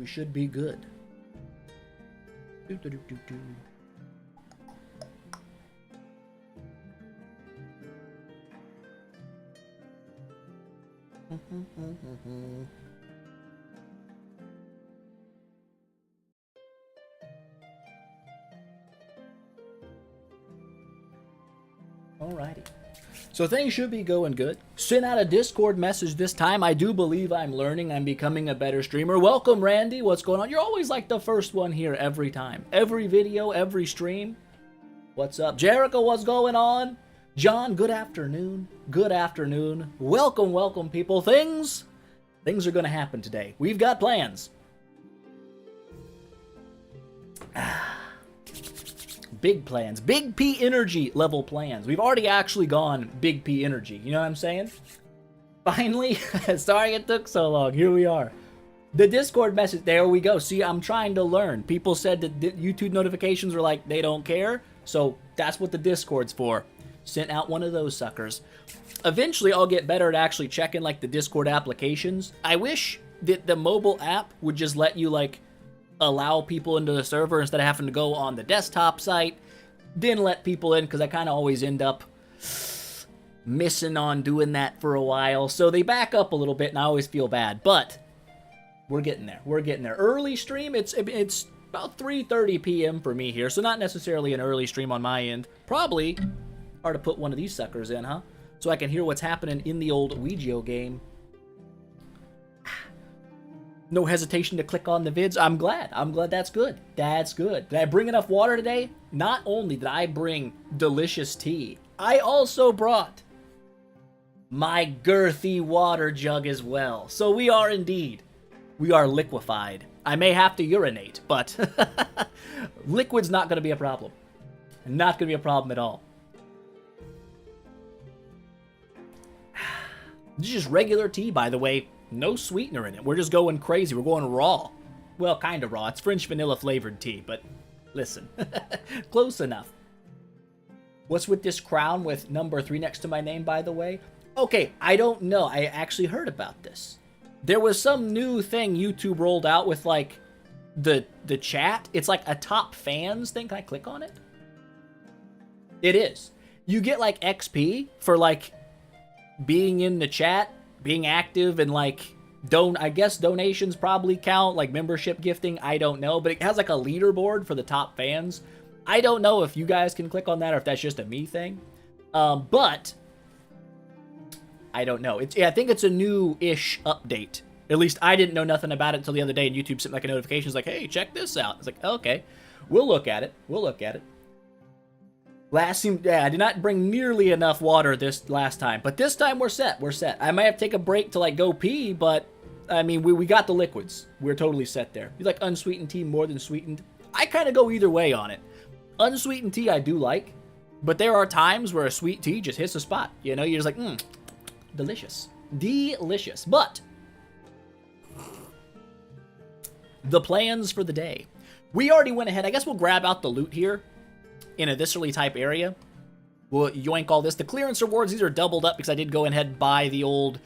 We should be good. Do, do, do, do, do. Alrighty. So things should be going good. Sent out a Discord message this time. I do believe I'm learning. I'm becoming a better streamer. Welcome, Randy. What's going on? You're always like the first one here every time. Every video, every stream. What's up? Jericho, what's going on? John, good afternoon. Good afternoon. Welcome, welcome, people. Things are going to happen today. We've got plans. Big plans. Big P energy level plans. We've already actually gone Big P energy. You know what I'm saying? Finally. Sorry it took so long. Here we are. The Discord message. There we go. See, I'm trying to learn. People said that YouTube notifications were like, they don't care. So that's what the Discord's for. Sent out one of those suckers. Eventually, I'll get better at actually checking like the Discord applications. I wish that the mobile app would just let you like allow people into the server instead of having to go on the desktop site, then let people in, because I kind of always end up missing on doing that for a while. So they back up a little bit, and I always feel bad. But we're getting there. We're getting there. Early stream, it's about 3:30 p.m. for me here, so not necessarily an early stream on my end. Probably hard to put one of these suckers in, huh? So I can hear what's happening in the old Ouija game. No hesitation to click on the vids. I'm glad. I'm glad that's good. That's good. Did I bring enough water today? Not only did I bring delicious tea, I also brought my girthy water jug as well. So we are indeed. We are liquefied. I may have to urinate, but liquid's not going to be a problem. Not going to be a problem at all. This is just regular tea, by the way. No sweetener in it. We're just going crazy. We're going raw. Well, kind of raw. It's French vanilla flavored tea, but listen. Close enough. What's with this crown with number 3 next to my name, by the way? Okay, I don't know. I actually heard about this. There was some new thing YouTube rolled out with, like, the chat. It's like a top fans thing. Can I click on it? It is. You get, like, XP for, like, being in the chat, being active, and like I guess donations probably count, like membership gifting, I don't know, but it has like a leaderboard for the top fans. I don't know if you guys can click on that or if that's just a me thing, but I don't know. I think it's a new-ish update. At least I didn't know nothing about it until the other day, and YouTube sent like a notification. It's like, hey, check this out. It's like, okay, we'll look at it. We'll look at it. I did not bring nearly enough water this last time, but this time we're set. We're set. I might have to take a break to like go pee, but I mean, we got the liquids. We're totally set there. You like unsweetened tea more than sweetened? I kind of go either way on it. Unsweetened tea I do like, but there are times where a sweet tea just hits the spot. You know, you're just like, delicious. Delicious. But the plans for the day. We already went ahead. I guess we'll grab out the loot here in a viscerally type area. We'll yoink all this. The clearance rewards, these are doubled up because I did go ahead and buy the old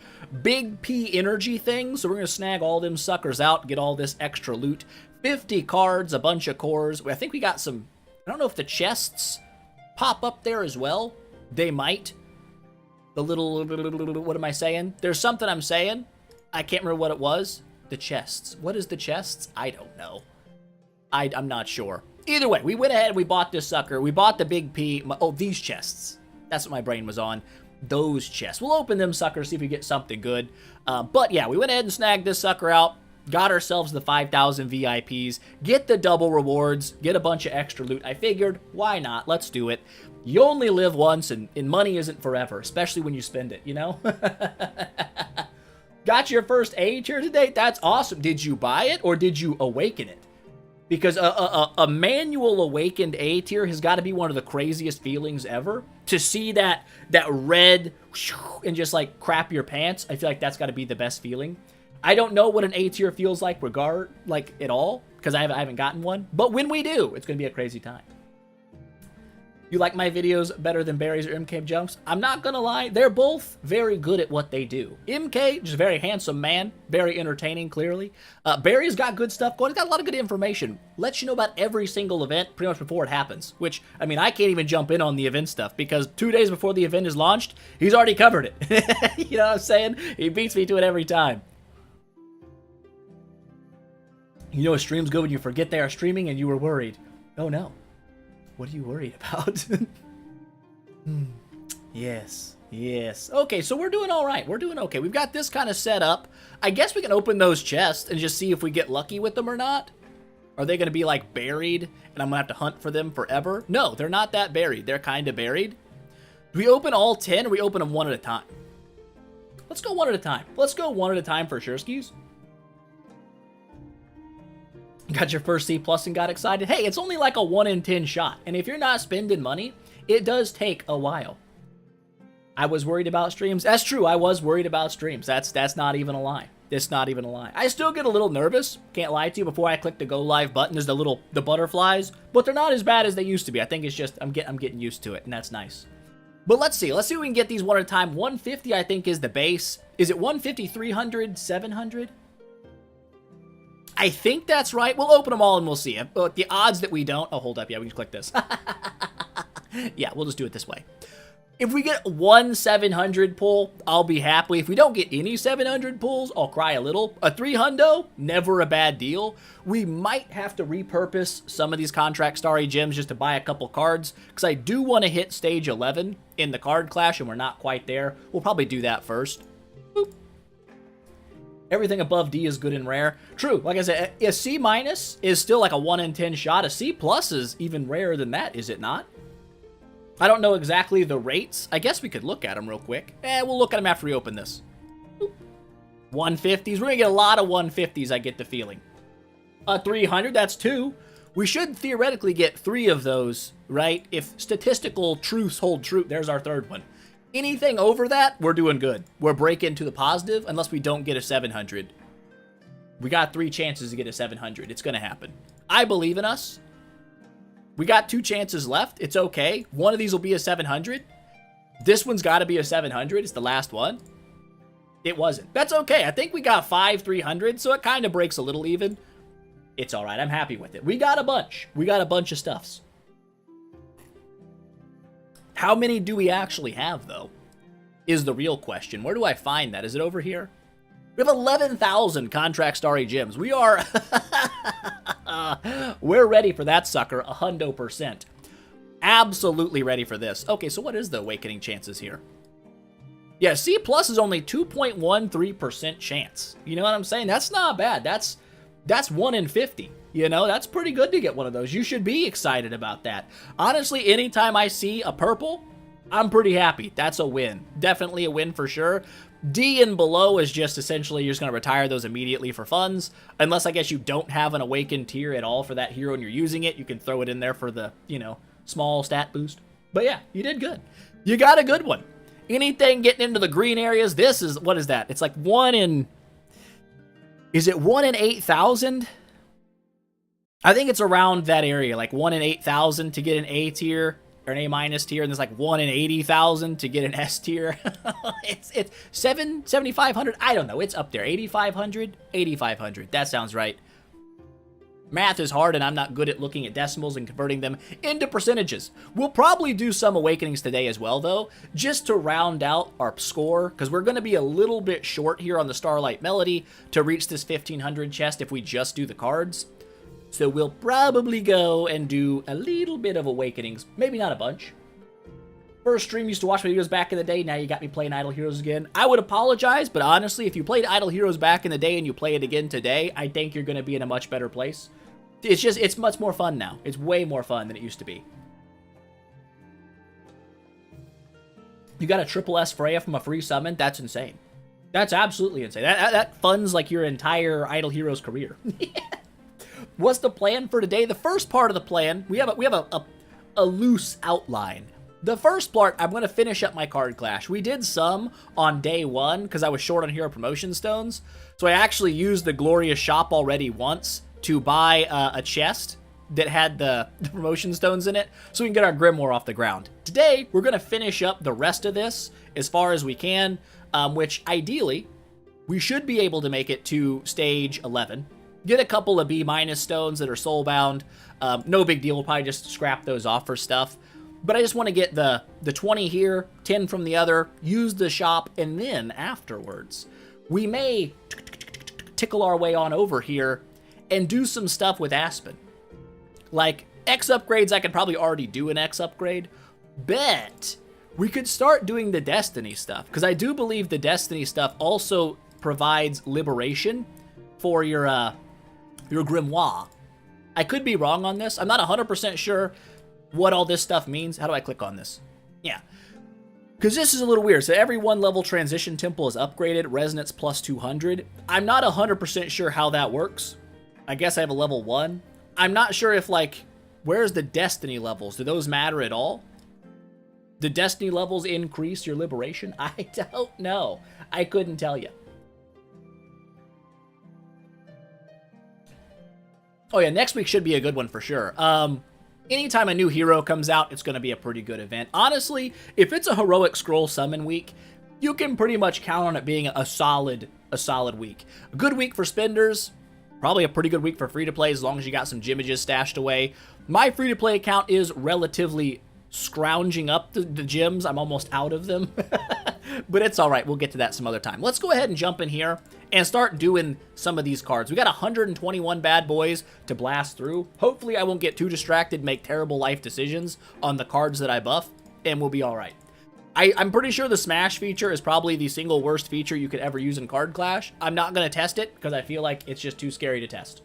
Big P energy thing. So we're going to snag all them suckers out, get all this extra loot. 50 cards, a bunch of cores. I think we got some, I don't know if the chests pop up there as well. They might. The little, what am I saying? There's something I'm saying. I can't remember what it was. The chests. What is the chests? I don't know. I'm not sure. Either way, we went ahead and we bought this sucker. We bought the Big P. Oh, these chests. That's what my brain was on. Those chests. We'll open them suckers, see if we get something good. But yeah, we went ahead and snagged this sucker out. Got ourselves the 5,000 VIPs. Get the double rewards. Get a bunch of extra loot. I figured, why not? Let's do it. You only live once, and money isn't forever, especially when you spend it, you know? Got your first A tier today? That's awesome. Did you buy it, or did you awaken it? Because a manual awakened A tier has got to be one of the craziest feelings ever. To see that red and just like crap your pants, I feel like that's got to be the best feeling. I don't know what an A tier feels like at all, because I haven't gotten one. But when we do, it's going to be a crazy time. You like my videos better than Barry's or MK jumps? I'm not gonna lie, they're both very good at what they do. MK, just a very handsome man, very entertaining, clearly. Barry's got good stuff going, he's got a lot of good information. Lets you know about every single event pretty much before it happens. Which, I mean, I can't even jump in on the event stuff because 2 days before the event is launched, he's already covered it. You know what I'm saying? He beats me to it every time. You know a stream's good when you forget they are streaming and you were worried. Oh no. What are you worried about? Yes. Okay, so we're doing all right. We're doing okay. We've got this kind of set up. I guess we can open those chests and just see if we get lucky with them or not. Are they going to be, like, buried and I'm going to have to hunt for them forever? No, they're not that buried. They're kind of buried. Do we open all 10 or we open them one at a time? Let's go one at a time. Let's go one at a time for sure, skis. Got your first C+ and got excited. Hey, it's only like a 1 in 10 shot. And if you're not spending money, it does take a while. I was worried about streams. That's true. I was worried about streams. That's not even a lie. That's not even a lie. I still get a little nervous. Can't lie to you. Before I click the go live button, there's the butterflies, but they're not as bad as they used to be. I think it's just I'm getting used to it, and that's nice. But let's see. Let's see if we can get these one at a time. 150, I think, is the base. Is it 150, 300, 700? I think that's right. We'll open them all and we'll see. But the odds that we don't... Oh, hold up. Yeah, we can click this. Yeah, we'll just do it this way. If we get one 700 pull, I'll be happy. If we don't get any 700 pulls, I'll cry a little. A 300, never a bad deal. We might have to repurpose some of these contract starry gems just to buy a couple cards, because I do want to hit stage 11 in the card clash, and we're not quite there. We'll probably do that first. Boop. Everything above D is good and rare. True, like I said, a C- is still like a 1 in 10 shot. A C+ is even rarer than that, is it not? I don't know exactly the rates. I guess we could look at them real quick. We'll look at them after we open this. 150s. We're going to get a lot of 150s, I get the feeling. A 300, that's 2. We should theoretically get 3 of those, right? If statistical truths hold true, there's our third one. Anything over that, we're doing good. We're breaking to the positive unless we don't get a 700. We got 3 chances to get a 700. It's going to happen. I believe in us. We got 2 chances left. It's okay. One of these will be a 700. This one's got to be a 700. It's the last one. It wasn't. That's okay. I think we got 5 300, so it kind of breaks a little even. It's all right. I'm happy with it. We got a bunch. We got a bunch of stuffs. How many do we actually have, though, is the real question. Where do I find that? Is it over here? We have 11,000 contract starry gems. We are... We're ready for that sucker, 100%. Absolutely ready for this. Okay, so what is the awakening chances here? Yeah, C+ is only 2.13% chance. You know what I'm saying? That's not bad. That's 1 in 50. You know, that's pretty good to get one of those. You should be excited about that. Honestly, anytime I see a purple, I'm pretty happy. That's a win. Definitely a win for sure. D and below is just essentially you're just going to retire those immediately for funds. Unless I guess you don't have an awakened tier at all for that hero and you're using it. You can throw it in there for the, you know, small stat boost. But yeah, you did good. You got a good one. Anything getting into the green areas, this is, what is that? It's like 1 in, is it 1 in 8,000? I think it's around that area, like 1 in 8,000 to get an A tier. Or an A- tier, and there's like 1 in 80,000 to get an S tier. it's 7,500. I don't know. It's up there. 8,500. 8,500. That sounds right. Math is hard, and I'm not good at looking at decimals and converting them into percentages. We'll probably do some awakenings today as well, though, just to round out our score, because we're going to be a little bit short here on the Starlight Melody to reach this 1,500 chest if we just do the cards. So we'll probably go and do a little bit of awakenings. Maybe not a bunch. First stream, used to watch my videos back in the day. Now you got me playing Idle Heroes again. I would apologize, but honestly, if you played Idle Heroes back in the day and you play it again today, I think you're going to be in a much better place. It's much more fun now. It's way more fun than it used to be. You got a triple S Freya from a free summon? That's insane. That's absolutely insane. That funds like your entire Idle Heroes career. What's the plan for today? The first part of the plan, we have a loose outline. The first part, I'm going to finish up my card clash. We did some on day 1 because I was short on hero promotion stones. So I actually used the glorious shop already once to buy a chest that had the promotion stones in it, so we can get our Grimoire off the ground. Today, we're going to finish up the rest of this as far as we can, which ideally, we should be able to make it to stage 11. Get a couple of B- stones that are soulbound. No big deal, we'll probably just scrap those off for stuff. But I just want to get the 20 here, 10 from the other, use the shop, and then afterwards, we may tickle our way on over here and do some stuff with Aspen. Like, X upgrades, I could probably already do an X upgrade, but we could start doing the Destiny stuff, because I do believe the Destiny stuff also provides liberation for your Grimoire. I could be wrong on this. I'm not 100% sure what all this stuff means. How do I click on this? Yeah. Because this is a little weird. So every 1 level transition temple is upgraded, resonance plus 200. I'm not 100% sure how that works. I guess I have a level 1. I'm not sure if, like, where's the Destiny levels? Do those matter at all? Do Destiny levels increase your liberation? I don't know. I couldn't tell you. Oh yeah, next week should be a good one for sure. Anytime a new hero comes out, it's going to be a pretty good event. Honestly, if it's a heroic scroll summon week, you can pretty much count on it being a solid week. A good week for spenders, probably a pretty good week for free-to-play as long as you got some Jimages stashed away. My free-to-play account is relatively scrounging up the gems. I'm almost out of them. But it's all right. We'll get to that some other time. Let's go ahead and jump in here and start doing some of these cards. We got 121 bad boys to blast through. Hopefully I won't get too distracted, make terrible life decisions on the cards that I buff, and we'll be all right. I'm pretty sure the Smash feature is probably the single worst feature you could ever use in Card Clash. I'm not going to test it because I feel like it's just too scary to test.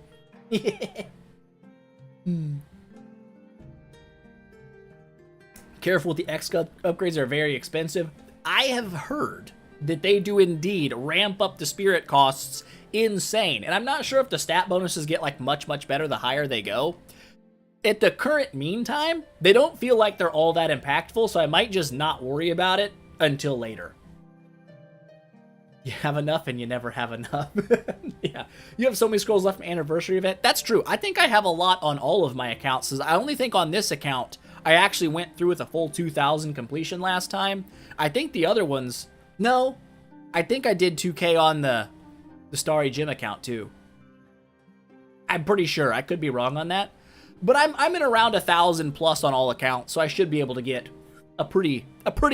Careful with the X upgrades, are very expensive. I have heard that they do indeed ramp up the spirit costs insane. And I'm not sure if the stat bonuses get like much better the higher they go. At the current meantime, they don't feel like they're all that impactful, so I might just not worry about it until later. You have enough and you never have enough. Yeah, you have so many scrolls left from anniversary event. That's true. I think I have a lot on all of my accounts. I only think on this account, I actually went through with a full 2,000 completion last time. I think the other ones, no, I think I did 2K on the Starry Gym account too. I'm pretty sure. I could be wrong on that. But I'm in around 1,000 plus on all accounts, so I should be able to get a pretty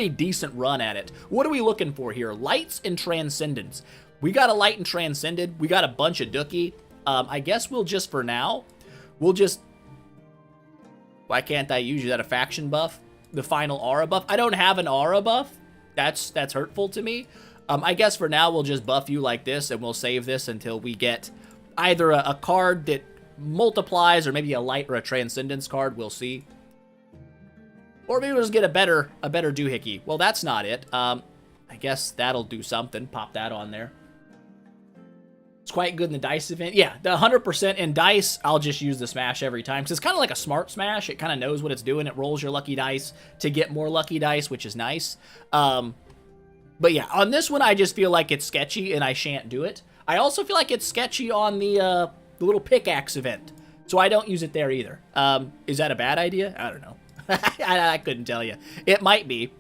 decent run at it. What are we looking for here? Lights and Transcendence. We got a Light and Transcended. We got a bunch of Dookie. I guess we'll just, for now, we'll just... Why can't I use that a faction buff? The final aura buff? I don't have an aura buff. That's hurtful to me. I guess for now, we'll just buff you like this, and we'll save this until we get either a card that multiplies, or maybe a Light or a Transcendence card. We'll see. Or maybe we'll just get a better doohickey. Well, that's not it. I guess that'll do something. Pop that on there. It's quite good in the dice event. Yeah, the 100% in dice, I'll just use the smash every time. Because it's kind of like a smart smash. It kind of knows what it's doing. It rolls your lucky dice to get more lucky dice, which is nice. But yeah, on this one, I just feel like it's sketchy and I shan't do it. I also feel like it's sketchy on the little pickaxe event. So I don't use it there either. Is that a bad idea? I don't know. I couldn't tell you. It might be.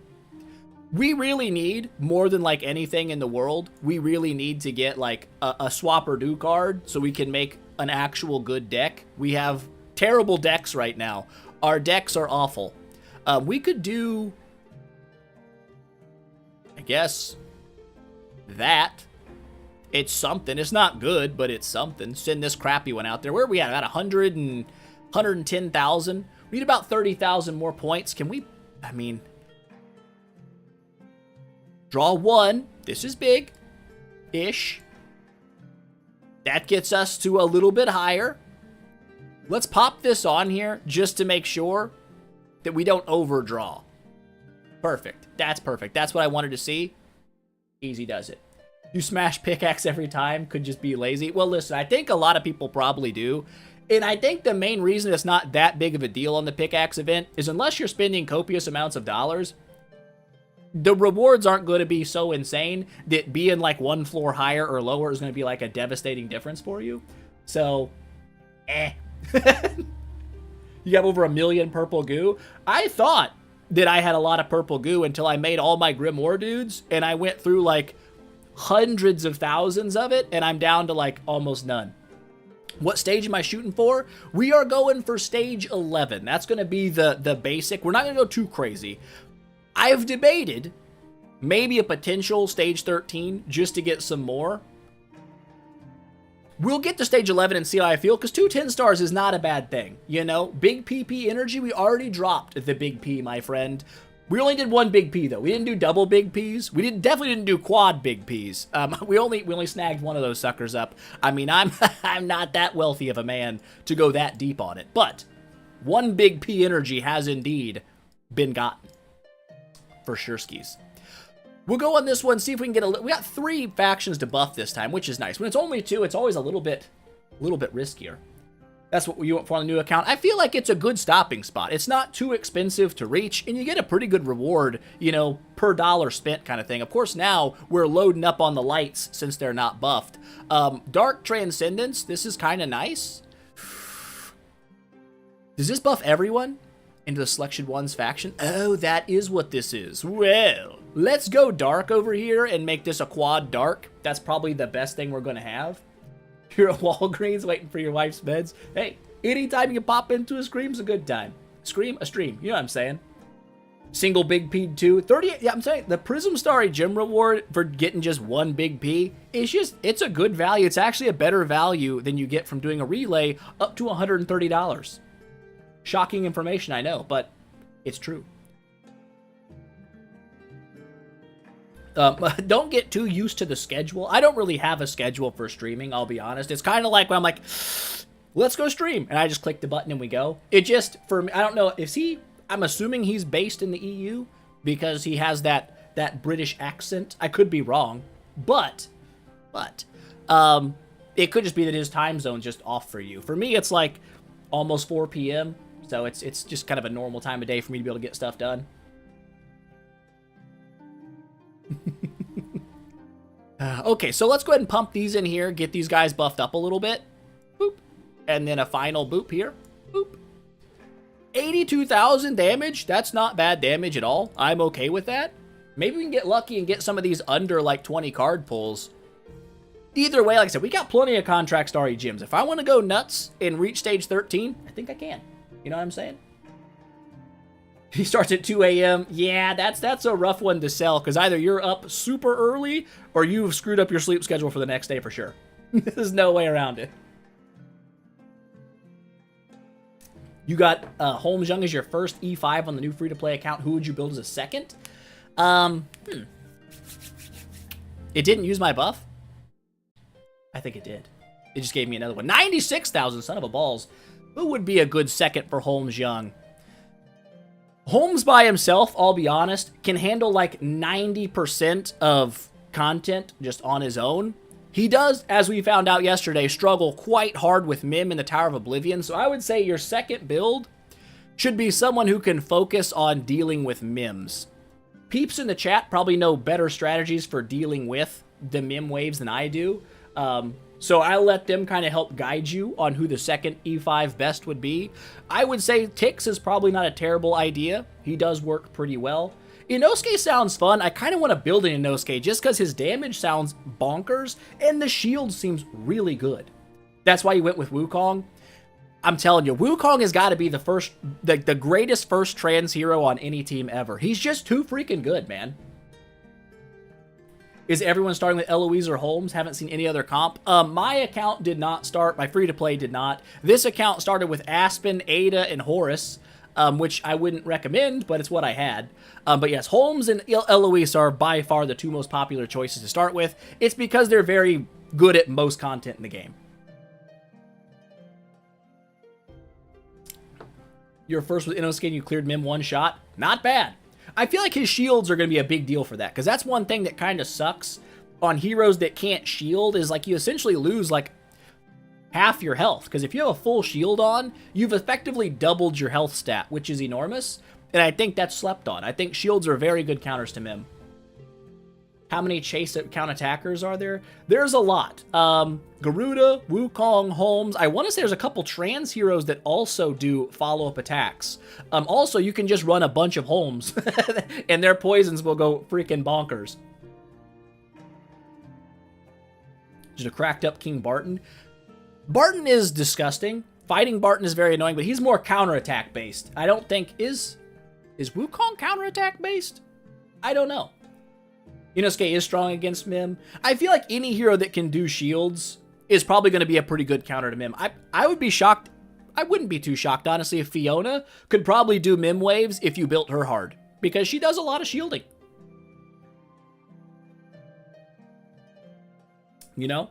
We really need, more than like anything in the world, we really need to get like a swap or do card so we can make an actual good deck. We have terrible decks right now. Our decks are awful. We could do, I guess, that. It's something. It's not good, but it's something. Send this crappy one out there. Where are we at? About 110,000. We need about 30,000 more points. Can we, I mean, draw one. This is big-ish. That gets us to a little bit higher. Let's pop this on here just to make sure that we don't overdraw. Perfect. That's perfect. That's what I wanted to see. Easy does it. You smash pickaxe every time, could just be lazy. Well, listen, I think a lot of people probably do. And I think the main reason it's not that big of a deal on the pickaxe event is unless you're spending copious amounts of dollars, the rewards aren't going to be so insane that being like one floor higher or lower is going to be like a devastating difference for you. So, You have over 1 million purple goo. I thought that I had a lot of purple goo until I made all my Grimoire dudes, and I went through like hundreds of thousands of it, and I'm down to like almost none. What stage am I shooting for? We are going for stage 11. That's going to be the basic. We're not going to go too crazy. I've debated maybe a potential stage 13 just to get some more. We'll get to stage 11 and see how I feel, because 2 10 stars is not a bad thing. You know, big PP energy, we already dropped the big P, my friend. We only did 1 big P, though. We didn't do double big Ps. We definitely didn't do quad big Ps. We only snagged 1 of those suckers up. I mean, I'm not that wealthy of a man to go that deep on it. But 1 big P energy has indeed been gotten. For sure skis. We'll go on this one, see if we can get we got 3 factions to buff this time, which is nice. When it's only 2, it's always a little bit riskier. That's what you want for a new account. I feel like it's a good stopping spot. It's not too expensive to reach, and you get a pretty good reward, you know, per dollar spent kind of thing. Of course, now we're loading up on the lights since they're not buffed. Dark Transcendence, this is kind of nice. Does this buff everyone into the Selection 1's faction? Oh, that is what this is. Well, let's go dark over here and make this a quad dark. That's probably the best thing we're going to have. You're at Walgreens waiting for your wife's meds. Hey, anytime you can pop into a Scream's a good time. Scream, a stream. You know what I'm saying? Single big P 2. 38. Yeah, I'm saying the Prism Starry gym reward for getting just 1 big P is it's a good value. It's actually a better value than you get from doing a relay up to $130. Shocking information, I know, but it's true. Don't get too used to the schedule. I don't really have a schedule for streaming, I'll be honest. It's kind of like when I'm like, let's go stream. And I just click the button and we go. It just, for me, I don't know, I'm assuming he's based in the EU because he has that British accent. I could be wrong, but, it could just be that his time zone's just off for you. For me, it's like almost 4 p.m., so it's just kind of a normal time of day for me to be able to get stuff done. Okay, so let's go ahead and pump these in here, get these guys buffed up a little bit. Boop. And then a final boop here. Boop. 82,000 damage. That's not bad damage at all. I'm okay with that. Maybe we can get lucky and get some of these under like 20 card pulls. Either way, like I said, we got plenty of contract starry gyms. If I want to go nuts and reach stage 13, I think I can. You know what I'm saying? He starts at 2 a.m. Yeah, that's a rough one to sell, because either you're up super early or you've screwed up your sleep schedule for the next day for sure. There's no way around it. You got Holmes Young as your first E5 on the new free-to-play account. Who would you build as a second? It didn't use my buff? I think it did. It just gave me another one. 96,000, son of a balls. Who would be a good second for Holmes Young? Holmes by himself, I'll be honest, can handle like 90% of content just on his own. He does, as we found out yesterday, struggle quite hard with Mim in the Tower of Oblivion, so I would say your second build should be someone who can focus on dealing with Mims. Peeps in the chat probably know better strategies for dealing with the Mim waves than I do, so I'll let them kind of help guide you on who the second E5 best would be. I would say Tix is probably not a terrible idea. He does work pretty well. Inosuke sounds fun. I kind of want to build an Inosuke just because his damage sounds bonkers and the shield seems really good. That's why you went with Wukong. I'm telling you, Wukong has got to be the greatest first trans hero on any team ever. He's just too freaking good, man. Is everyone starting with Eloise or Holmes? Haven't seen any other comp. My account did not start. My free-to-play did not. This account started with Aspen, Ada, and Horus, which I wouldn't recommend, but it's what I had. But yes, Holmes and Eloise are by far the 2 most popular choices to start with. It's because they're very good at most content in the game. Your first with Inosuke and you cleared Mim 1 shot? Not bad. I feel like his shields are going to be a big deal for that, because that's one thing that kind of sucks on heroes that can't shield, is like you essentially lose like half your health, because if you have a full shield on, you've effectively doubled your health stat, which is enormous, and I think that's slept on. I think shields are very good counters to Mim. How many chase count attackers are there? There's a lot. Garuda, Wukong, Holmes. I want to say there's a couple trans heroes that also do follow-up attacks. Also, you can just run a bunch of Holmes, and their poisons will go freaking bonkers. Just a cracked up King Barton. Barton is disgusting. Fighting Barton is very annoying, but he's more counterattack based. I don't think... Is Wukong counterattack based? I don't know. Inosuke is strong against Mim. I feel like any hero that can do shields is probably going to be a pretty good counter to Mim. I would be shocked. I wouldn't be too shocked, honestly, if Fiona could probably do Mim waves if you built her hard. Because she does a lot of shielding. You know?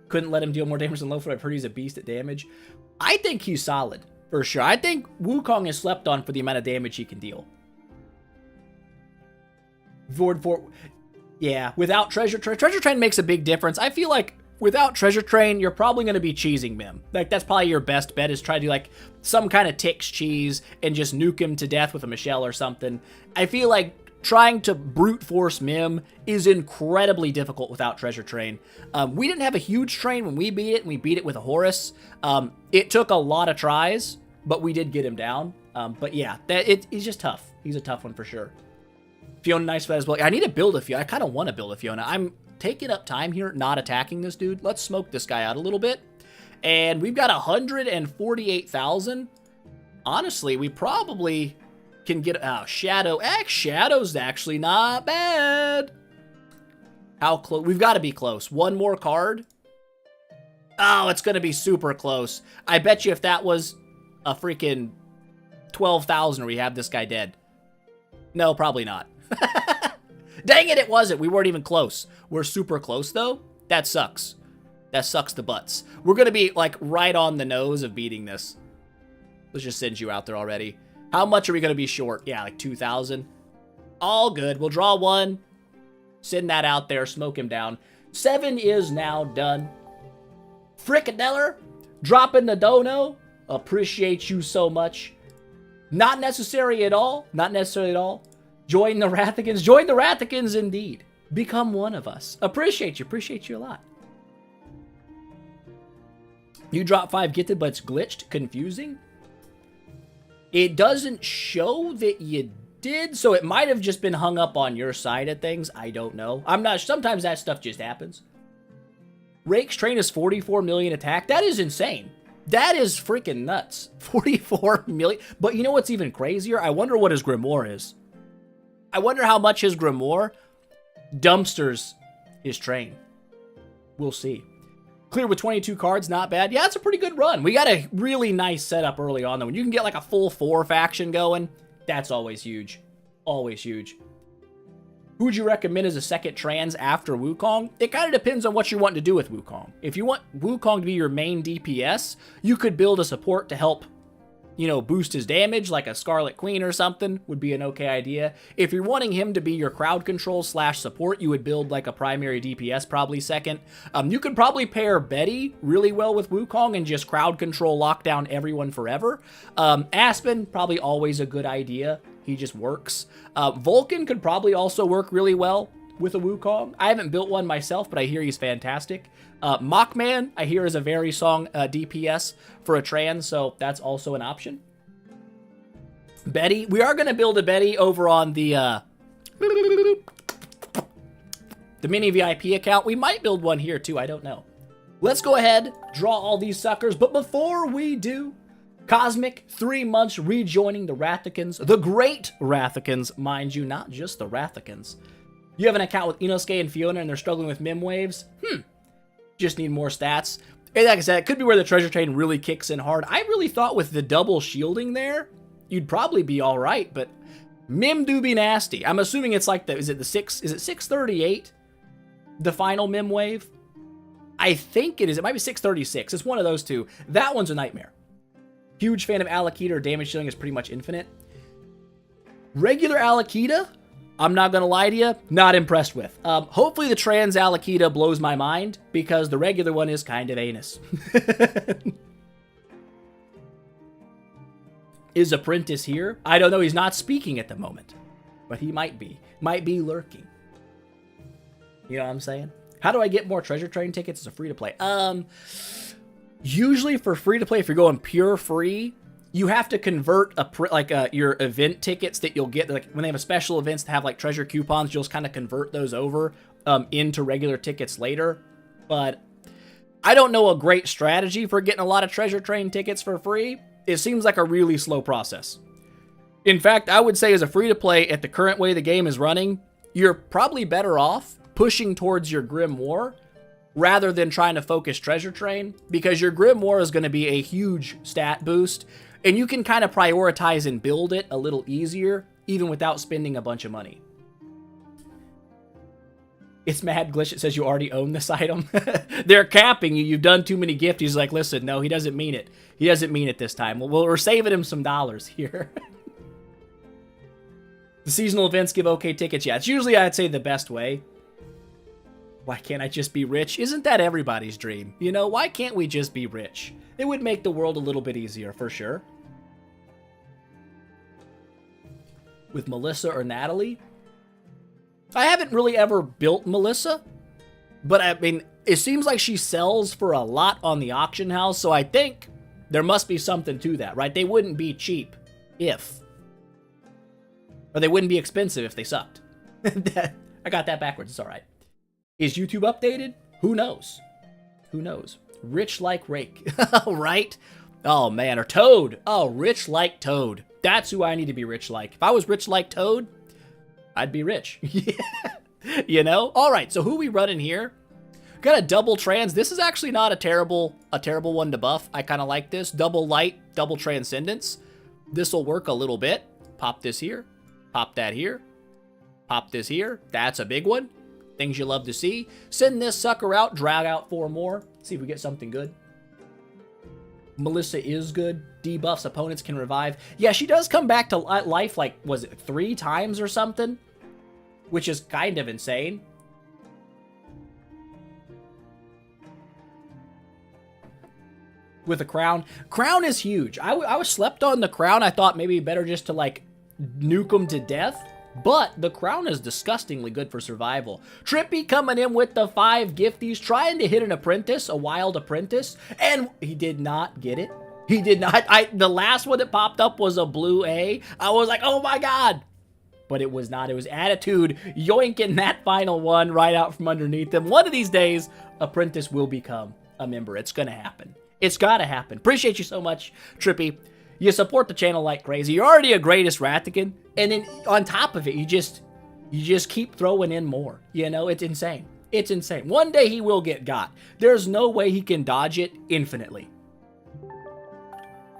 Couldn't let him deal more damage than Loafer. I've heard he's a beast at damage. I think he's solid, for sure. I think Wukong is slept on for the amount of damage he can deal. Yeah, without Treasure Train. Treasure Train makes a big difference. I feel like without Treasure Train, you're probably going to be cheesing Mim. Like, that's probably your best bet, is try to do, like, some kind of Tix cheese and just nuke him to death with a Michelle or something. I feel like trying to brute force Mim is incredibly difficult without Treasure Train. We didn't have a huge train when we beat it, and we beat it with a Horus. It took a lot of tries, but we did get him down. But yeah, he's just tough. He's a tough one for sure. Fiona, nice bet as well. I need to build a Fiona. I kind of want to build a Fiona. I'm taking up time here, not attacking this dude. Let's smoke this guy out a little bit. And we've got 148,000. Honestly, we probably can get... Oh, Shadow. Shadow's actually not bad. How close? We've got to be close. One more card. Oh, it's going to be super close. I bet you if that was a freaking 12,000, we have this guy dead. No, probably not. Dang it, it wasn't. We weren't even close. We're super close, though. That sucks. That sucks the butts. We're going to be, like, right on the nose of beating this. Let's just send you out there already. How much are we going to be short? Yeah, like 2,000. All good. We'll draw one. Send that out there. Smoke him down. 7 is now done. Frikadeller, dropping the dono. Appreciate you so much. Not necessary at all. Not necessarily at all. Join the Rathicans. Join the Rathicans indeed. Become one of us. Appreciate you. Appreciate you a lot. You drop 5 gifted, but it's glitched. Confusing. It doesn't show that you did, so it might have just been hung up on your side of things. I don't know. I'm not... Sometimes that stuff just happens. Rake's train is 44 million attack. That is insane. That is freaking nuts. 44 million. But you know what's even crazier? I wonder what his Grimoire is. I wonder how much his Grimoire dumpsters his train. We'll see. Clear with 22 cards, not bad. Yeah, it's a pretty good run. We got a really nice setup early on, though. When you can get like a full 4 faction going, that's always huge. Always huge. Who would you recommend as a second trans after Wukong? It kind of depends on what you want to do with Wukong. If you want Wukong to be your main DPS, you could build a support to help, you know, boost his damage, like a Scarlet Queen or something would be an okay idea. If you're wanting him to be your crowd control / support, you would build like a primary DPS probably second. You could probably pair Betty really well with Wukong and just crowd control lock down everyone forever. Aspen, probably always a good idea. He just works. Vulcan could probably also work really well with a Wukong. I haven't built one myself, but I hear he's fantastic. Mockman, I hear, is a very strong DPS for a trans, so that's also an option. Betty, we are going to build a Betty over on the mini VIP account. We might build one here too, I don't know. Let's go ahead, draw all these suckers, but before we do, Cosmic, 3 months rejoining the Rathicans. The great Rathicans, mind you, not just the Rathicans. You have an account with Inosuke and Fiona and they're struggling with Mim waves? Just need more stats. And like I said, it could be where the Treasure Train really kicks in hard. I really thought with the double shielding there, you'd probably be alright, but Mim do be nasty. I'm assuming it's like is it 638? The final Mim wave? I think it is. It might be 636. It's one of those two. That one's a nightmare. Huge fan of Alakita. Damage dealing is pretty much infinite. Regular Alakita, I'm not going to lie to you, not impressed with. Hopefully the trans Alakita blows my mind, because the regular one is kind of anus. Is Apprentice here? I don't know. He's not speaking at the moment. But he might be lurking. You know what I'm saying? How do I get more treasure train tickets as a free-to-play? Usually for free-to-play, if you're going pure free, you have to convert your event tickets that you'll get, like when they have special events that have like treasure coupons, you'll just kind of convert those over into regular tickets later. But I don't know a great strategy for getting a lot of treasure train tickets for free. It seems like a really slow process. In fact, I would say as a free-to-play, at the current way the game is running, you're probably better off pushing towards your Grim War rather than trying to focus treasure train, because your Grim War is going to be a huge stat boost, and you can kind of prioritize and build it a little easier, even without spending a bunch of money. It's Mad Glitch. It says you already own this item. They're capping you. You've done too many gifts. He's like, listen, no, he doesn't mean it. He doesn't mean it this time. Well, we're saving him some dollars here. The seasonal events give okay tickets. Yeah, it's usually, I'd say, the best way. Why can't I just be rich? Isn't that everybody's dream? You know, why can't we just be rich? It would make the world a little bit easier, for sure. With Melissa or Natalie? I haven't really ever built Melissa, but I mean, it seems like she sells for a lot on the auction house, so I think there must be something to that, right? They wouldn't be cheap if. Or they wouldn't be expensive if they sucked. I got that backwards, it's alright. Is YouTube updated? Who knows? Who knows? Rich like Rake, right? Oh man, or Toad. Oh, rich like Toad. That's who I need to be rich like. If I was rich like Toad, I'd be rich. You know? Alright, so who we running here? Got a double trans. This is actually not a terrible one to buff. I kind of like this. Double light, double transcendence. This will work a little bit. Pop this here. Pop that here. Pop this here. That's a big one. Things you love to see. Send this sucker out. Drag out 4 more. See if we get something good. Melissa is good. Debuffs opponents can revive. Yeah, she does come back to life like, was it 3 times or something? Which is kind of insane. With a crown. Crown is huge. I was slept on the crown. I thought maybe better just to like nuke them to death. But the crown is disgustingly good for survival. Trippy coming in with the 5 gifties, trying to hit an apprentice, a wild apprentice, and he did not get it. He did not. The last one that popped up was a blue A. I was like, oh my god. But it was not. It was Attitude yoinking that final one right out from underneath him. One of these days, apprentice will become a member. It's going to happen. It's got to happen. Appreciate you so much, Trippy. You support the channel like crazy. You're already a greatest Ratican, and then on top of it, you just keep throwing in more. You know, it's insane. It's insane. One day he will get got. There's no way he can dodge it infinitely.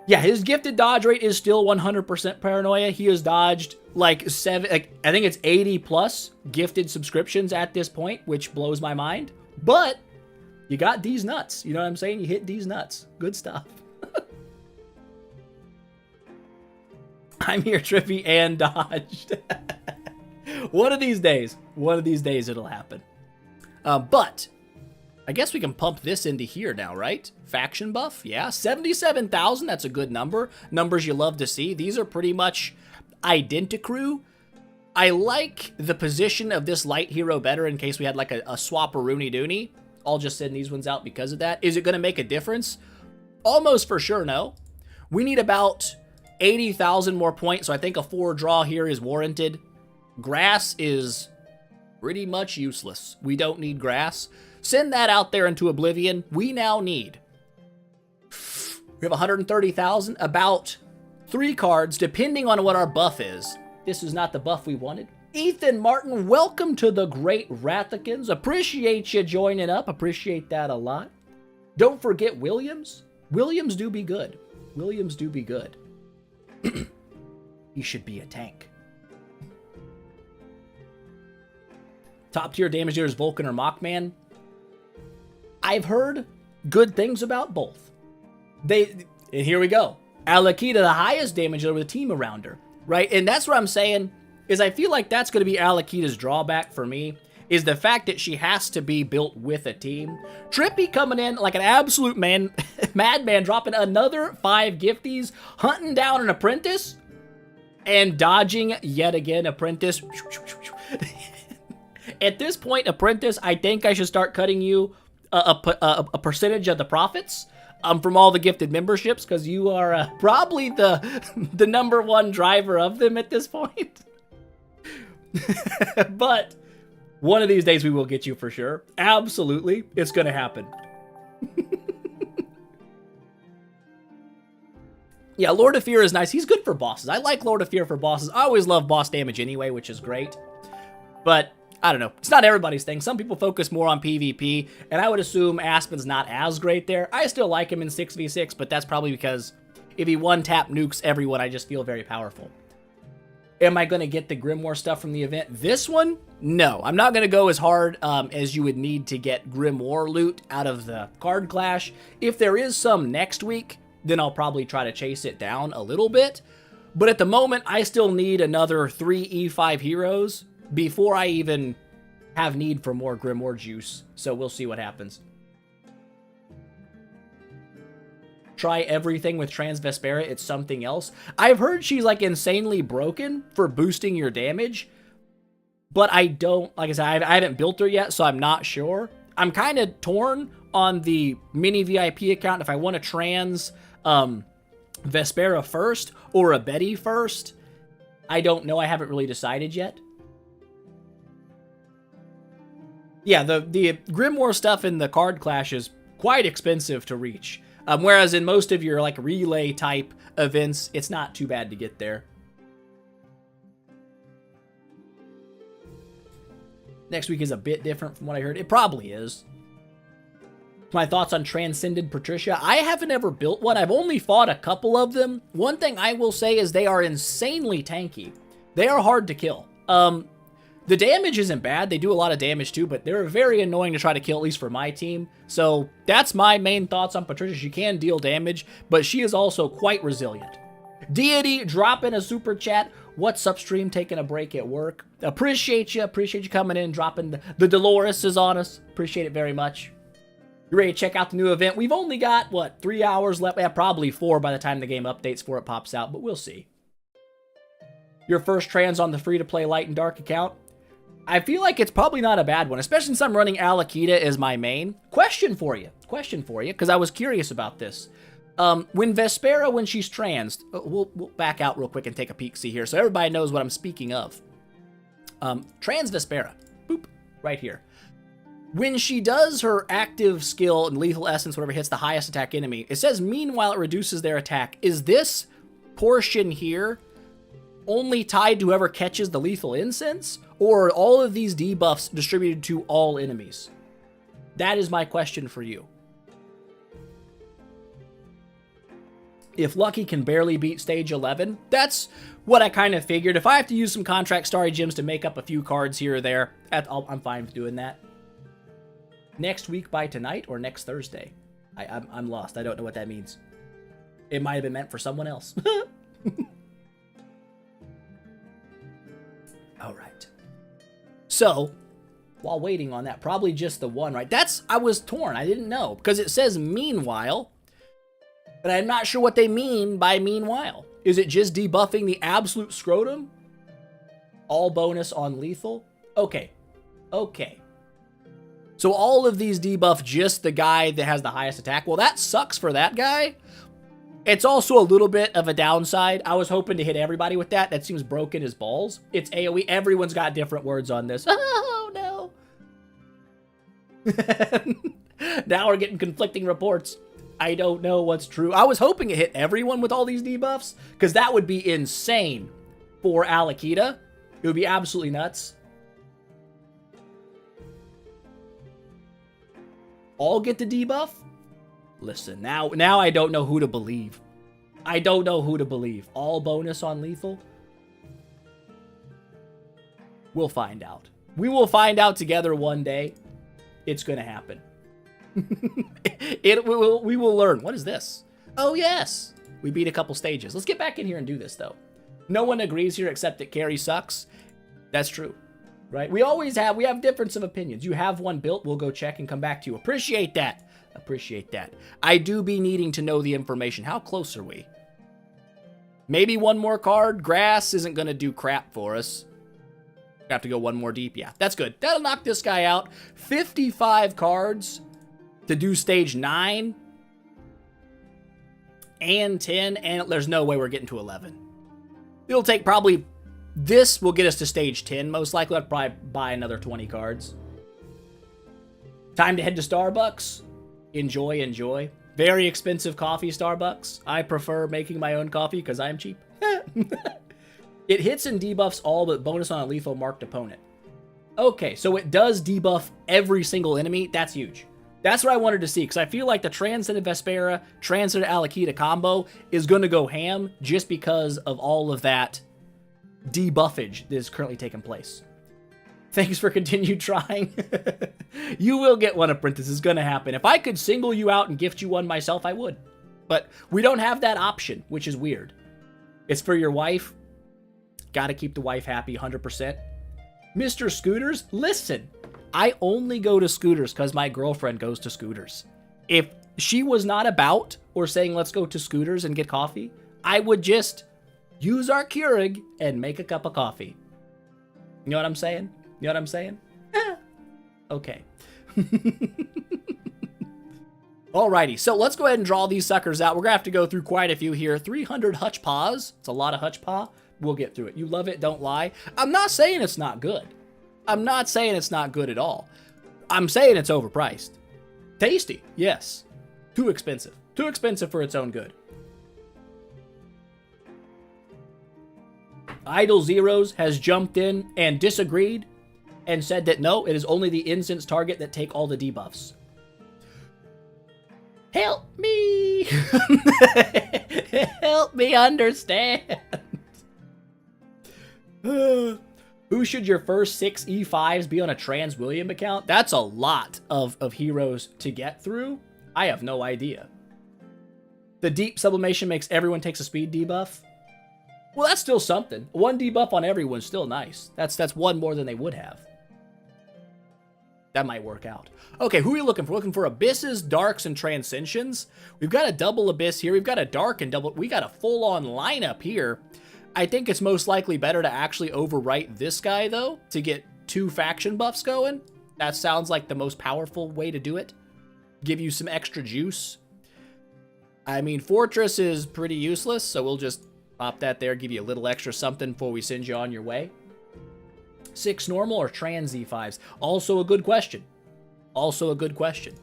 Yeah, his gifted dodge rate is still 100% paranoia. He has dodged like I think it's 80 plus gifted subscriptions at this point, which blows my mind. But you got these nuts. You know what I'm saying? You hit these nuts. Good stuff. I'm here, Trippy, and dodged. One of these days it'll happen. But I guess we can pump this into here now, right? Faction buff, yeah. 77,000, that's a good number. Numbers you love to see. These are pretty much identicrew. I like the position of this light hero better in case we had like a swap-a-rooney dooney. I'll just send these ones out because of that. Is it going to make a difference? Almost for sure, no. We need about 80,000 more points, so I think a 4 draw here is warranted. Grass is pretty much useless. We don't need grass. Send that out there into oblivion. We now need... We have 130,000, about 3 cards, depending on what our buff is. This is not the buff we wanted. Ethan Martin, welcome to the Great Rathicans. Appreciate you joining up. Appreciate that a lot. Don't forget Williams. Williams do be good. Williams do be good. He should be a tank. Top tier damage dealers, Vulcan or Mockman. I've heard good things about both. And here we go. Alakita, the highest damage dealer with a team around her, right? And that's what I'm saying, is I feel like that's going to be Alakita's drawback for me, is the fact that she has to be built with a team. Trippy coming in like an absolute madman, dropping another 5 gifties, hunting down an apprentice, And dodging yet again, Apprentice. At this point, Apprentice, I think I should start cutting you a percentage of the profits from all the gifted memberships, because you are probably the number one driver of them at this point. But one of these days we will get you for sure. Absolutely. It's going to happen. Yeah, Lord of Fear is nice. He's good for bosses. I like Lord of Fear for bosses. I always love boss damage anyway, which is great. But, I don't know. It's not everybody's thing. Some people focus more on PvP, and I would assume Aspen's not as great there. I still like him in 6v6, but that's probably because if he one-tap nukes everyone, I just feel very powerful. Am I going to get the Grimoire stuff from the event? This one? No. I'm not going to go as hard as you would need to get Grimoire loot out of the card clash. If there is some next week, then I'll probably try to chase it down a little bit. But at the moment, I still need another 3 E5 heroes before I even have need for more Grimoire juice. So we'll see what happens. Try everything with Transvespera, it's something else. I've heard she's like insanely broken for boosting your damage. But I don't, like I said, I haven't built her yet, so I'm not sure. I'm kind of torn on the mini VIP account if I want to trans Vespera first or a Betty first. I don't know. I haven't really decided yet. Yeah, the Grimoire stuff in the card clash is quite expensive to reach. Whereas in most of your like relay type events, it's not too bad to get there. Next week is a bit different from what I heard. It probably is. My thoughts on Transcended Patricia. I haven't ever built one. I've only fought a couple of them. One thing I will say is they are insanely tanky. They are hard to kill. The damage isn't bad. They do a lot of damage too, but they're very annoying to try to kill, at least for my team. So that's my main thoughts on Patricia. She can deal damage, but she is also quite resilient. Deity dropping a super chat. What's up, stream? Taking a break at work. Appreciate you. Appreciate you coming in, dropping the Dolores is on us. Appreciate it very much. You ready to check out the new event? We've only got, what, 3 hours left? Yeah, probably 4 by the time the game updates for it pops out, but we'll see. Your first trans on the free-to-play Light and Dark account? I feel like it's probably not a bad one, especially since I'm running Alakita as my main. Question for you, because I was curious about this. When Vespera, when she's trans, we'll back out real quick and take a peek, see here, so everybody knows what I'm speaking of. Trans Vespera, boop, right here. When she does her active skill and lethal essence, whatever hits the highest attack enemy, it says, meanwhile, it reduces their attack. Is this portion here only tied to whoever catches the lethal incense? Or are all of these debuffs distributed to all enemies? That is my question for you. If Lucky can barely beat stage 11, that's what I kind of figured. If I have to use some contract starry gems to make up a few cards here or there, I'm fine with doing that. Next week by tonight or next Thursday? I'm lost. I don't know what that means. It might have been meant for someone else. All right. So, while waiting on that, probably just the one, right? I was torn. I didn't know because it says meanwhile, but I'm not sure what they mean by meanwhile. Is it just debuffing the absolute scrotum? All bonus on lethal? Okay. Okay. So all of these debuff just the guy that has the highest attack. Well, that sucks for that guy. It's also a little bit of a downside. I was hoping to hit everybody with that. That seems broken as balls. It's AoE. Everyone's got different words on this. Oh, no. Now we're getting conflicting reports. I don't know what's true. I was hoping to hit everyone with all these debuffs, because that would be insane for Alakita. It would be absolutely nuts. All get the debuff? Listen, now I don't know who to believe. I don't know who to believe. All bonus on lethal? We'll find out. We will find out together one day. It's going to happen. We will learn. What is this? Oh, yes. We beat a couple stages. Let's get back in here and do this, though. No one agrees here except that Carrie sucks. That's true. Right? We have difference of opinions. You have one built, we'll go check and come back to you. Appreciate that. Appreciate that. I do be needing to know the information. How close are we? Maybe one more card. Grass isn't going to do crap for us. Have to go one more deep. Yeah, that's good. That'll knock this guy out. 55 cards to do stage 9 and 10, and there's no way we're getting to 11. It'll take probably... This will get us to stage 10, most likely. I'd probably buy another 20 cards. Time to head to Starbucks. Enjoy, enjoy. Very expensive coffee, Starbucks. I prefer making my own coffee because I'm cheap. It hits and debuffs all but bonus on a lethal marked opponent. Okay, so it does debuff every single enemy. That's huge. That's what I wanted to see, because I feel like the Transcendent Vespera, Transcendent Alakita combo is going to go ham just because of all of that debuffage that is currently taking place. Thanks for continued trying. You will get one, Apprentice. It's going to happen. If I could single you out and gift you one myself, I would. But we don't have that option, which is weird. It's for your wife. Got to keep the wife happy 100%. Mr. Scooters, listen. I only go to Scooters because my girlfriend goes to Scooters. If she was not about or saying let's go to Scooters and get coffee, I would just use our Keurig and make a cup of coffee. You know what I'm saying? You know what I'm saying? Okay. Alrighty, so let's go ahead and draw these suckers out. We're going to have to go through quite a few here. 300 Hutch Paws. It's a lot of Hutch Paw. We'll get through it. You love it, don't lie. I'm not saying it's not good. I'm not saying it's not good at all. I'm saying it's overpriced. Tasty, yes. Too expensive. Too expensive for its own good. Idle Zeros has jumped in and disagreed and said that no, it is only the instance target that take all the debuffs. Help me! Help me understand. Who should your first 6 E5s be on a Trans William account? That's a lot of heroes to get through. I have no idea. The deep sublimation makes everyone takes a speed debuff. Well, that's still something. One debuff on everyone's still nice. That's one more than they would have. That might work out. Okay, who are you looking for? Looking for Abysses, Darks, and Transcensions. We've got a double Abyss here. We've got a Dark and double... We got a full-on lineup here. I think it's most likely better to actually overwrite this guy, though, to get 2 faction buffs going. That sounds like the most powerful way to do it. Give you some extra juice. I mean, Fortress is pretty useless, so we'll just pop that there, give you a little extra something before we send you on your way. 6 normal or Trans Z5s? Also a good question. Also a good question.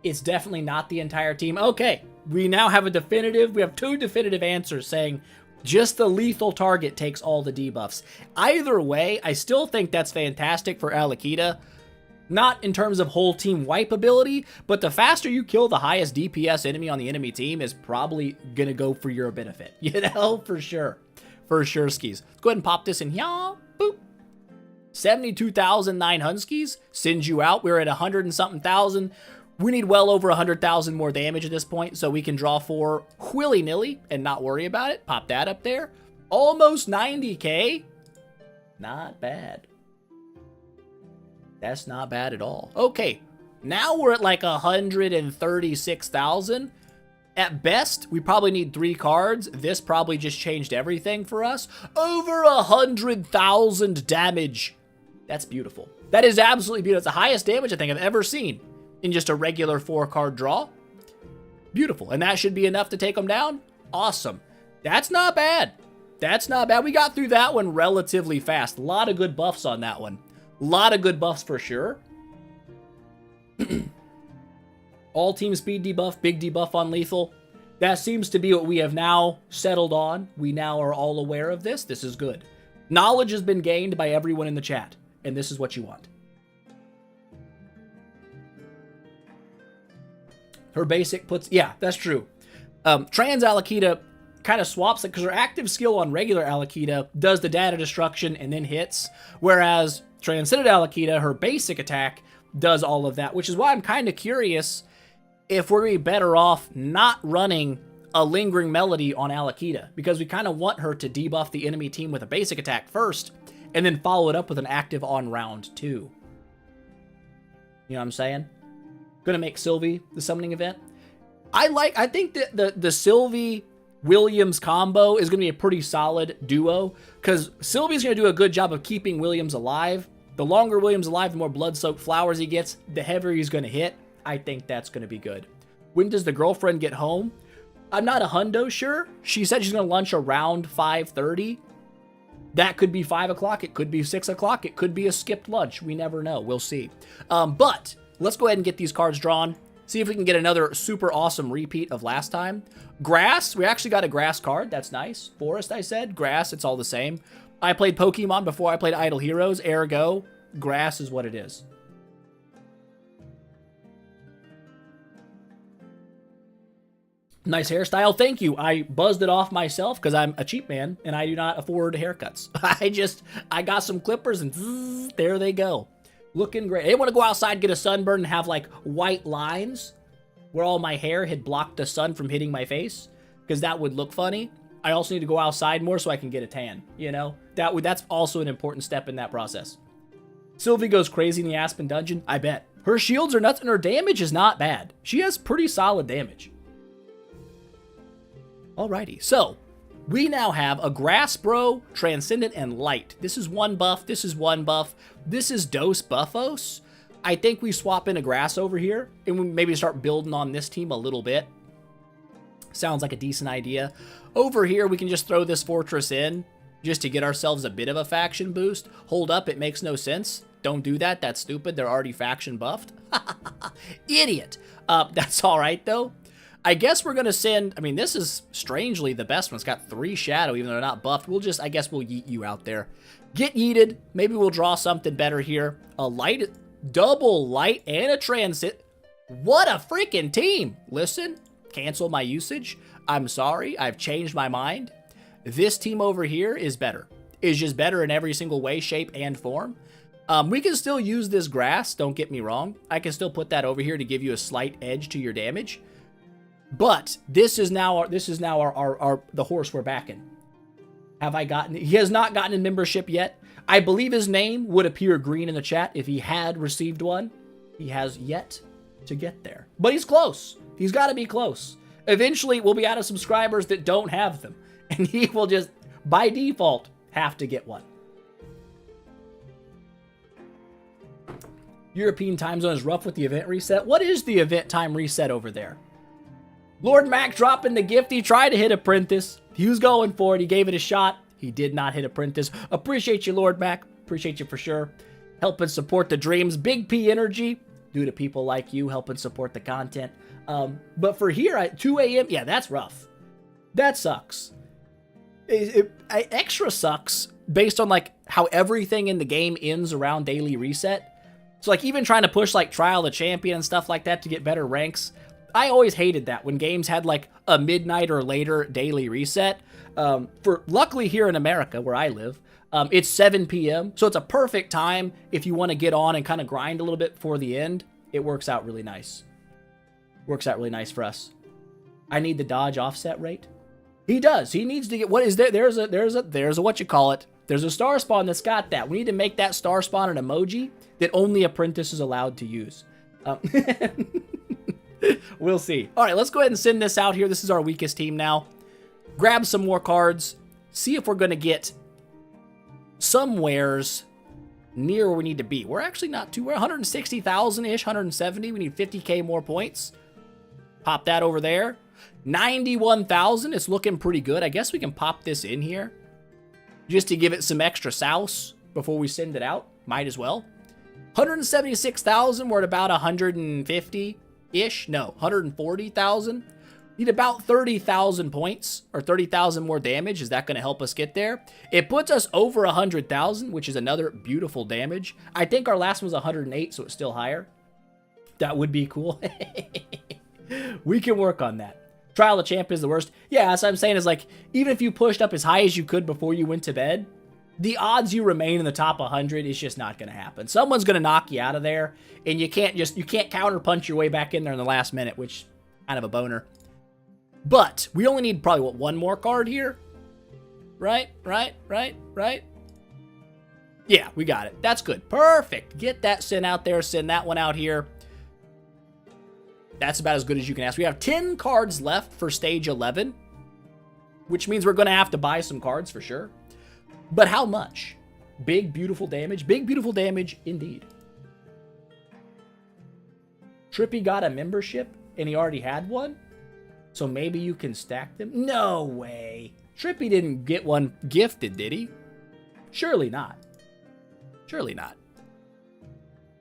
It's definitely not the entire team. Okay, we now have a definitive, we have 2 definitive answers saying just the lethal target takes all the debuffs. Either way, I still think that's fantastic for Alakita. Not in terms of whole team wipe ability, but the faster you kill the highest DPS enemy on the enemy team is probably going to go for your benefit. You know, for sure. For sure, skis. Let's go ahead and pop this in here. Boop. 72,009 Hunskies sends you out. We're at 100 and something thousand. We need well over 100,000 more damage at this point, so we can draw 4 willy-nilly and not worry about it. Pop that up there. Almost 90k. Not bad. That's not bad at all. Okay, now we're at like 136,000. At best, we probably need 3 cards. This probably just changed everything for us. Over 100,000 damage. That's beautiful. That is absolutely beautiful. It's the highest damage I think I've ever seen in just a regular 4-card draw. Beautiful. And that should be enough to take them down. Awesome. That's not bad. That's not bad. We got through that one relatively fast. A lot of good buffs on that one. A lot of good buffs for sure. All team speed debuff, big debuff on lethal. That seems to be what we have now settled on. We now are all aware of this. This is good. Knowledge has been gained by everyone in the chat, and this is what you want. Her basic puts... Yeah, that's true. Trans Alakita kind of swaps it because her active skill on regular Alakita does the data destruction and then hits, whereas Transcendent Alakita, her basic attack, does all of that, which is why I'm kind of curious if we're going to be better off not running a Lingering Melody on Alakita, because we kind of want her to debuff the enemy team with a basic attack first, and then follow it up with an active on round 2. You know what I'm saying? Gonna make Sylvie the summoning event. I think that the Sylvie Williams combo is going to be a pretty solid duo, because Sylvie's going to do a good job of keeping Williams alive. The longer Williams alive, the more blood-soaked flowers he gets, the heavier he's going to hit. I think that's going to be good. When does the girlfriend get home? I'm not a hundo sure. She said she's going to lunch around 5:30. That could be 5 o'clock. It could be 6 o'clock. It could be a skipped lunch. We never know. We'll see. But let's go ahead and get these cards drawn. See if we can get another super awesome repeat of last time. Grass. We actually got a grass card. That's nice. Forest, I said. Grass. It's all the same. I played Pokemon before I played Idle Heroes. Ergo, grass is what it is. Nice hairstyle. Thank you. I buzzed it off myself because I'm a cheap man and I do not afford haircuts. I got some clippers and zzz, there they go. Looking great. I didn't want to go outside, get a sunburn, and have like white lines where all my hair had blocked the sun from hitting my face, because that would look funny. I also need to go outside more so I can get a tan, you know? That's also an important step in that process. Sylvie goes crazy in the Aspen dungeon. I bet. Her shields are nuts and her damage is not bad. She has pretty solid damage. Alrighty, so we now have a Grass Bro, Transcendent, and Light. This is one buff, this is one buff, this is Dos Buffos. I think we swap in a Grass over here, and we maybe start building on this team a little bit. Sounds like a decent idea. Over here, we can just throw this Fortress in, just to get ourselves a bit of a faction boost. Hold up, it makes no sense. Don't do that, that's stupid, they're already faction buffed. Idiot! That's alright, though. I guess we're going to send, I mean, this is strangely the best one. It's got 3 shadow, even though they're not buffed. I guess we'll yeet you out there. Get yeeted. Maybe we'll draw something better here. A light, double light, and a transit. What a freaking team. Listen, cancel my usage. I'm sorry. I've changed my mind. This team over here is better. Is just better in every single way, shape, and form. We can still use this grass. Don't get me wrong. I can still put that over here to give you a slight edge to your damage. But this is now the horse we're backing. Have I gotten? He has not gotten a membership yet. I believe his name would appear green in the chat if he had received one. He has yet to get there, but he's close. He's got to be close. Eventually, we'll be out of subscribers that don't have them, and he will just by default have to get one. European time zone is rough with the event reset. What is the event time reset over there? Lord Mac dropping the gift. He tried to hit Apprentice. He was going for it. He gave it a shot. He did not hit Apprentice. Appreciate you, Lord Mac. Appreciate you for sure. Helping support the dreams. Big P energy. Due to people like you helping support the content. But for here at 2 a.m., yeah, that's rough. That sucks. Extra sucks based on like how everything in the game ends around daily reset. So like even trying to push like Trial of the Champion and stuff like that to get better ranks. I always hated that when games had like a midnight or later daily reset. Luckily here in America where I live, it's 7 p.m. So it's a perfect time if you want to get on and kind of grind a little bit before the end. It works out really nice. Works out really nice for us. I need the dodge offset rate. He does. He needs to get, what is there? There's a what you call it. There's a star spawn that's got that. We need to make that star spawn an emoji that only Apprentice is allowed to use. We'll see. All right, let's go ahead and send this out here. This is our weakest team now. Grab some more cards. See if we're going to get somewheres near where we need to be. We're actually not too... We're 160,000-ish, 170. We need 50k more points. Pop that over there. 91,000. It's looking pretty good. I guess we can pop this in here just to give it some extra sauce before we send it out. Might as well. 176,000. We're at about 150 ish, no, 140,000. Need about 30,000 points or 30,000 more damage. Is that going to help us get there? It puts us over 100,000, which is another beautiful damage. I think our last one was 108, so it's still higher. That would be cool. We can work on that. Trial of Champ is the worst. Yeah, as I'm saying is like, even if you pushed up as high as you could before you went to bed, the odds you remain in the top 100 is just not going to happen. Someone's going to knock you out of there, and you can't counterpunch your way back in there in the last minute, which kind of a boner. But we only need probably, what, one more card here? Right? Yeah, we got it. That's good. Perfect. Get that sent out there. Send that one out here. That's about as good as you can ask. We have 10 cards left for stage 11, which means we're going to have to buy some cards for sure. But how much? Big, beautiful damage. Big, beautiful damage indeed. Trippy got a membership and he already had one. So maybe you can stack them? No way. Trippy didn't get one gifted, did he? Surely not. Surely not.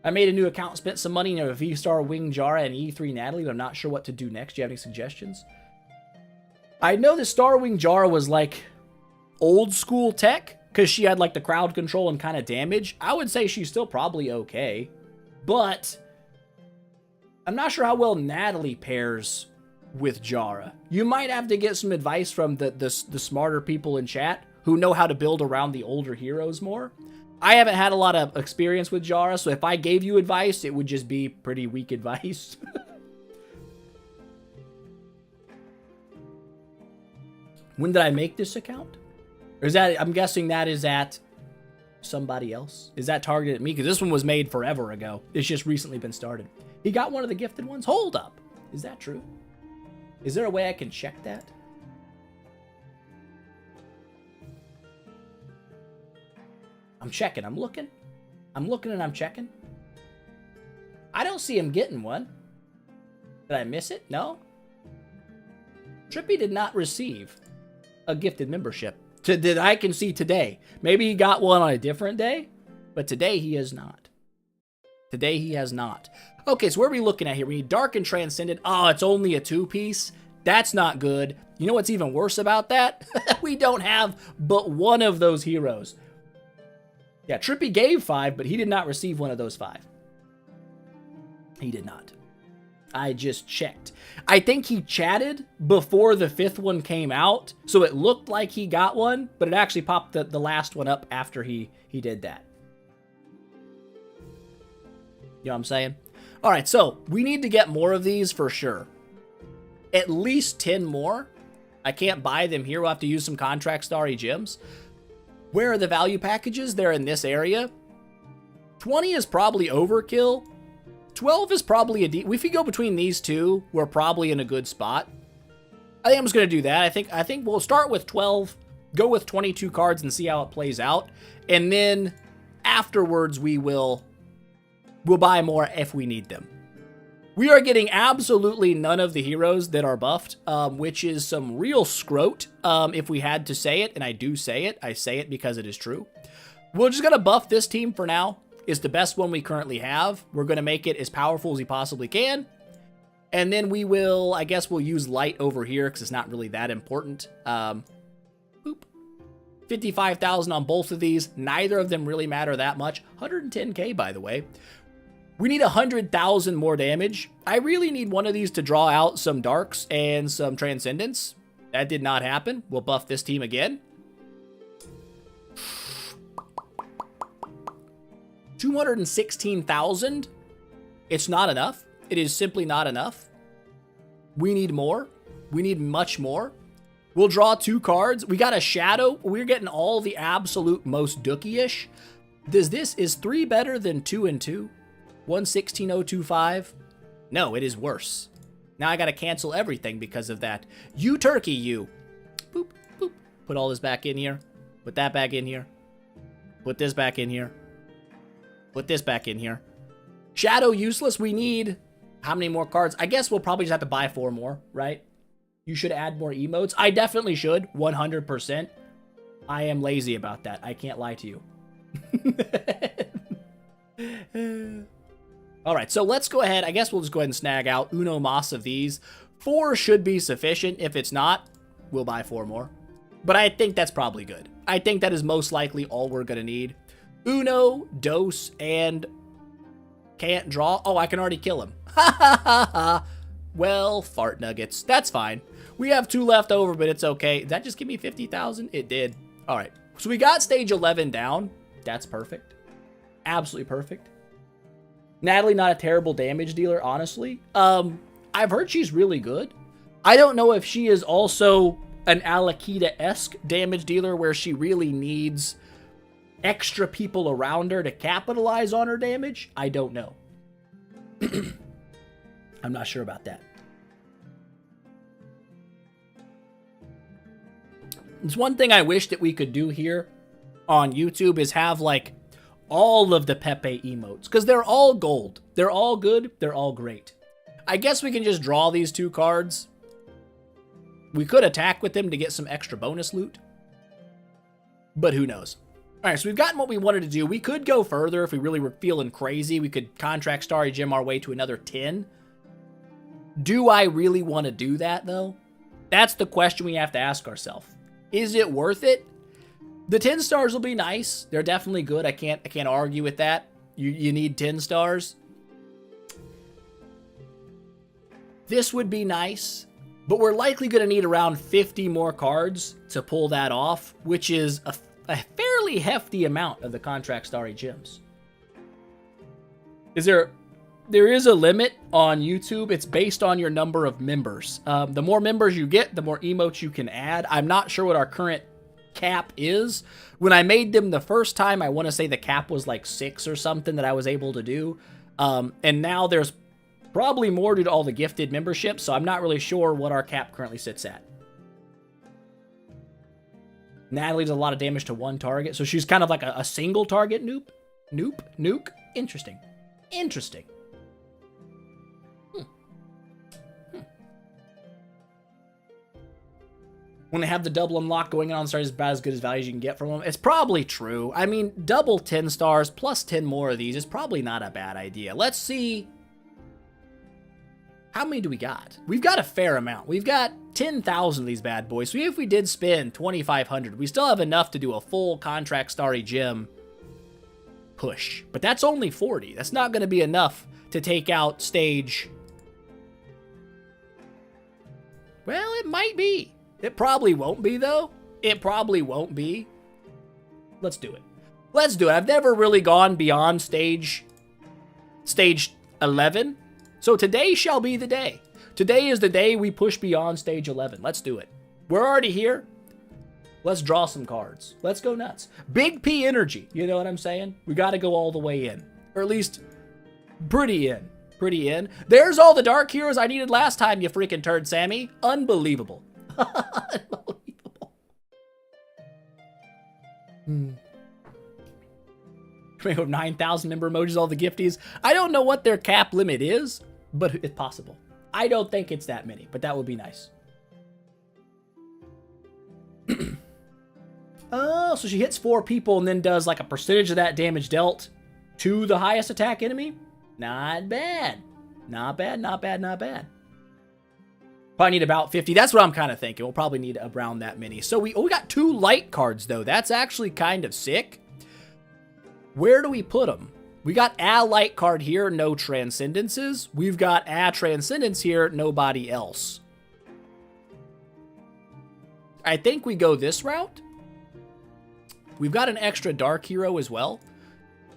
I made a new account, spent some money in a V-Star Wing Jara and E3 Natalie, but I'm not sure what to do next. Do you have any suggestions? I know the Star Wing Jara was like old school tech because she had like the crowd control and kind of damage. I would say she's still probably okay, but I'm not sure how well Natalie pairs with Jara. You might have to get some advice from the smarter people in chat who know how to build around the older heroes more. I haven't had a lot of experience with Jara, so if I gave you advice, it would just be pretty weak advice. When did I make this account? Or is that, I'm guessing that is at somebody else? Is that targeted at me? Because this one was made forever ago. It's just recently been started. He got one of the gifted ones? Hold up. Is that true? Is there a way I can check that? I'm checking. I'm looking. I'm looking and I'm checking. I don't see him getting one. Did I miss it? No. Trippy did not receive a gifted membership that I can see today. Maybe he got one on a different day, but today he has not. Today he has not. Okay, so what are we looking at here? We need Dark and Transcendent. Oh, it's only a 2-piece. That's not good. You know what's even worse about that? We don't have but one of those heroes. Yeah, Trippy gave 5, but he did not receive one of those 5. He did not. I just checked. I think he chatted before the 5th one came out, so it looked like he got one, but it actually popped the last one up after he did that. You know what I'm saying? All right, so we need to get more of these for sure. At least 10 more. I can't buy them here. We'll have to use some contract starry gems. Where are the value packages? They're in this area. 20 is probably overkill. 12 is probably if we go between these two, we're probably in a good spot. I think I'm just going to do that. I think we'll start with 12, go with 22 cards and see how it plays out. And then afterwards, we'll buy more if we need them. We are getting absolutely none of the heroes that are buffed, which is some real scrote, if we had to say it, and I do say it. I say it because it is true. We're just going to buff this team for now. It's the best one we currently have. We're going to make it as powerful as we possibly can. And then we will, I guess we'll use light over here because it's not really that important. Boop. 55,000 on both of these. Neither of them really matter that much. 110k, by the way. We need 100,000 more damage. I really need one of these to draw out some darks and some transcendence. That did not happen. We'll buff this team again. 216,000. It's not enough. It is simply not enough. We need more. We need much more. We'll draw 2 cards. We got a shadow. We're getting all the absolute most dookie-ish. Is 3 better than 2 and 2? 116,025? No, it is worse. Now I gotta cancel everything because of that. You turkey, you. Boop, boop. Put all this back in here. Put that back in here. Put this back in here. Put this back in here. Shadow useless. We need how many more cards? I guess we'll probably just have to buy 4 more, right? You should add more emotes. I definitely should. 100%. I am lazy about that. I can't lie to you. All right, so let's go ahead. I guess we'll just go ahead and snag out Uno Mas of these. 4 should be sufficient. If it's not, we'll buy 4 more. But I think that's probably good. I think that is most likely all we're going to need. Uno, Dos, and can't draw. Oh, I can already kill him. Ha ha ha ha. Well, fart nuggets. That's fine. We have 2 left over, but it's okay. Did that just give me 50,000? It did. All right. So we got stage 11 down. That's perfect. Absolutely perfect. Natalie, not a terrible damage dealer, honestly. I've heard she's really good. I don't know if she is also an Alakita-esque damage dealer where she really needs extra people around her to capitalize on her damage. I don't know. I'm not sure about that. There's one thing I wish that we could do here on YouTube is have like all of the Pepe emotes, because they're all gold. They're all good. They're all great. I guess we can just draw these 2 cards. We could attack with them to get some extra bonus loot, but who knows? All right, so we've gotten what we wanted to do. We could go further if we really were feeling crazy. We could contract Starry Gem our way to another 10. Do I really want to do that, though? That's the question we have to ask ourselves. Is it worth it? The 10 stars will be nice. They're definitely good. I can't argue with that. You need 10 stars. This would be nice, but we're likely going to need around 50 more cards to pull that off, which is a fairly hefty amount of the contract Starry Gems. There is a limit on YouTube. It's based on your number of members. The more members you get, the more emotes you can add. I'm not sure what our current cap is. When I made them the first time, I want to say the cap was like 6 or something that I was able to do. And now there's probably more due to all the gifted memberships, so I'm not really sure what our cap currently sits at. Natalie does a lot of damage to 1 target, so she's kind of like a single target nuke. Interesting. When they have the double unlock going on, stars about as good as values you can get from them. It's probably true. I mean, double 10 stars plus 10 more of these is probably not a bad idea. Let's see. How many do we got? We've got a fair amount. We've got 10,000 of these bad boys. So even if we did spend 2,500, we still have enough to do a full contract Starry Gem push. But that's only 40. That's not going to be enough to take out stage. Well, it might be. It probably won't be, though. It probably won't be. Let's do it. Let's do it. I've never really gone beyond stage 11. So today shall be the day. Today is the day we push beyond stage 11. Let's do it. We're already here. Let's draw some cards. Let's go nuts. Big P energy. You know what I'm saying? We got to go all the way in. Or at least pretty in. Pretty in. There's all the dark heroes I needed last time, you freaking turd, Sammy. Unbelievable. Unbelievable. We have 9,000 member emojis, all the gifties. I don't know what their cap limit is, but it's possible. I don't think it's that many, but that would be nice. Oh, so she hits 4 people and then does like a percentage of that damage dealt to the highest attack enemy? Not bad. Not bad, not bad, not bad. Probably need about 50. That's what I'm kind of thinking. We'll probably need around that many. So we got 2 light cards, though. That's actually kind of sick. Where do we put them? We got a light card here, no transcendences. We've got a transcendence here, nobody else. I think we go this route. We've got an extra dark hero as well.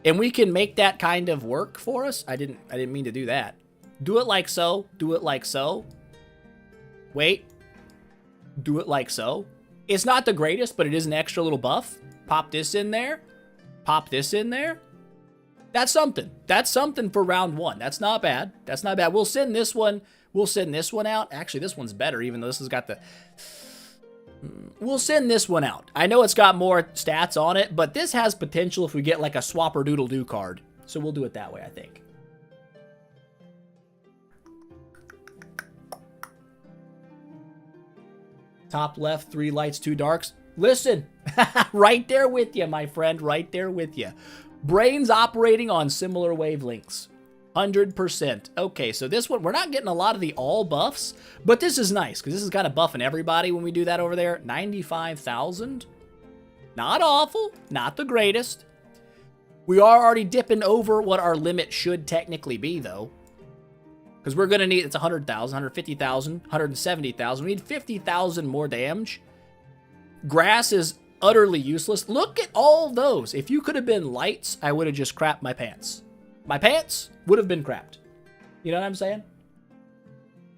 And we can make that kind of work for us. I didn't mean to do that. Do it like so. Do it like so. Wait. Do it like so. It's not the greatest, but it is an extra little buff. Pop this in there. Pop this in there. That's something. That's something for round 1. That's not bad. That's not bad. We'll send this one. We'll send this one out. Actually, this one's better, even though this has got the... We'll send this one out. I know it's got more stats on it, but this has potential if we get like a swapper doodle doo card. So we'll do it that way, I think. Top left, 3 lights, 2 darks. Listen, right there with you, my friend, right there with you. Brains operating on similar wavelengths. 100%. Okay, so this one, we're not getting a lot of the all buffs, but this is nice, because this is kind of buffing everybody when we do that over there. 95,000. Not awful. Not the greatest. We are already dipping over what our limit should technically be, though. Because we're going to need, it's 100,000, 150,000, 170,000. We need 50,000 more damage. Grass is utterly useless. Look at all those. If you could have been lights, I would have just crapped my pants. My pants would have been crapped. You know what I'm saying?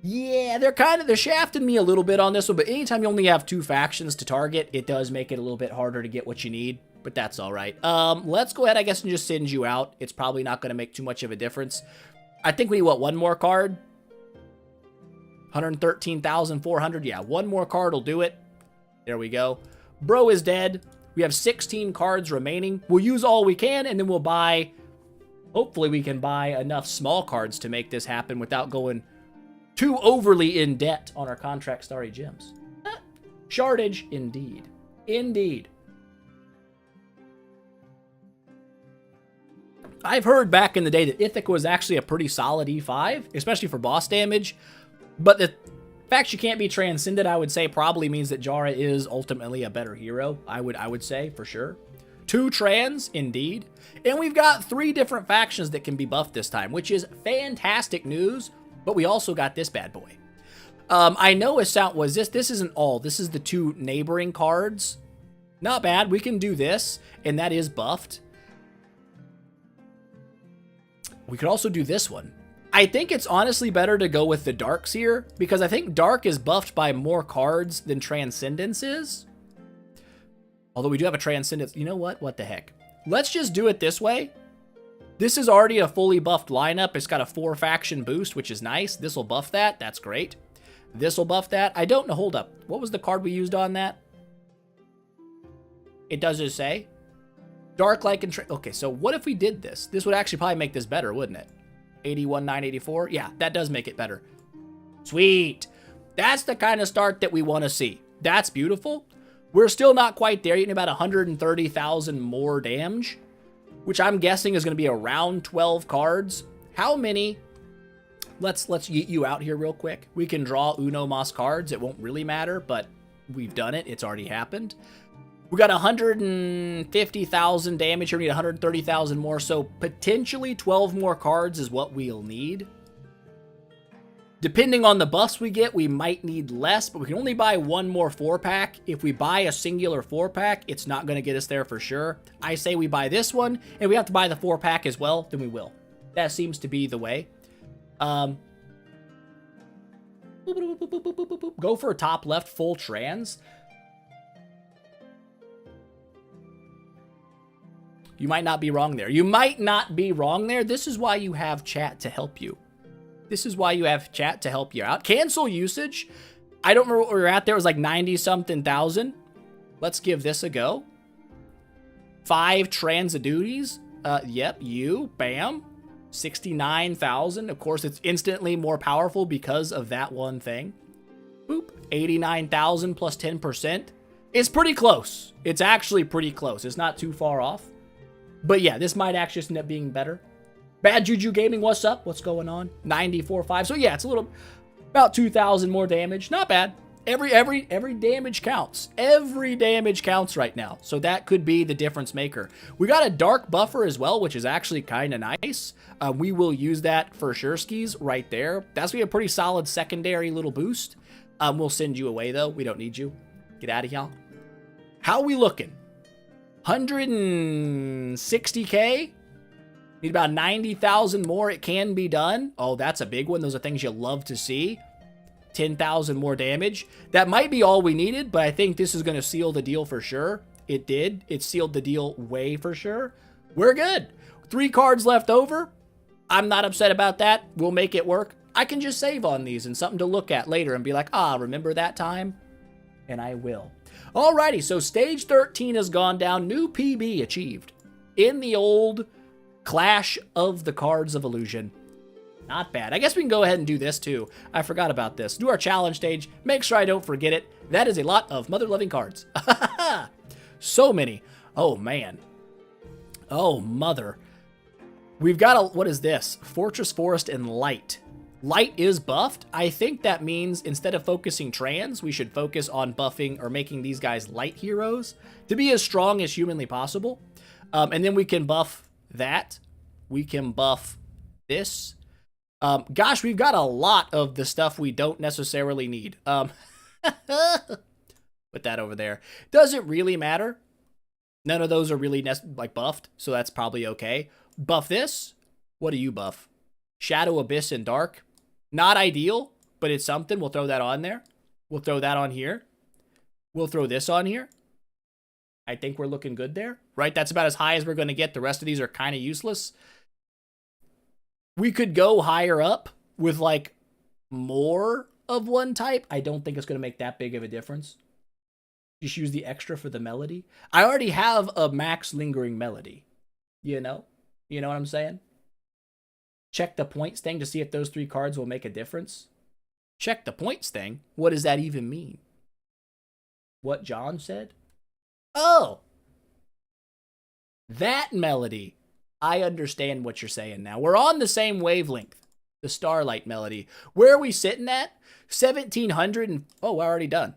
Yeah, they're shafting me a little bit on this one, but anytime you only have 2 factions to target, it does make it a little bit harder to get what you need, but that's all right. Let's go ahead, I guess, and just send you out. It's probably not going to make too much of a difference. I think we need, what, 1 more card? 113,400. Yeah, one more card will do it. There we go. Bro is dead. We have 16 cards remaining. We'll use all we can, and then we'll buy... Hopefully we can buy enough small cards to make this happen without going too overly in debt on our contract starry gems. Shardage, indeed. Indeed. I've heard back in the day that Ithaca was actually a pretty solid E5, especially for boss damage. But the fact she can't be transcended, I would say, probably means that Jara is ultimately a better hero. I would say, for sure. 2 trans, indeed. And we've got 3 different factions that can be buffed this time, which is fantastic news. But we also got this bad boy. I know a sound was this. This isn't all. This is the 2 neighboring cards. Not bad. We can do this, and that is buffed. We could also do this one. I think it's honestly better to go with the Darks here, because I think Dark is buffed by more cards than Transcendence is. Although we do have a Transcendence. You know what? What the heck? Let's just do it this way. This is already a fully buffed lineup. It's got a 4-faction boost, which is nice. This will buff that. That's great. This will buff that. I don't know. Hold up. What was the card we used on that? It does just say Dark like and... Okay, so what if we did this? This would actually probably make this better, wouldn't it? 81,984. Yeah, that does make it better. Sweet. That's the kind of start that we want to see. That's beautiful. We're still not quite there. You're getting about 130,000 more damage, which I'm guessing is going to be around 12 cards. How many? Let's yeet you out here real quick. We can draw Uno Mas cards. It won't really matter, but we've done it. It's already happened. We got 150,000 damage here. We need 130,000 more. So potentially 12 more cards is what we'll need. Depending on the buffs we get, we might need less, but we can only buy 1 more 4-pack. If we buy a singular 4-pack, it's not going to get us there for sure. I say we buy this one, and we have to buy the 4-pack as well, then we will. That seems to be the way. Go for a top left full trans. You might not be wrong there. You might not be wrong there. This is why you have chat to help you. This is why you have chat to help you out. Cancel usage. I don't remember what we were at there. It was like 90-something thousand. Let's give this a go. 5 Transiduties. Yep, you. Bam. 69,000. Of course, it's instantly more powerful because of that one thing. Boop. 89,000 plus 10%. It's pretty close. It's actually pretty close. It's not too far off. But yeah, this might actually just end up being better. Bad Juju Gaming, what's up? What's going on? 94.5. So yeah, it's a little, about 2,000 more damage. Not bad. Every damage counts. Every damage counts right now. So that could be the difference maker. We got a dark buffer as well, which is actually kind of nice. We will use that for sure skis right there. That's gonna be a pretty solid secondary little boost. We'll send you away though. We don't need you. Get out of here. How are we looking? 160K? Need about 90,000 more. It can be done. Oh, that's a big one. Those are things you love to see. 10,000 more damage. That might be all we needed, but I think this is going to seal the deal for sure. It did. It sealed the deal way for sure. We're good. 3 cards left over. I'm not upset about that. We'll make it work. I can just save on these and something to look at later and be like, ah, remember that time? And I will. Alrighty, so stage 13 has gone down. New PB achieved in the old Clash of the Cards of Illusion. Not bad. I guess we can go ahead and do this too. I forgot about this. Do our challenge stage. Make sure I don't forget it. That is a lot of mother-loving cards. So many. Oh, man. Oh, mother. We've got a... What is this? Fortress, Forest, and Light. Light is buffed. I think that means instead of focusing trans, we should focus on buffing or making these guys light heroes to be as strong as humanly possible. And then we can buff that. We can buff this. Gosh, we've got a lot of the stuff we don't necessarily need. Put that over there. Does it really matter? None of those are really buffed, so that's probably okay. Buff this. What do you buff? Shadow, Abyss, and Dark. Not ideal, but it's something. We'll throw that on there. We'll throw that on here. We'll throw this on here. I think we're looking good there, right? That's about as high as we're going to get. The rest of these are kind of useless. We could go higher up with like more of one type, I don't think it's going to make that big of a difference. Just use the extra for the melody. I already have a max lingering melody. You know? You know what I'm saying? Check the points thing to see if those 3 cards will make a difference. Check the points thing? What does that even mean? What John said? Oh! That melody. I understand what you're saying now. We're on the same wavelength. The Starlight melody. Where are we sitting at? 1700 and... Oh, we're already done.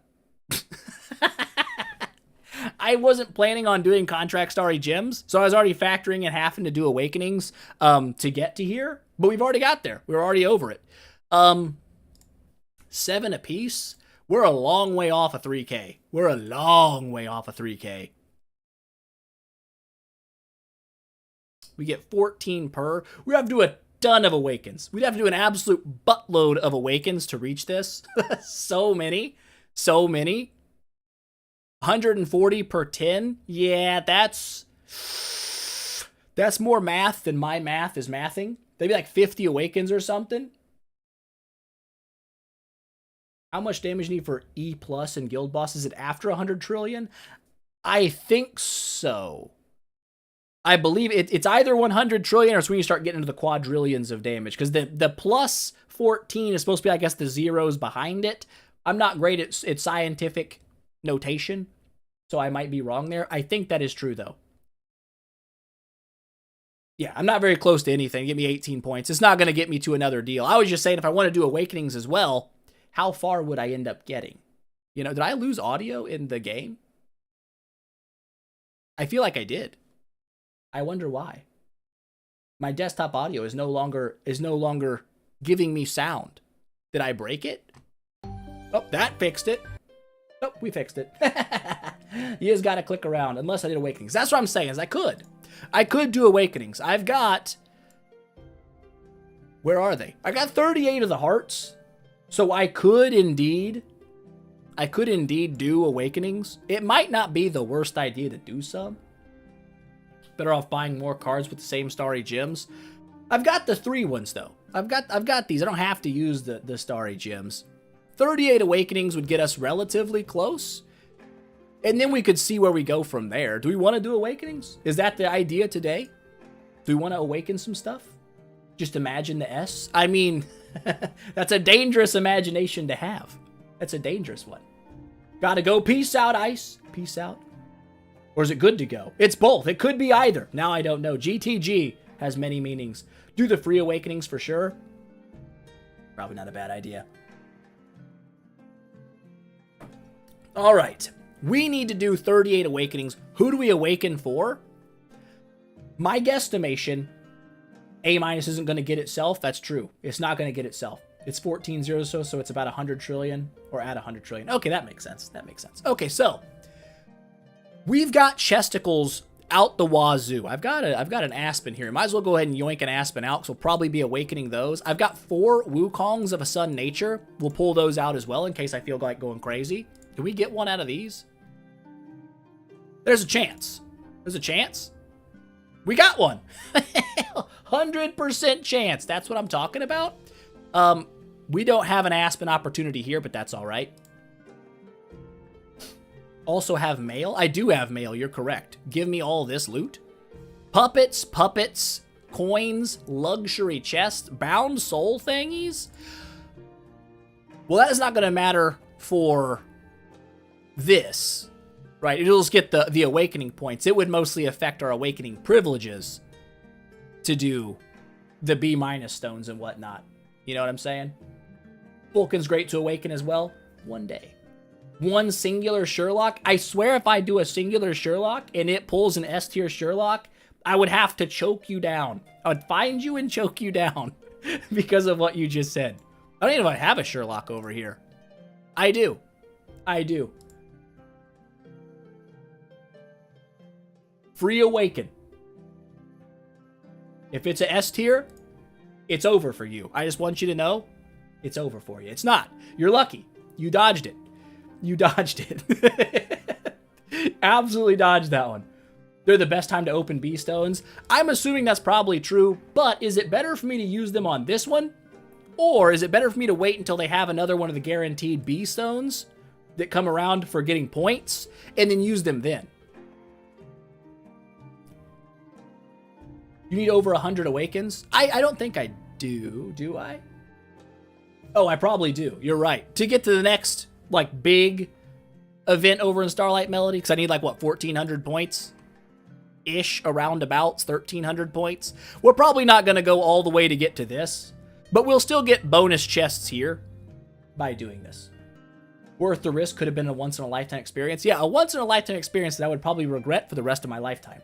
I wasn't planning on doing Contract Starry Gems, so I was already factoring in having to do Awakenings to get to here, but we've already got there. We're already over it. 7 apiece. We're a long way off of 3K. We're a long way off of 3K. We get 14 per. We have to do a ton of Awakens. We'd have to do an absolute buttload of Awakens to reach this. So many. So many. 140 per 10. Yeah, that's more math than my math is mathing. Maybe like 50 Awakens or something. How much damage you need for E plus and Guild Boss? Is it after 100 trillion? I think so. I believe it's either 100 trillion or it's when you start getting into the quadrillions of damage. Because the plus 14 is supposed to be, I guess, the zeros behind it. I'm not great at scientific notation, so I might be wrong there. I think that is true, though. Yeah, I'm not very close to anything. Give me 18 points. It's not going to get me to another deal. I was just saying if I want to do Awakenings as well, how far would I end up getting? You know, did I lose audio in the game? I feel like I did. I wonder why. My desktop audio is no longer giving me sound. Did I break it? Oh, that fixed it. Oh, we fixed it. You just gotta click around, unless I did Awakenings. That's what I'm saying, is I could do Awakenings. I've got... Where are they? I got 38 of the hearts. So I could indeed do Awakenings. It might not be the worst idea to do some. Better off buying more cards with the same Starry Gems. I've got the 3 ones, though. I've got these. I don't have to use the Starry Gems. 38 Awakenings would get us relatively close. And then we could see where we go from there. Do we want to do Awakenings? Is that the idea today? Do we want to awaken some stuff? Just imagine the S? I mean, that's a dangerous imagination to have. That's a dangerous one. Gotta go. Peace out, Ice. Peace out. Or is it good to go? It's both. It could be either. Now I don't know. GTG has many meanings. Do the free Awakenings for sure. Probably not a bad idea. All right. We need to do 38 Awakenings. Who do we awaken for? My guesstimation, A- isn't going to get itself. That's true. It's not going to get itself. It's 14 zeros, so it's about 100 trillion or at 100 trillion. Okay, that makes sense. That makes sense. Okay, so we've got chesticles out the wazoo. I've got an Aspen here. Might as well go ahead and yoink an Aspen out, because we'll probably be awakening those. I've got 4 Wukongs of a Sun Nature. We'll pull those out as well in case I feel like going crazy. Can we get one out of these? There's a chance. There's a chance. We got one. 100% chance. That's what I'm talking about. We don't have an Aspen opportunity here, but that's all right. Also have mail? I do have mail, you're correct. Give me all this loot. Puppets, coins, luxury chests, bound soul thingies? Well, that is not going to matter for this, right? It'll just get the awakening points. It would mostly affect our awakening privileges to do the B- stones and whatnot. You know what I'm saying? Vulcan's great to awaken as well. One day. One singular Sherlock. I swear if I do a singular Sherlock and it pulls an S-tier Sherlock, I would have to choke you down. I would find you and choke you down because of what you just said. I don't even know if I have a Sherlock over here. I do. I do. Free awaken. If it's a S-tier, it's over for you. I just want you to know it's over for you. It's not. You're lucky. You dodged it. You dodged it. Absolutely dodged that one. They're the best time to open B-stones. I'm assuming that's probably true, but is it better for me to use them on this one Or is it better for me to wait until they have another one of the guaranteed B stones that come around for getting points and then use them then? You need over 100 awakens? I don't think I do I? Oh, I probably do. You're right. To get to the next, like, big event over in Starlight Melody, because I need, like, what, 1,400 points? Ish, around abouts, 1,300 points. We're probably not going to go all the way to get to this, but we'll still get bonus chests here by doing this. Worth the risk, could have been a once-in-a-lifetime experience. Yeah, a once-in-a-lifetime experience that I would probably regret for the rest of my lifetime.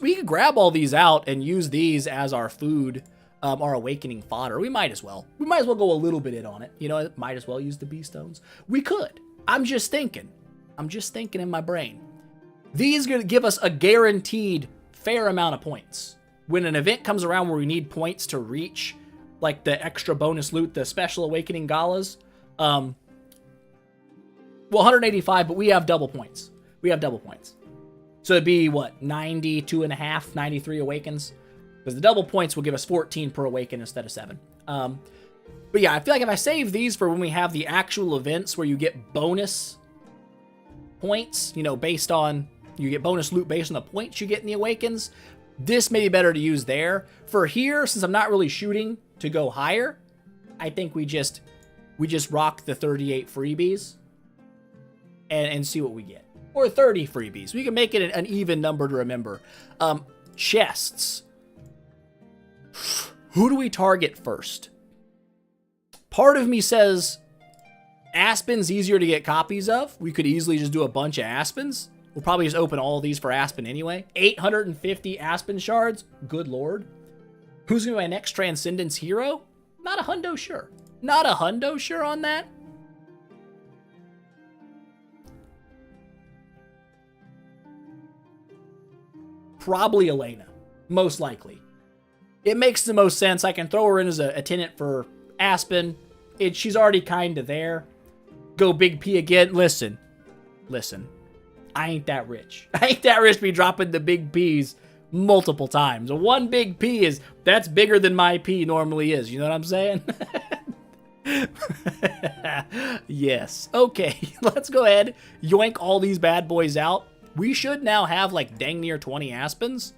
We could grab all these out and use these as our food, our awakening fodder. We might as well. We might as well go a little bit in on it. You know, might as well use the B stones. We could. I'm just thinking in my brain. These are going to give us a guaranteed fair amount of points. When an event comes around where we need points to reach, like the extra bonus loot, the special awakening galas, well, 185, but we have double points. So it'd be, what, 92 and a half, 93 awakens? Because the double points will give us 14 per awaken instead of 7. But yeah, I feel like if I save these for when we have the actual events where you get bonus points, you know, based on, you get bonus loot based on the points you get in the awakens, this may be better to use there. For here, since I'm not really shooting to go higher, I think we just rock the 38 freebies and see what we get. Or 30 freebies. We can make it an even number to remember. Chests. Who do we target first? Part of me says Aspen's easier to get copies of. We could easily just do a bunch of Aspens. We'll probably just open all of these for Aspen anyway. 850 Aspen shards. Good lord. Who's going to be my next Transcendence hero? Not a hundo sure. Not a hundo sure on that. Probably Elena. Most likely. It makes the most sense. I can throw her in as a tenant for Aspen. She's already kind of there. Go Big P again. Listen. I ain't that rich. I ain't that rich to be dropping the big P's multiple times. One big P that's bigger than my P normally is. You know what I'm saying? Yes. Okay, let's go ahead. Yoink all these bad boys out. We should now have like dang near 20 Aspens.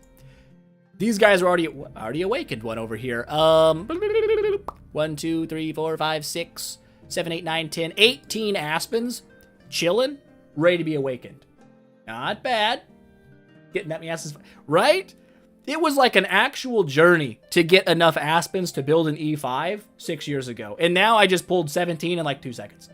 These guys are already awakened one over here. 1, 2, 3, 4, 5, 6, 7, 8, 9, 10, 18 Aspens. Chilling, ready to be awakened. Not bad. Getting that Aspens, right? It was like an actual journey to get enough Aspens to build an E5 6 years ago. And now I just pulled 17 in like 2 seconds.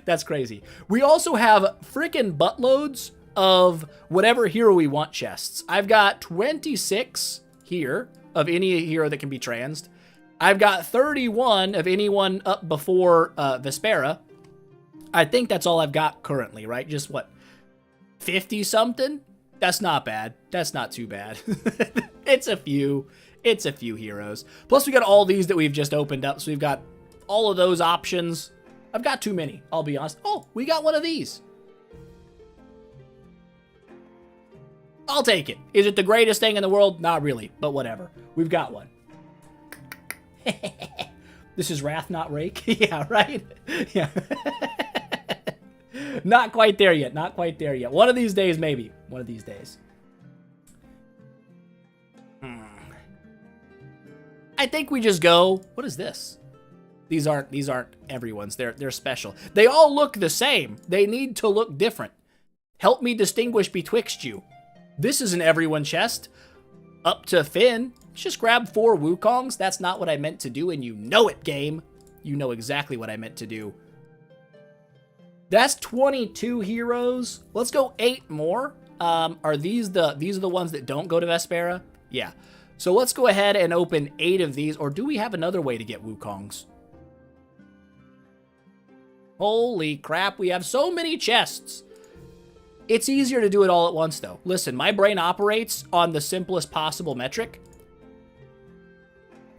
That's crazy. We also have freaking buttloads of whatever hero we want chests. I've got 26 here of any hero that can be transed. I've got 31 of anyone up before Vespera. I think that's all I've got currently, right? Just what, 50 something? That's not bad. That's not too bad. It's a few heroes. Plus we got all these that we've just opened up. So we've got all of those options. I've got too many, I'll be honest. Oh, we got one of these. I'll take it. Is it the greatest thing in the world? Not really, but whatever. We've got one. This is Wrath, not Rake. Yeah, right? Yeah. Not quite there yet. Not quite there yet. One of these days, maybe. One of these days. I think we just go. What is this? These aren't everyone's. They're special. They all look the same. They need to look different. Help me distinguish betwixt you. This is an everyone chest. Up to Finn. Let's just grab 4 Wukongs. That's not what I meant to do, and you know it, game. You know exactly what I meant to do. That's 22 heroes. Let's go 8 more. Are these are the ones that don't go to Vespera? Yeah. So let's go ahead and open 8 of these. Or do we have another way to get Wukongs? Holy crap, we have so many chests. It's easier to do it all at once, though. Listen, my brain operates on the simplest possible metric.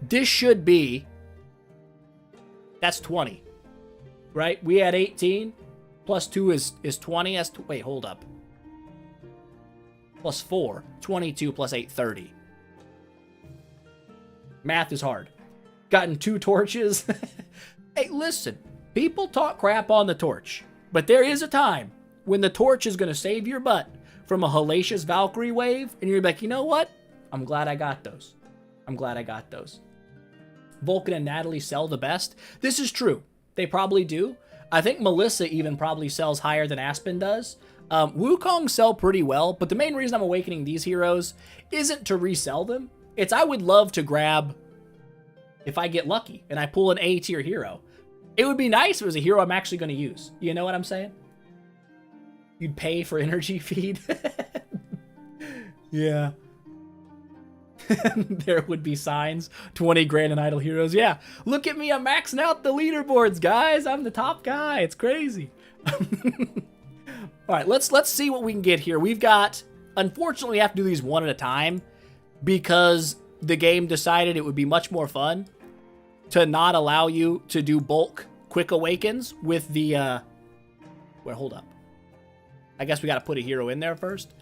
This should be... That's 20. Right? We had 18. Plus 2 is 20. Wait, hold up. Plus 4. 22 plus 8, 30. Math is hard. Gotten 2 torches. Hey, listen. People talk crap on the torch. But there is a time when the torch is going to save your butt from a hellacious Valkyrie wave. And you're like, you know what? I'm glad I got those. I'm glad I got those. Vulcan and Natalie sell the best. This is true. They probably do. I think Melissa even probably sells higher than Aspen does. Wukong sell pretty well, but the main reason I'm awakening these heroes isn't to resell them. It's I would love to grab, if I get lucky and I pull an A tier hero. It would be nice if it was a hero I'm actually going to use. You know what I'm saying? You'd pay for energy feed. Yeah. There would be signs. 20 grand in idle heroes. Yeah. Look at me. I'm maxing out the leaderboards, guys. I'm the top guy. It's crazy. All right. Let's see what we can get here. We've got, unfortunately, we have to do these one at a time because the game decided it would be much more fun to not allow you to do bulk quick awakens with the, wait, hold up. I guess we got to put a hero in there first.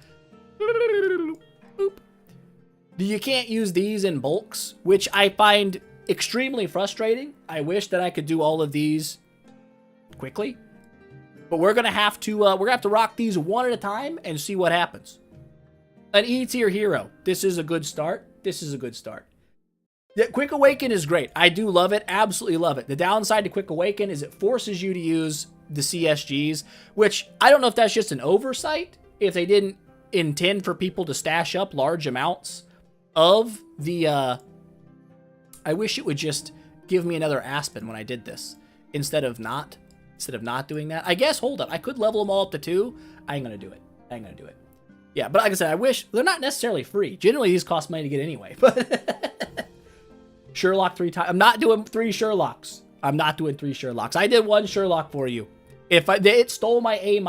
Boop. You can't use these in bulks, which I find extremely frustrating. I wish that I could do all of these quickly, but we're gonna have to rock these one at a time and see what happens. An E tier hero. This is a good start. This is a good start. Yeah, Quick Awaken is great. I do love it. Absolutely love it. The downside to Quick Awaken is it forces you to use the CSGs, which I don't know if that's just an oversight, if they didn't intend for people to stash up large amounts of the, I wish it would just give me another Aspen when I did this, instead of not doing that. I guess, hold up, I could level them all up to 2. I ain't gonna do it. Yeah, but like I said, I wish, they're not necessarily free. Generally, these cost money to get anyway, but Sherlock 3 times. I'm not doing 3 Sherlocks. I'm not doing 3 Sherlocks. I did 1 Sherlock for you. If it stole my A-,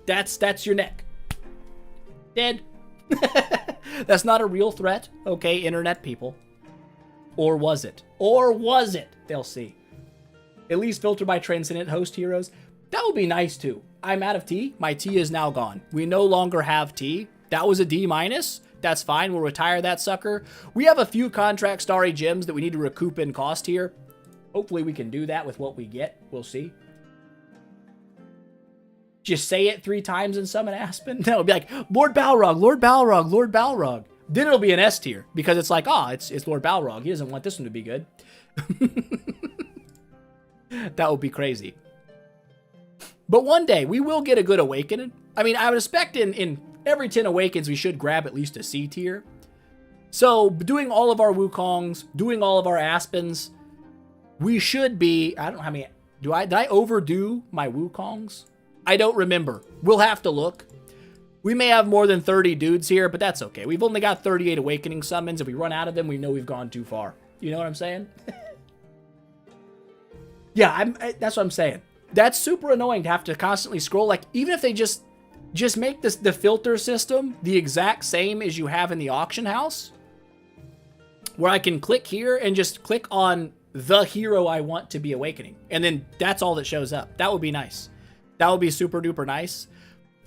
that's your neck. Dead. That's not a real threat, okay, internet people. Or was it? They'll see. At least filter by transcendent host heroes. That would be nice too. I'm out of T. My T is now gone. We no longer have T. That was a D-. That's fine. We'll retire that sucker. We have a few contract starry gems that we need to recoup in cost here. Hopefully we can do that with what we get. We'll see. Just say it 3 times and summon Aspen. Then it'll be like, Lord Balrog, Lord Balrog, Lord Balrog. Then it'll be an S tier because it's like, it's Lord Balrog. He doesn't want this one to be good. That would be crazy. But one day we will get a good awakening. I mean, I would expect in every 10 awakens we should grab at least a C tier. So doing all of our Wukongs, doing all of our Aspens, we should be, I don't know how many, did I overdo my Wukongs? I don't remember. We'll have to look. We may have more than 30 dudes here, but that's okay. We've only got 38 awakening summons. If we run out of them, we know we've gone too far. You know what I'm saying? Yeah, that's what I'm saying. That's super annoying to have to constantly scroll. Like, even if they just make the filter system the exact same as you have in the auction house, where I can click here and just click on the hero I want to be awakening. And then that's all that shows up. That would be nice. That would be super duper nice.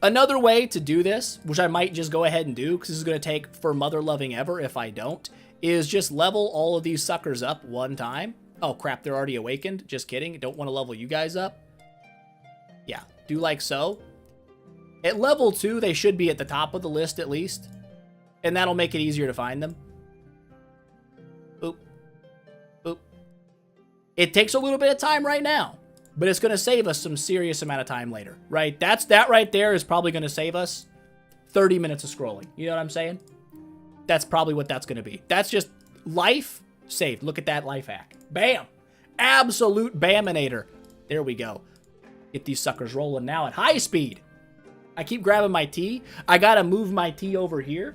Another way to do this, which I might just go ahead and do, because this is going to take for mother loving ever if I don't, is just level all of these suckers up one time. Oh crap, they're already awakened. Just kidding. Don't want to level you guys up. Yeah, do like so. At level 2, they should be at the top of the list at least. And that'll make it easier to find them. Boop. Boop. It takes a little bit of time right now, but it's going to save us some serious amount of time later, right? That right there is probably going to save us 30 minutes of scrolling. You know what I'm saying? That's probably what that's going to be. That's just life saved. Look at that life hack. Bam. Absolute baminator. There we go. Get these suckers rolling now at high speed. I keep grabbing my tea. I got to move my tea over here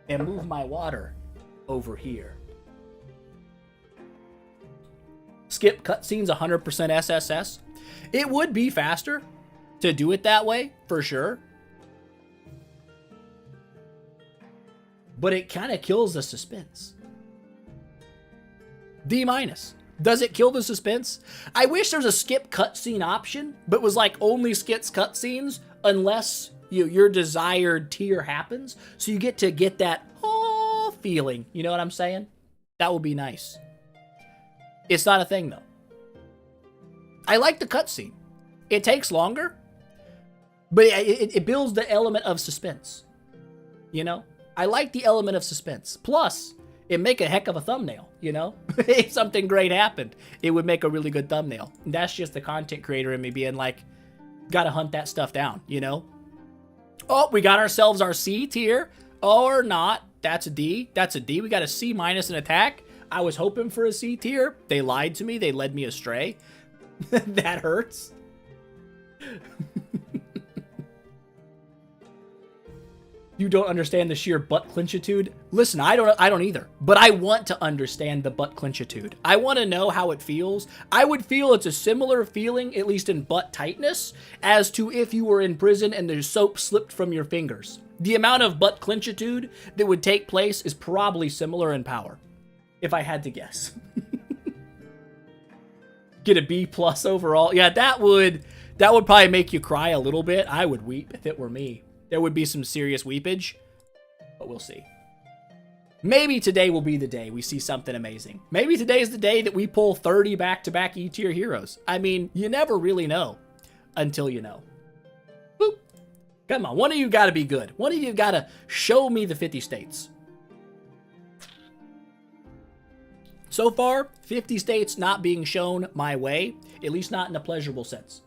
and move my water over here. Skip cutscenes 100% SSS. It would be faster to do it that way, for sure. But it kind of kills the suspense. D-. Does it kill the suspense? I wish there was a skip cutscene option, but was like only skips cutscenes unless your desired tier happens. So you get to get that feeling. You know what I'm saying? That would be nice. It's not a thing, though. I like the cutscene. It takes longer, but it builds the element of suspense. You know? I like the element of suspense. Plus, it'd make a heck of a thumbnail, you know? If something great happened, it would make a really good thumbnail. And that's just the content creator in me being like, gotta hunt that stuff down, you know? Oh, we got ourselves our C tier. Or not. That's a D. That's a D. We got a C minus in attack. I was hoping for a C tier. They lied to me. They led me astray. That hurts. You don't understand the sheer butt clenchitude? Listen, I don't either. But I want to understand the butt clenchitude. I want to know how it feels. I would feel it's a similar feeling, at least in butt tightness, as to if you were in prison and the soap slipped from your fingers. The amount of butt clenchitude that would take place is probably similar in power, if I had to guess. Get a B plus overall. Yeah, that would probably make you cry a little bit. I would weep if it were me. There would be some serious weepage, but we'll see. Maybe today will be the day we see something amazing. Maybe today is the day that we pull 30 back-to-back E-tier heroes. I mean, you never really know until you know. Boop. Come on, one of you gotta be good. One of you gotta show me the 50 states. So far, 50 states not being shown my way, at least not in a pleasurable sense.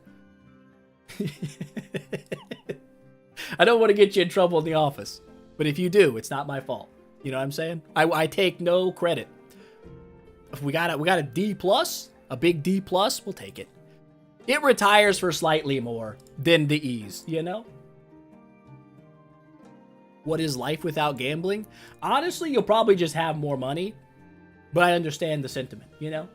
I don't want to get you in trouble in the office, but if you do, it's not my fault. You know what I'm saying? I take no credit. If we got a D plus, a big D plus, we'll take it. It retires for slightly more than the E's, you know? What is life without gambling? Honestly, you'll probably just have more money, but I understand the sentiment, you know?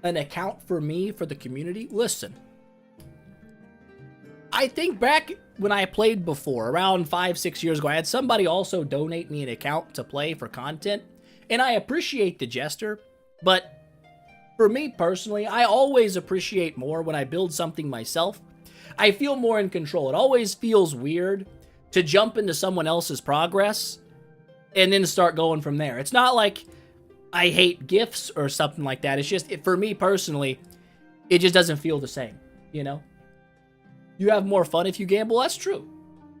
An account for me, for the community? Listen, I think back when I played before, around 5-6 years ago, I had somebody also donate me an account to play for content, and I appreciate the gesture, but for me personally, I always appreciate more when I build something myself. I feel more in control. It always feels weird to jump into someone else's progress and then start going from there. It's not like I hate gifts or something like that. It's just, for me personally, it just doesn't feel the same, you know? You have more fun if you gamble, that's true.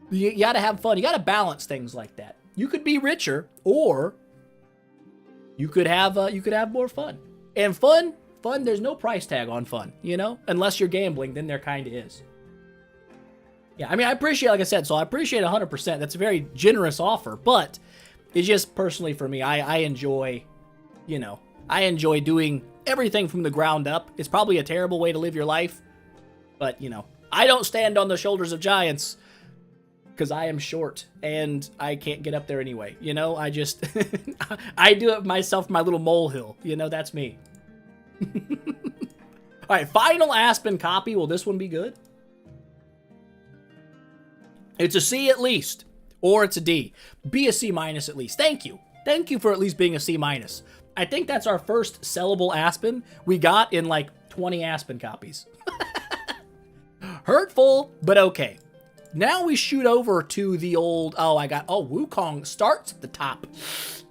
You gotta have fun. You gotta balance things like that. You could be richer, or you could have more fun. And fun, there's no price tag on fun, you know? Unless you're gambling, then there kind of is. Yeah, I mean, I appreciate, like I said, so I appreciate 100%. That's a very generous offer, but it's just personally for me, I enjoy... You know, I enjoy doing everything from the ground up. It's probably a terrible way to live your life, but, you know, I don't stand on the shoulders of giants because I am short and I can't get up there anyway. You know, I just, I do it myself, my little molehill. You know, that's me. All right, final Aspen copy. Will this one be good? It's a C at least, or it's a D. Be a C minus at least. Thank you. Thank you for at least being a C minus. I think that's our first sellable Aspen we got in like 20 Aspen copies. Hurtful, but okay. Now we shoot over to the old, Wukong starts at the top.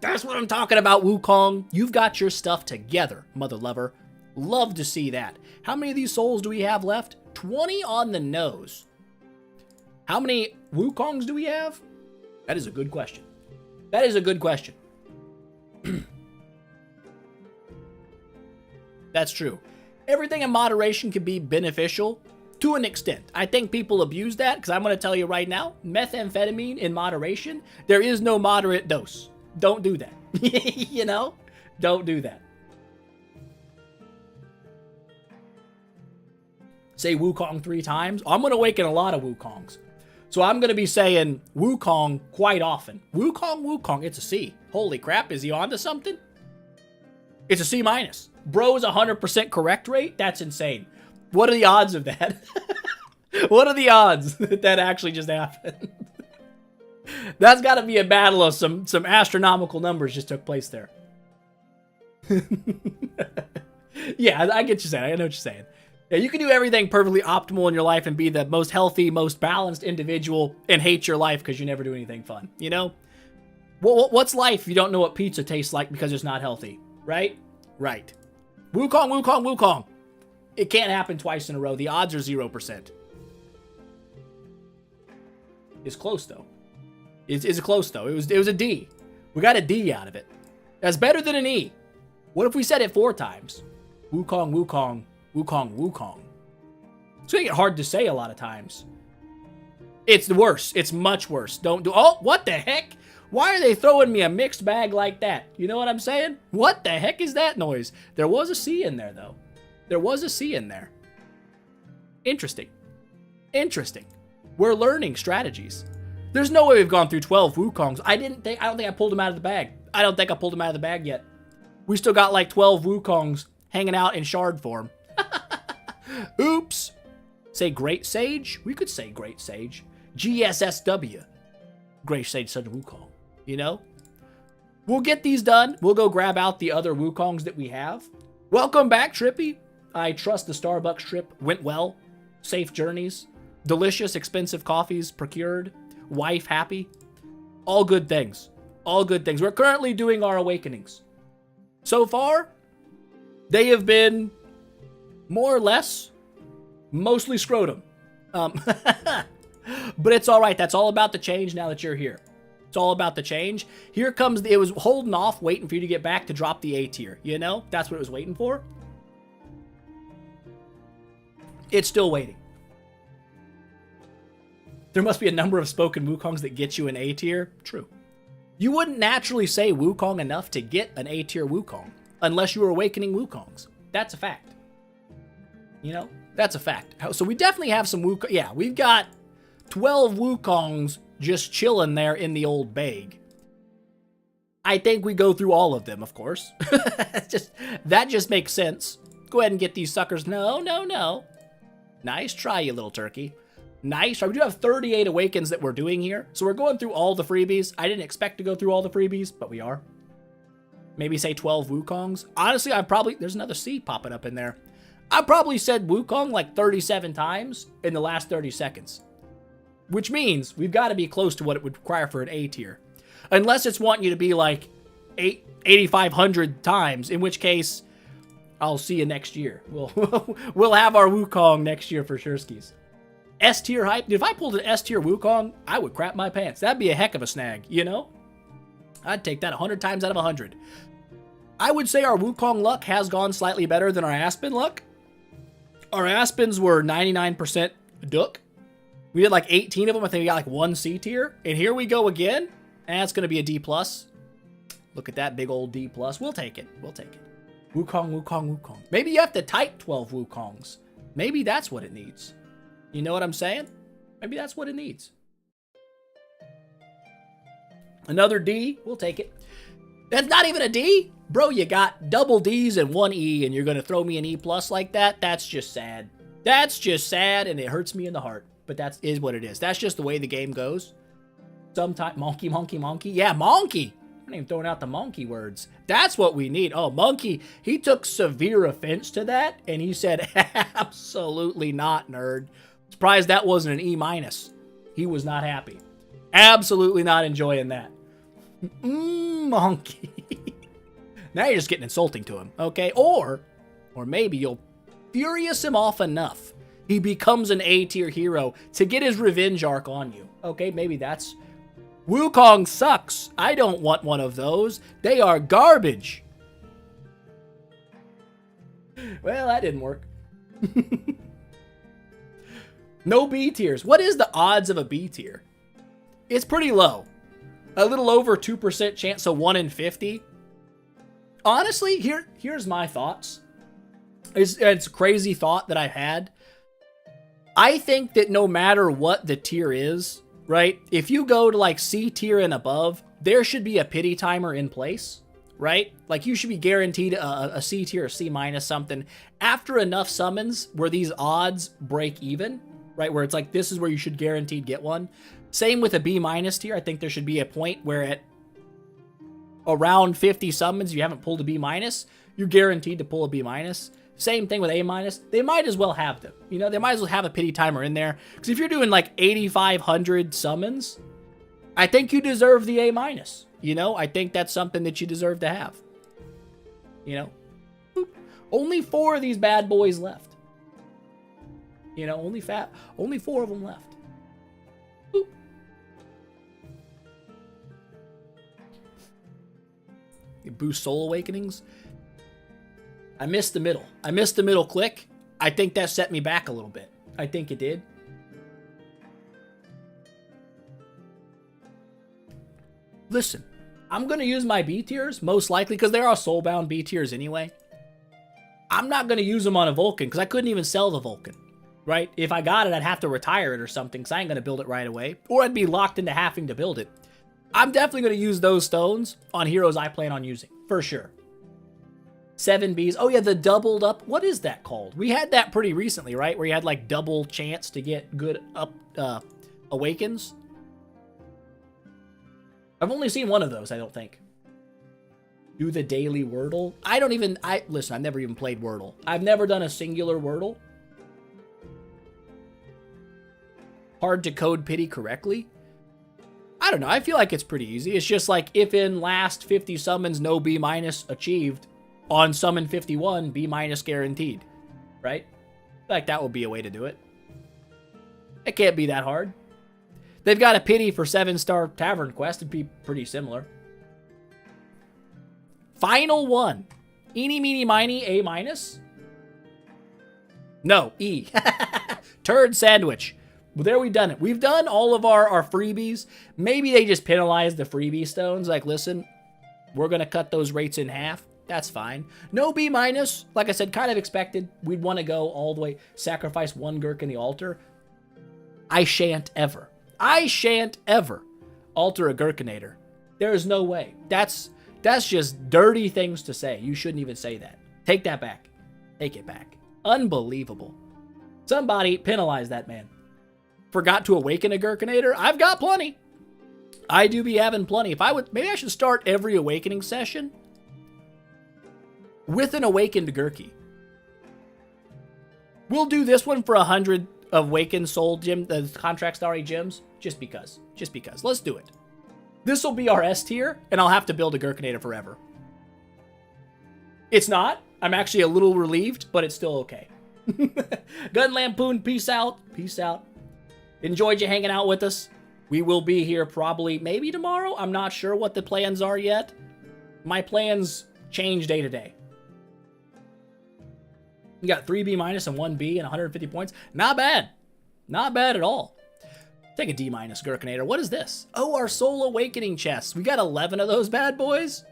That's what I'm talking about, Wukong. You've got your stuff together, mother lover. Love to see that. How many of these souls do we have left? 20 on the nose. How many Wukongs do we have? That is a good question. That is a good question. That's true. Everything in moderation can be beneficial to an extent. I think people abuse that because I'm going to tell you right now, methamphetamine in moderation, there is no moderate dose. Don't do that. You know? Don't do that. Say Wukong 3 times. I'm going to awaken a lot of Wukongs. So I'm going to be saying Wukong quite often. Wukong, it's a C. Holy crap, is he onto something? It's a C minus. Bro is 100% correct rate? That's insane. What are the odds of that? What are the odds that actually just happened? That's got to be a battle of some astronomical numbers just took place there. Yeah, I get you saying. I know what you're saying. Yeah, you can do everything perfectly optimal in your life and be the most healthy, most balanced individual and hate your life because you never do anything fun, you know? What's life if you don't know what pizza tastes like because it's not healthy, right? Right. Wukong, Wukong, Wukong. It can't happen twice in a row. The odds are 0%. It's close, though. It's close, though. It was a D. We got a D out of it. That's better than an E. What if we said it 4 times? Wukong, Wukong, Wukong, Wukong. It's gonna get hard to say a lot of times. It's worse. It's much worse. Don't do... Oh, what the heck? Why are they throwing me a mixed bag like that? You know what I'm saying? What the heck is that noise? There was a C in there, though. There was a C in there. Interesting. Interesting. We're learning strategies. There's no way we've gone through 12 Wukongs. I don't think I pulled them out of the bag. I don't think I pulled them out of the bag yet. We still got like 12 Wukongs hanging out in shard form. Oops. Say Great Sage? We could say Great Sage. GSSW. Great Sage Son of Wukong. You know? We'll get these done. We'll go grab out the other Wukongs that we have. Welcome back, Trippy. I trust the Starbucks trip went well. Safe journeys. Delicious, expensive coffees procured. Wife happy. All good things. All good things. We're currently doing our awakenings. So far, they have been more or less mostly scrotum. But it's all right. That's all about the change now that you're here. It's all about the change. Here comes, it was holding off, waiting for you to get back to drop the A tier. You know? That's what it was waiting for. It's still waiting. There must be a number of spoken Wukongs that get you an A tier. True. You wouldn't naturally say Wukong enough to get an A tier Wukong unless you were awakening Wukongs. That's a fact. You know? That's a fact. So we definitely have some Wukong. Yeah, we've got 12 Wukongs just chilling there in the old bag. I think we go through all of them, of course. That just makes sense. Go ahead and get these suckers. No, no, no. Nice try, you little turkey. Nice try. We do have 38 awakens that we're doing here. So we're going through all the freebies. I didn't expect to go through all the freebies, but we are. Maybe say 12 Wukongs. Honestly, there's another C popping up in there. I probably said Wukong like 37 times in the last 30 seconds. Which means we've got to be close to what it would require for an A tier. Unless it's wanting you to be like 8,500 times, in which case I'll see you next year. We'll have our Wukong next year for sure skis. S tier hype. If I pulled an S tier Wukong, I would crap my pants. That'd be a heck of a snag, you know? I'd take that 100 times out of 100. I would say our Wukong luck has gone slightly better than our Aspen luck. Our Aspens were 99% Duck. We did like 18 of them. I think we got like 1 C tier. And here we go again. And it's going to be a D+. Look at that big old D+. We'll take it. We'll take it. Wukong, Wukong, Wukong. Maybe you have to type 12 Wukongs. Maybe that's what it needs. You know what I'm saying? Maybe that's what it needs. Another D. We'll take it. That's not even a D? Bro, you got double D's and 1 E, and you're going to throw me an E+ like that? That's just sad. That's just sad, and it hurts me in the heart. But that is what it is. That's just the way the game goes. Sometimes, monkey, monkey, monkey. Yeah, monkey. I'm not even throwing out the monkey words. That's what we need. Oh, monkey. He took severe offense to that, and he said, absolutely not, nerd. Surprised that wasn't an E-. He was not happy. Absolutely not enjoying that. Monkey. Now you're just getting insulting to him, okay? Or maybe you'll furious him off enough. He becomes an A-tier hero to get his revenge arc on you. Okay, maybe that's... Wukong sucks. I don't want one of those. They are garbage. Well, that didn't work. No B tiers. What is the odds of a B tier? It's pretty low. A little over 2% chance, so 1 in 50. Honestly, here's my thoughts. It's a crazy thought that I had. I think that no matter what the tier is, right? If you go to like C tier and above, there should be a pity timer in place, right? Like you should be guaranteed a C tier or C- something after enough summons where these odds break even, right? Where it's like, this is where you should guaranteed get one. Same with a B- tier. I think there should be a point where at around 50 summons, you haven't pulled a B-, you're guaranteed to pull a B-. Same thing with A minus. They might as well have them. You know, they might as well have a pity timer in there. Because if you're doing like 8,500 summons, I think you deserve the A minus. You know, I think that's something that you deserve to have. You know, boop. Only 4 of these bad boys left. You know, only 4 of them left. Boop. You boost Soul Awakenings. I missed the middle. I missed the middle click. I think that set me back a little bit. I think it did. Listen, I'm going to use my B tiers, most likely, because there are soulbound B tiers anyway. I'm not going to use them on a Vulcan, because I couldn't even sell the Vulcan, right? If I got it, I'd have to retire it or something, because I ain't going to build it right away, or I'd be locked into having to build it. I'm definitely going to use those stones on heroes I plan on using, for sure. 7 Bs. Oh, yeah, the doubled up. What is that called? We had that pretty recently, right? Where you had, like, double chance to get good awakens. I've only seen one of those, I don't think. Do the daily Wordle. Listen, I've never even played Wordle. I've never done a singular Wordle. Hard to code pity correctly. I don't know. I feel like it's pretty easy. It's just like if in last 50 summons no B minus achieved, on summon 51, B minus guaranteed. Right? I feel like that would be a way to do it. It can't be that hard. They've got a pity for 7-star Tavern Quest. It'd be pretty similar. Final one. Eeny, meeny, miny, A minus? No, E. Turd Sandwich. Well, there we've done it. We've done all of our freebies. Maybe they just penalize the freebie stones. Like, listen, we're going to cut those rates in half. That's fine. No B minus. Like I said, kind of expected. We'd want to go all the way, sacrifice 1 Gurk in the altar. I shan't ever alter a Gurkinator. There is no way. That's just dirty things to say. You shouldn't even say that. Take that back. Take it back. Unbelievable. Somebody penalize that man. Forgot to awaken a Gurkinator? I've got plenty. I do be having plenty. Maybe I should start every awakening session with an awakened Gurky. We'll do this one for 100 awakened soul gem, the contract starry gems, just because. Let's do it. This will be our S tier, and I'll have to build a Gurkinator forever. It's not. I'm actually a little relieved, but it's still okay. Gun Lampoon, peace out. Peace out. Enjoyed you hanging out with us. We will be here probably, maybe tomorrow. I'm not sure what the plans are yet. My plans change day to day. You got 3 B minus and 1 B and 150 points. Not bad. Not bad at all. Take a D minus Gurkinator. What is this? Oh, our Soul Awakening chests. We got 11 of those bad boys.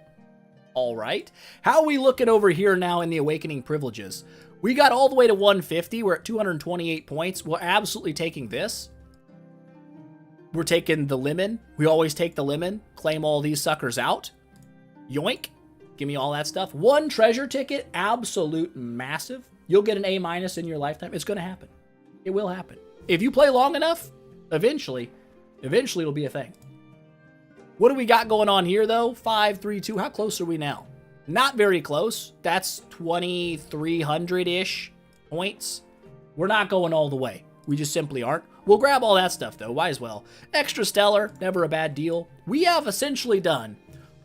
All right. How are we looking over here now in the Awakening privileges? We got all the way to 150. We're at 228 points. We're absolutely taking this. We're taking the lemon. We always take the lemon. Claim all these suckers out. Yoink. Give me all that stuff. 1 treasure ticket. Absolute massive. You'll get an A minus in your lifetime. It's going to happen. It will happen. If you play long enough, eventually it'll be a thing. What do we got going on here, though? 5, 3, 2. How close are we now? Not very close. That's 2,300-ish points. We're not going all the way. We just simply aren't. We'll grab all that stuff, though. Might as well. Extra stellar. Never a bad deal. We have essentially done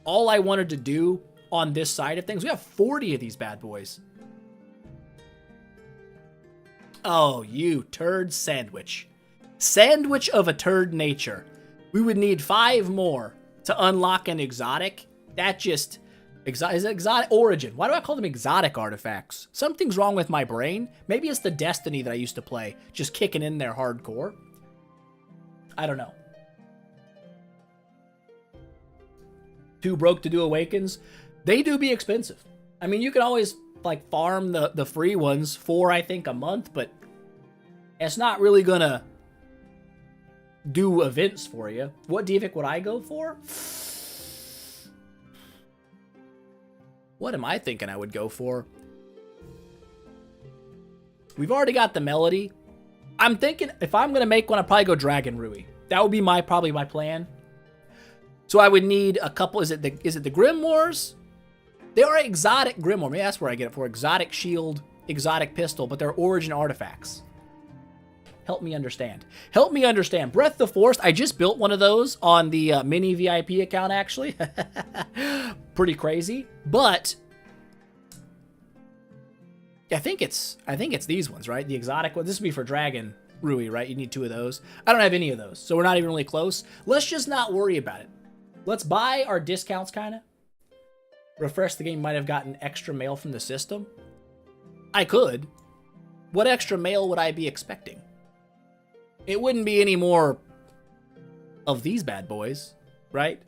all I wanted to do on this side of things. We have 40 of these bad boys. Oh, you turd sandwich. Sandwich of a turd nature. We would need 5 more to unlock an exotic. That just... is it exotic origin? Why do I call them exotic artifacts? Something's wrong with my brain. Maybe it's the Destiny that I used to play, just kicking in there hardcore. I don't know. 2 broke to do awakens. They do be expensive. I mean, you can always like farm the free ones for, I think, a month, but it's not really gonna do events for you. What Divic would I go for? What am I thinking I would go for? We've already got the melody. I'm thinking if I'm going to make one, I'd probably go Dragon Rui. That would be probably my plan. So I would need a couple. Is it the Grimoires? They are exotic Grimoire. Maybe that's where I get it for. Exotic Shield exotic pistol, but they're origin artifacts. Help me understand. Help me understand. Breath of the Forest, I just built one of those on the mini VIP account, actually. Pretty crazy. But I think it's these ones, right? The exotic one. This would be for Dragon Rui, right? You need 2 of those. I don't have any of those, so we're not even really close. Let's just not worry about it. Let's buy our discounts, kind of. Refresh the game. Might have gotten extra mail from the system. I could. What extra mail would I be expecting? It wouldn't be any more of these bad boys, right?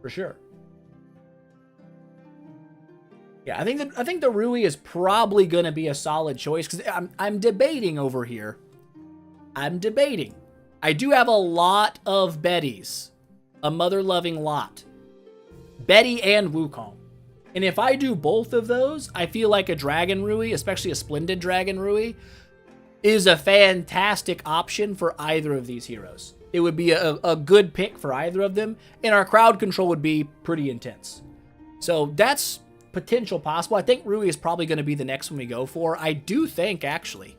For sure. Yeah, I think the Rui is probably going to be a solid choice because I'm debating over here. I'm debating. I do have a lot of Bettys, a mother-loving lot. Betty and Wukong. And if I do both of those, I feel like a Dragon Rui, especially a Splendid Dragon Rui, is a fantastic option for either of these heroes. It would be a good pick for either of them, and our crowd control would be pretty intense. So that's potential possible. I think Rui is probably going to be the next one we go for. I do think, actually,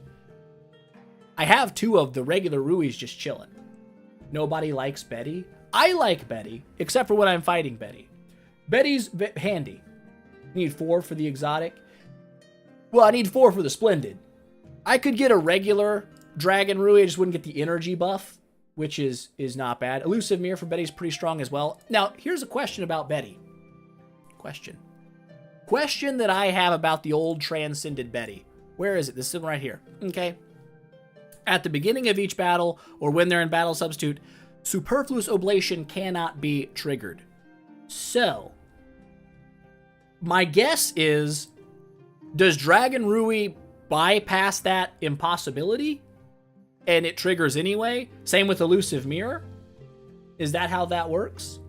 I have 2 of the regular Ruis just chilling. Nobody likes Betty. I like Betty, except for when I'm fighting Betty. Betty's handy. I need 4 for the exotic. Well, I need 4 for the Splendid. I could get a regular Dragon Rui, I just wouldn't get the energy buff, which is not bad. Elusive Mirror for Betty's pretty strong as well. Now, here's a question about Betty. Question that I have about the old Transcended Betty. Where is it? This is right here. Okay. At the beginning of each battle, or when they're in battle substitute, Superfluous Oblation cannot be triggered. So, my guess is, does Dragon Rui bypass that impossibility and it triggers anyway? Same with Elusive Mirror. Is that how that works?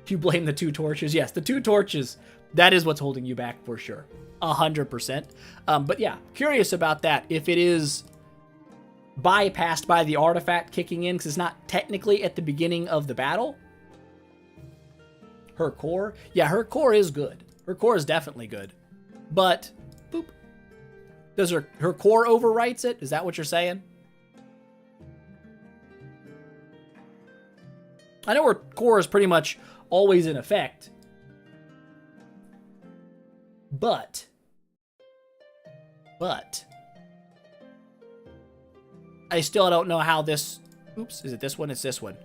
You blame the 2 torches. Yes, the 2 torches, that is what's holding you back for sure. 100%. But yeah, curious about that. If it is bypassed by the artifact kicking in, because it's not technically at the beginning of the battle. Her core? Yeah, her core is good. Her core is definitely good. But, boop. Does her core overwrites it? Is that what you're saying? I know her core is pretty much always in effect. But. I still don't know how this... Oops, is it this one? It's this one.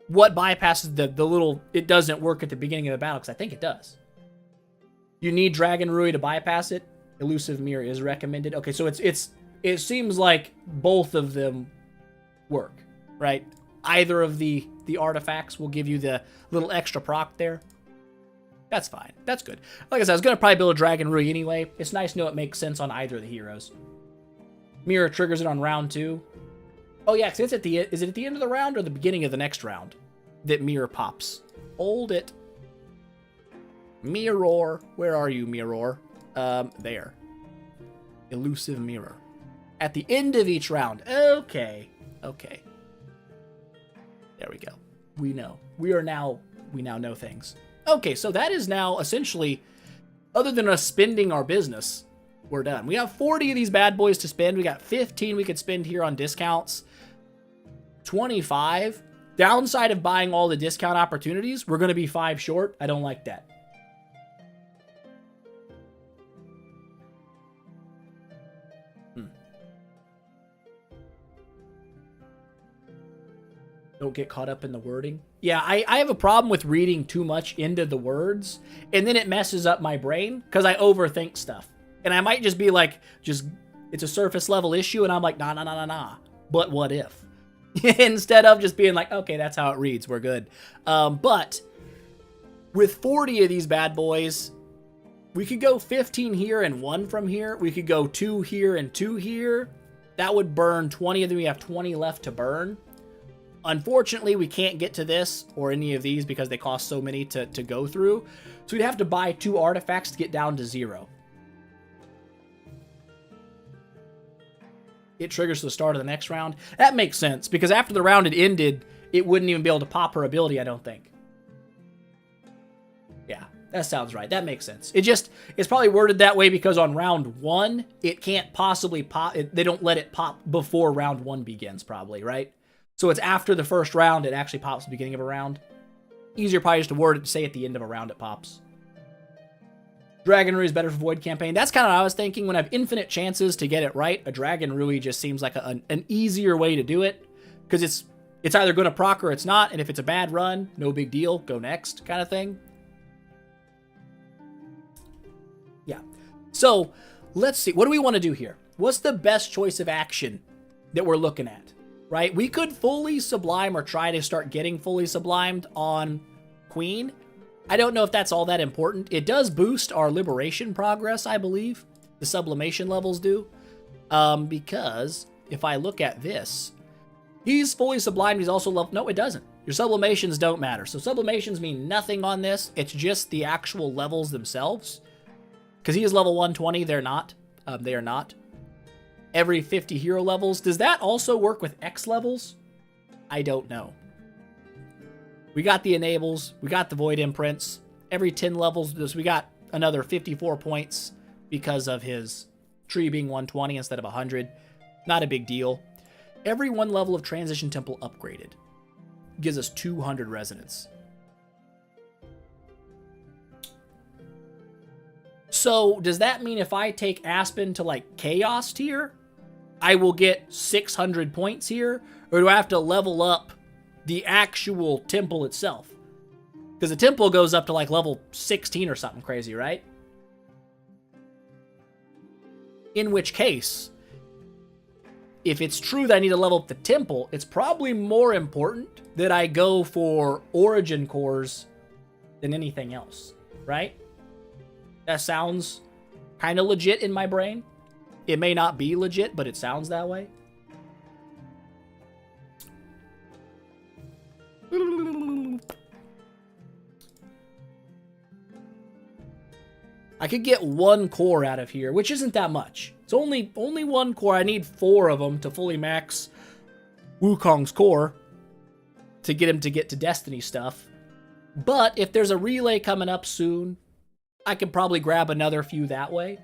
What bypasses the little... It doesn't work at the beginning of the battle, because I think it does. You need Dragon Rui to bypass it. Elusive Mirror is recommended. Okay, so it seems like both of them work, right? Either of the artifacts will give you the little extra proc there. That's fine. That's good. Like I said, I was going to probably build a Dragon Rui anyway. It's nice to know it makes sense on either of the heroes. Mirror triggers it on round 2. Oh yeah, because is it at the end of the round or the beginning of the next round that Mirror pops? Hold it. Mirror. Where are you, Mirror? There. Elusive Mirror. At the end of each round. Okay. Okay. There we go. We know. We now know things. Okay, so that is now essentially, other than us spending our business, we're done. We have 40 of these bad boys to spend. We got 15 we could spend here on discounts. 25. Downside of buying all the discount opportunities, we're going to be 5 short. I don't like that. Don't get caught up in the wording. Yeah, I have a problem with reading too much into the words, and then it messes up my brain because I overthink stuff. And I might just be like, it's a surface level issue, and I'm like, nah. But what if? Instead of just being like, okay, that's how it reads, we're good. But with 40 of these bad boys, we could go 15 here and 1 from here. We could go 2 here and 2 here. That would burn 20 of them. We have 20 left to burn. Unfortunately, we can't get to this or any of these because they cost so many to go through. So we'd have to buy 2 artifacts to get down to 0. It triggers to the start of the next round. That makes sense because after the round had ended, it wouldn't even be able to pop her ability, I don't think. Yeah, That sounds right. That makes sense. It's probably worded that way because on round 1, it can't possibly pop. They don't let it pop before round 1 begins, probably, right? So it's after the first round, it actually pops at the beginning of a round. Easier probably just to word it to say at the end of a round it pops. Dragon Rui is better for Void campaign. That's kind of what I was thinking. When I have infinite chances to get it right, a Dragon Rui just seems like an easier way to do it. Because it's either going to proc or it's not. And if it's a bad run, no big deal. Go next kind of thing. Yeah. So, let's see. What do we want to do here? What's the best choice of action that we're looking at? Right? We could fully sublime or try to start getting fully sublimed on Queen. I don't know if that's all that important. It does boost our liberation progress, I believe. The sublimation levels do. Because if I look at this, he's fully sublimed. He's also level. No, it doesn't. Your sublimations don't matter. So sublimations mean nothing on this. It's just the actual levels themselves. Because he is level 120. They're not. They are not. Every 50 hero levels. Does that also work with X levels? I don't know. We got the enables. We got the void imprints. Every 10 levels, we got another 54 points because of his tree being 120 instead of 100. Not a big deal. Every 1 level of transition temple upgraded gives us 200 resonance. So does that mean if I take Aspen to like chaos tier, I will get 600 points here? Or do I have to level up the actual temple itself? Because the temple goes up to like level 16 or something crazy, right? In which case, if it's true that I need to level up the temple, it's probably more important that I go for origin cores than anything else, right? That sounds kind of legit in my brain. It may not be legit, but it sounds that way. I could get 1 core out of here, which isn't that much. It's only 1 core. I need 4 of them to fully max Wukong's core to get him to get to Destiny stuff. But if there's a relay coming up soon, I could probably grab another few that way.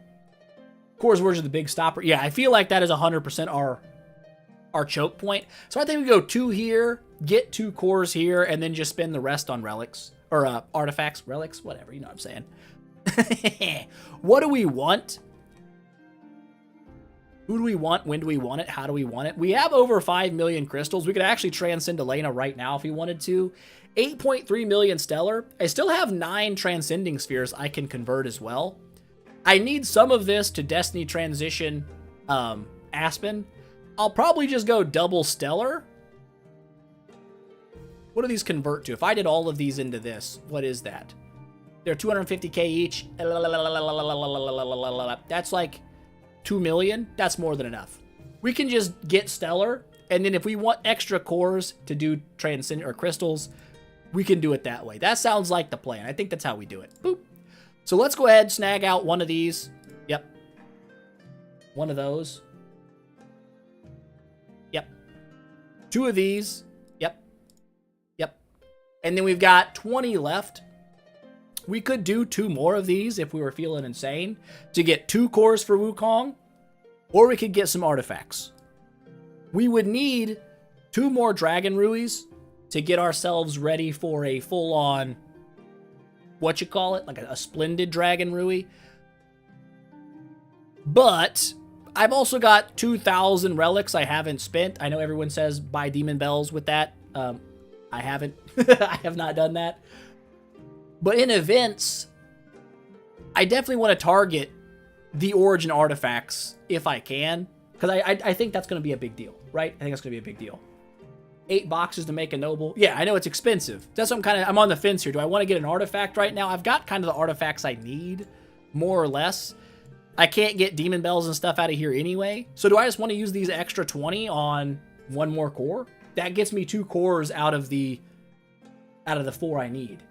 Core's version of the big stopper. Yeah, I feel like that is 100% our choke point. So I think we go 2 here, get 2 cores here, and then just spend the rest on relics. Or artifacts, relics, whatever, you know what I'm saying. What do we want? Who do we want? When do we want it? How do we want it? We have over 5 million crystals. We could actually transcend Elena right now if we wanted to. 8.3 million stellar. I still have 9 transcending spheres I can convert as well. I need some of this to Destiny transition Aspen. I'll probably just go double stellar. What do these convert to? If I did all of these into this, what is that? They're 250k each. That's like 2 million. That's more than enough. We can just get stellar, and then if we want extra cores to do transcend or crystals, we can do it that way. That sounds like the plan. I think that's how we do it. Boop. So let's go ahead and snag out one of these. Yep. One of those. Yep. 2 of these. Yep. Yep. And then we've got 20 left. We could do 2 more of these if we were feeling insane to get 2 cores for Wukong, or we could get some artifacts. We would need 2 more Dragon Ruis to get ourselves ready for a full-on, what you call it, like a splendid Dragon Rui. But I've also got 2,000 relics I haven't spent. I know everyone says buy demon bells with that. I haven't. I have not done that. But in events, I definitely want to target the origin artifacts if I can. Because I think that's going to be a big deal, right? I think that's going to be a big deal. 8 boxes to make a noble. Yeah, I know it's expensive. That's what I'm on the fence here. Do I want to get an artifact right now? I've got kind of the artifacts I need, more or less. I can't get demon bells and stuff out of here anyway. So do I just want to use these extra 20 on 1 more core? That gets me 2 cores out of the 4 I need.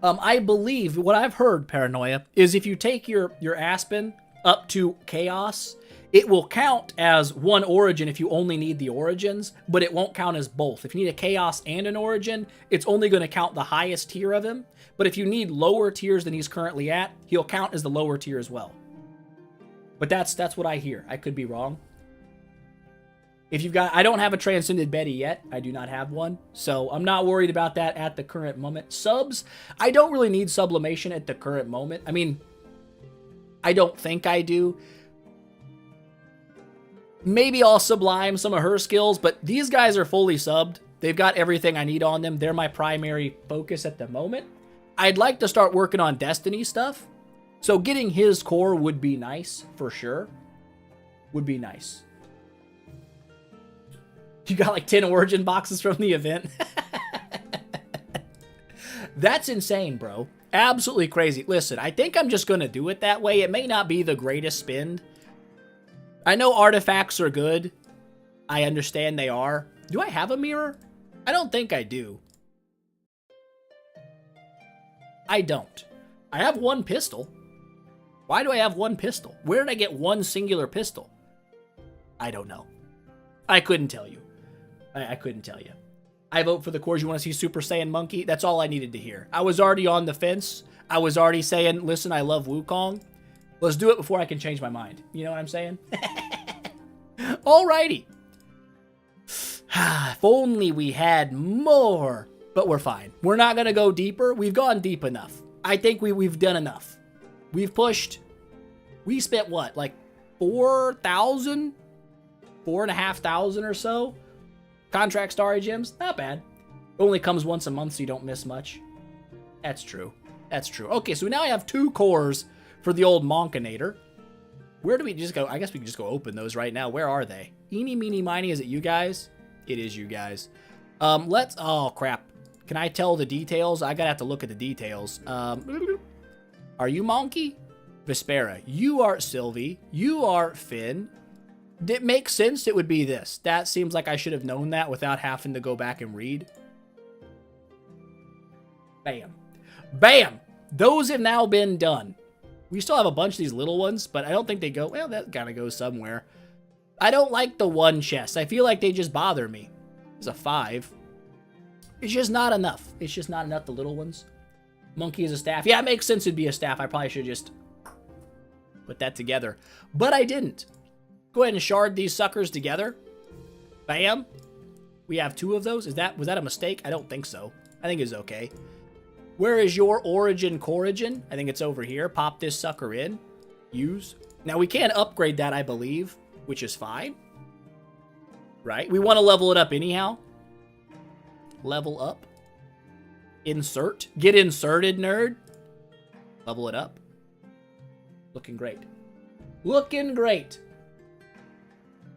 I believe, what I've heard, Paranoia, is if you take your Aspen up to Chaos, it will count as one origin if you only need the origins, but it won't count as both. If you need a chaos and an origin, it's only going to count the highest tier of him. But if you need lower tiers than he's currently at, he'll count as the lower tier as well. But that's what I hear. I could be wrong. If you've got, I don't have a Transcended Betty yet. I do not have one. So I'm not worried about that at the current moment. Subs, I don't really need sublimation at the current moment. I mean, I don't think I do. Maybe I'll sublime some of her skills, but these guys are fully subbed. They've got everything I need on them. They're my primary focus at the moment. I'd like to start working on Destiny stuff. So getting his core would be nice, for sure. Would be nice. You got like 10 origin boxes from the event. That's insane, bro. Absolutely crazy. Listen, I think I'm just going to do it that way. It may not be the greatest spend. I know artifacts are good. I understand they are. Do I have a mirror? I don't think I do. I don't. I have one pistol. Why do I have one pistol? Where did I get one singular pistol? I don't know. I couldn't tell you. I couldn't tell you. I vote for the cores. You want to see Super Saiyan Monkey? That's all I needed to hear. I was already on the fence. I was already saying, listen, I love Wukong. Let's do it before I can change my mind. You know what I'm saying? Alrighty. If only we had more. But we're fine. We're not going to go deeper. We've gone deep enough. I think we've done enough. We've pushed. We spent what? Like 4,000? 4,500 or so? Contract Starry Gems? Not bad. Only comes once a month, so you don't miss much. That's true. That's true. Okay, so now I have 2 cores for the old Monkinator. Where do we just go? I guess we can just go open those right now. Where are they? Eeny, meeny, miny. Is it you guys? It is you guys. Let's... Oh, crap. Can I tell the details? I gotta have to look at the details. Are you Monkey? Vespera. You are Sylvie. You are Finn. It makes sense it would be this. That seems like I should have known that without having to go back and read. Bam. Bam! Those have now been done. We still have a bunch of these little ones, but I don't think they go... Well, that gotta go somewhere. I don't like the one chest. I feel like they just bother me. It's a 5. It's just not enough. It's just not enough, the little ones. Monkey is a staff. Yeah, it makes sense it'd be a staff. I probably should just put that together. But I didn't. Go ahead and shard these suckers together. Bam. We have 2 of those. Was that a mistake? I don't think so. I think it's okay. Where is your origin corigin? I think it's over here. Pop this sucker in. Use. Now, we can upgrade that, I believe, which is fine. Right? We want to level it up anyhow. Level up. Insert. Get inserted, nerd. Level it up. Looking great. Looking great.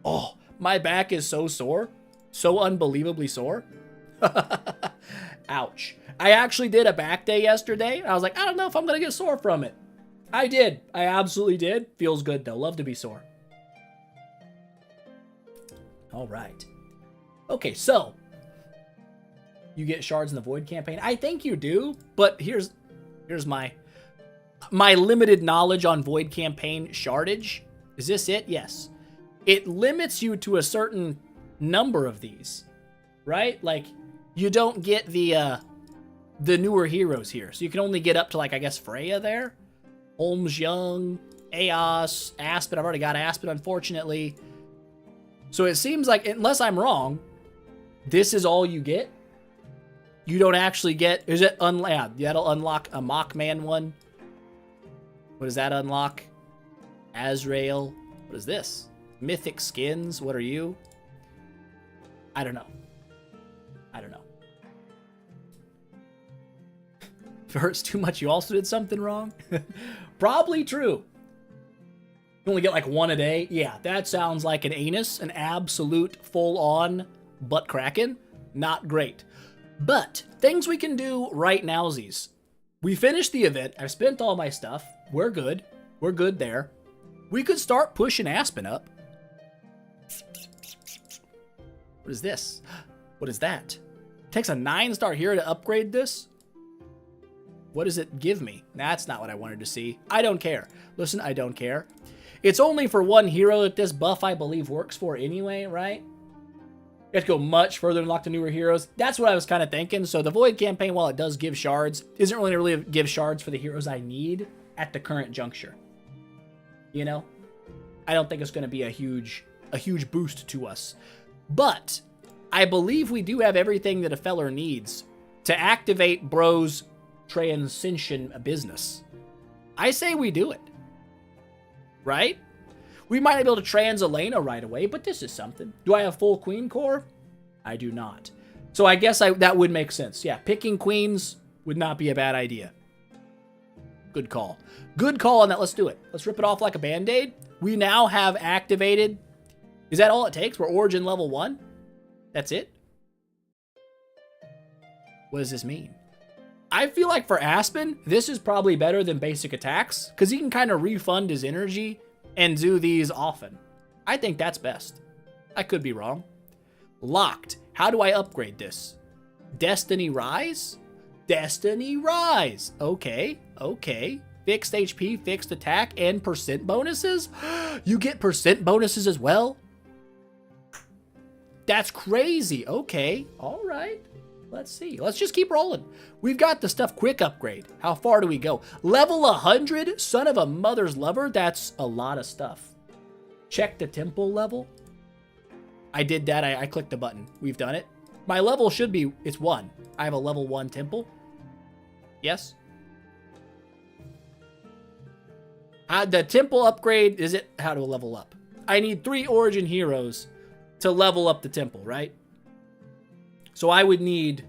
Oh, my back is so sore. So unbelievably sore. Ouch. I actually did a back day yesterday. I was like, I don't know if I'm going to get sore from it. I did. I absolutely did. Feels good, though. Love to be sore. All right. Okay, so you get shards in the Void campaign. I think you do, but here's my limited knowledge on Void campaign shardage. Is this it? Yes. It limits you to a certain number of these, right? Like, you don't get the newer heroes here. So you can only get up to, like, I guess, Freya there. Holmes Young, Eos, Aspen. I've already got Aspen, unfortunately. So it seems like, unless I'm wrong, this is all you get. You don't actually get... Is it... Yeah, that'll unlock a Mockman one. What does that unlock? Azrael. What is this? Mythic skins. What are you? I don't know. I don't know. If it hurts too much, you also did something wrong? Probably true. You only get like 1 a day? Yeah, that sounds like an anus. An absolute full-on butt cracking. Not great. But things we can do right nowsies. We finished the event. I've spent all my stuff. We're good. We're good there. We could start pushing Aspen up. What is this? What is that? It takes a 9-star hero to upgrade this? What does it give me? That's not what I wanted to see. I don't care. Listen, I don't care. It's only for one hero that this buff, I believe, works for anyway, right? You have to go much further to unlock the newer heroes. That's what I was kind of thinking. So the Void campaign, while it does give shards, isn't really give shards for the heroes I need at the current juncture. You know? I don't think it's going to be a huge boost to us. But I believe we do have everything that a feller needs to activate Bro's Transcension business. I say we do it. Right? We might not be able to trans Elena right away, but this is something. Do I have full queen core? I do not. So I guess that would make sense. Yeah, picking queens would not be a bad idea. Good call. Good call on that. Let's do it. Let's rip it off like a band-aid. We now have activated. Is that all it takes? We're Origin level 1? That's it? What does this mean? I feel like for Aspen, this is probably better than basic attacks, because he can kind of refund his energy and do these often. I think that's best. I could be wrong. Locked. How do I upgrade this? Destiny Rise? Destiny Rise. Okay. Fixed HP, fixed attack, and percent bonuses? You get percent bonuses as well? That's crazy. Okay. All right. Let's see. Let's just keep rolling. We've got the stuff. Quick upgrade. How far do we go? Level 100? Son of a mother's lover? That's a lot of stuff. Check the temple level. I did that. I clicked the button. We've done it. My level should be, it's 1. I have a level 1 temple. Yes. The temple upgrade, is it how to level up? I need 3 Origin heroes to level up the temple, right? So I would need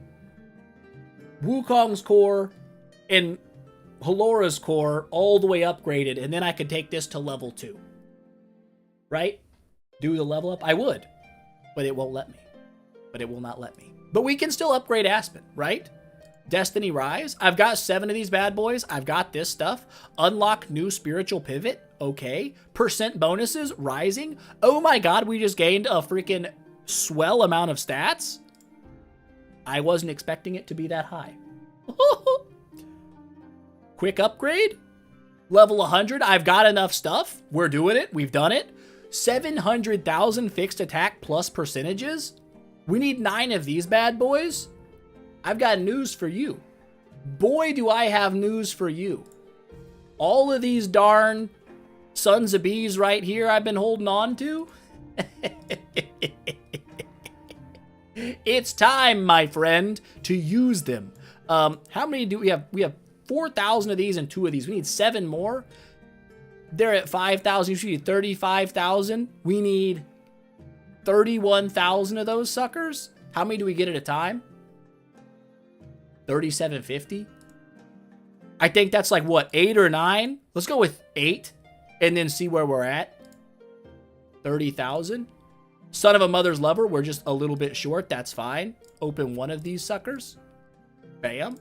Wukong's core and Halora's core all the way upgraded, and then I could take this to level 2. Right? Do the level up? I would, but it won't let me. But it will not let me. But we can still upgrade Aspen, right? Destiny Rise. I've got 7 of these bad boys. I've got this stuff. Unlock new spiritual pivot. Okay. Percent bonuses rising. Oh my god, we just gained a freaking swell amount of stats. I wasn't expecting it to be that high. Quick upgrade. Level 100. I've got enough stuff. We're doing it. We've done it. 700,000 fixed attack plus percentages. We need 9 of these bad boys. I've got news for you. Boy, do I have news for you. All of these darn sons of bees right here I've been holding on to. It's time, my friend, to use them. How many do we have? We have 4,000 of these and 2 of these. We need 7 more. They're at 5,000. You need 35,000. We need 31,000 of those suckers. How many do we get at a time? 3,750. I think that's like, what, 8 or 9? Let's go with 8 and then see where we're at. 30,000. Son of a mother's lover, we're just a little bit short. That's fine. Open 1 of these suckers. Bam.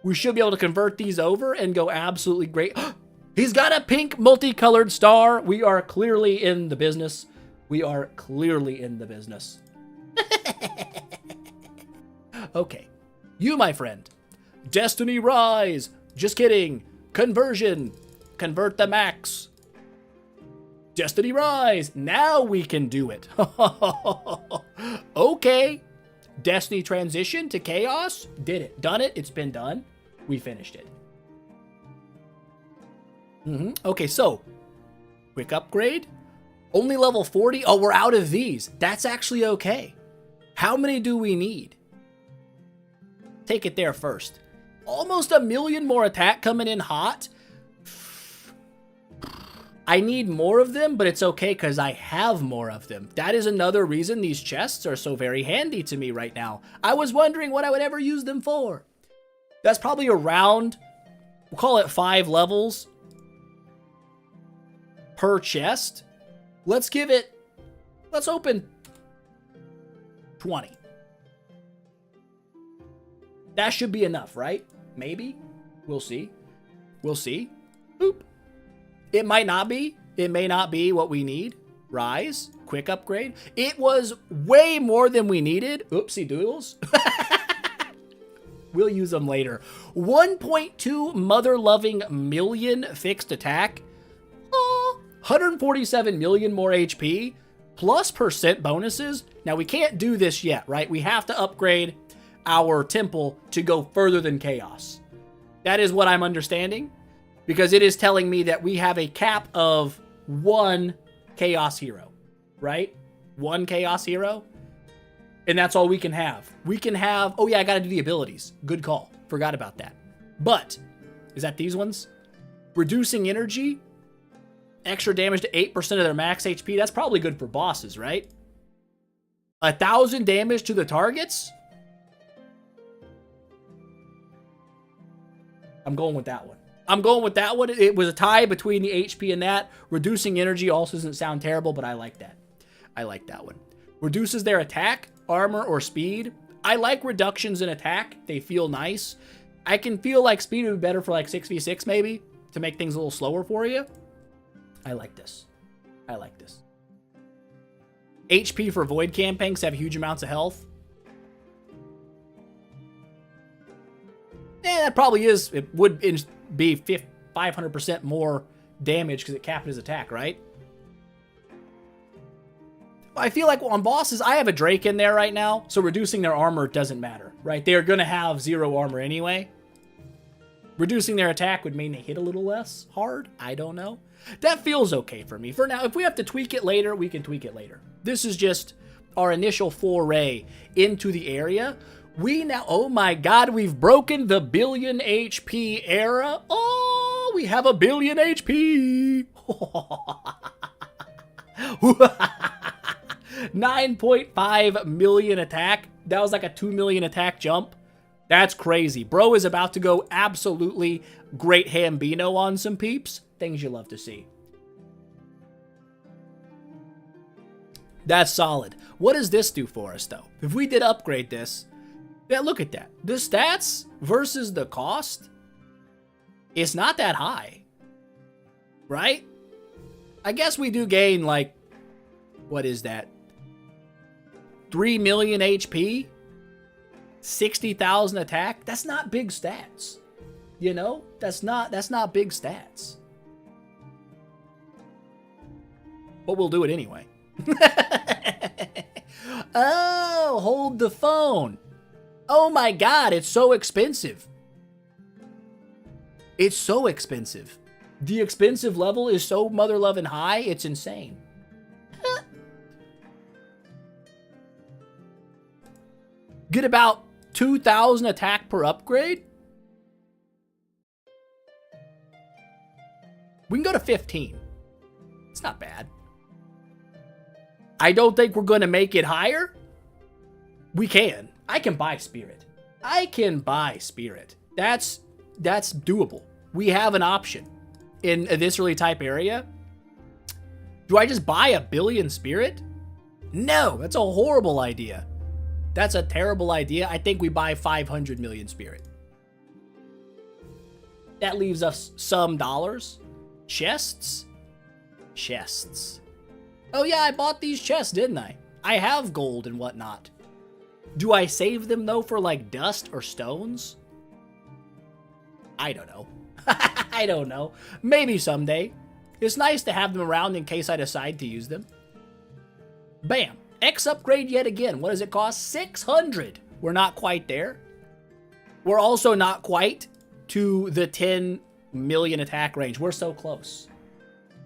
We should be able to convert these over and go absolutely great. He's got a pink multicolored star. We are clearly in the business. We are clearly in the business. Okay. You, my friend. Destiny Rise. Just kidding. Conversion. Convert the max. Destiny Rise. Now we can do it. Okay. Destiny transition to chaos. Did it. Done it. It's been done. We finished it. Okay, so quick upgrade. Only level 40. Oh, we're out of these. That's actually okay. How many do we need? Take it there first. Almost 1 million more attack coming in hot. I need more of them, but it's okay because I have more of them. That is another reason these chests are so very handy to me right now. I was wondering what I would ever use them for. That's probably around, we'll call it 5 levels per chest. Let's open 20. That should be enough, right? Maybe. We'll see. We'll see. Boop. It might not be. It may not be what we need. Rise. Quick upgrade. It was way more than we needed. Oopsie doodles. We'll use them later. 1.2 mother-loving million fixed attack. Oh, 147 million more HP plus percent bonuses. Now, we can't do this yet, right? We have to upgrade our temple to go further than chaos. That is what I'm understanding, because it is telling me that we have a cap of 1 chaos hero, right? 1 chaos hero. And that's all we can have. We can have, oh yeah, I gotta do the abilities. Good call. Forgot about that. But, is that these ones? Reducing energy, extra damage to 8% of their max HP. That's probably good for bosses, right? 1,000 damage to the targets? I'm going with that one. I'm going with that one. It was a tie between the HP and that. Reducing energy also doesn't sound terrible, but I like that. I like that one. Reduces their attack, armor, or speed. I like reductions in attack. They feel nice. I can feel like speed would be better for like 6v6 maybe, to make things a little slower for you. I like this. I like this. HP for Void campaigns have huge amounts of health. That probably is. It would be 500% more damage because it capped his attack, right? I feel like on bosses, I have a Drake in there right now, so reducing their armor doesn't matter, right? They're going to have 0 armor anyway. Reducing their attack would mean they hit a little less hard. I don't know. That feels okay for me. For now, if we have to tweak it later, we can tweak it later. This is just our initial foray into the area. We now, oh my god, we've broken the billion HP era. Oh, we have a billion HP. 9.5 million attack. That was like a 2 million attack jump. That's crazy. Bro is about to go absolutely great Hambino on some peeps. Things you love to see. That's solid. What does this do for us, though? If we did upgrade this, yeah, look at that. The stats versus the cost, it's not that high, right? I guess we do gain, like, what is that? 3 million HP? 60,000 attack? That's not big stats. You know? That's not big stats. But we'll do it anyway. Oh, hold the phone. Oh my god, it's so expensive. It's so expensive. The expensive level is so mother-loving high, it's insane. Get about 2,000 attack per upgrade? We can go to 15. It's not bad. I don't think we're going to make it higher. We can. I can buy Spirit. I can buy Spirit. That's doable. We have an option in this early type area. Do I just buy a billion Spirit? No, that's a horrible idea. That's a terrible idea. I think we buy 500 million Spirit. That leaves us some dollars. Chests? Chests. Oh yeah, I bought these chests, didn't I? I have gold and whatnot. Do I save them, though, for, like, dust or stones? I don't know. I don't know. Maybe someday. It's nice to have them around in case I decide to use them. Bam. X upgrade yet again. What does it cost? 600. We're not quite there. We're also not quite to the 10 million attack range. We're so close.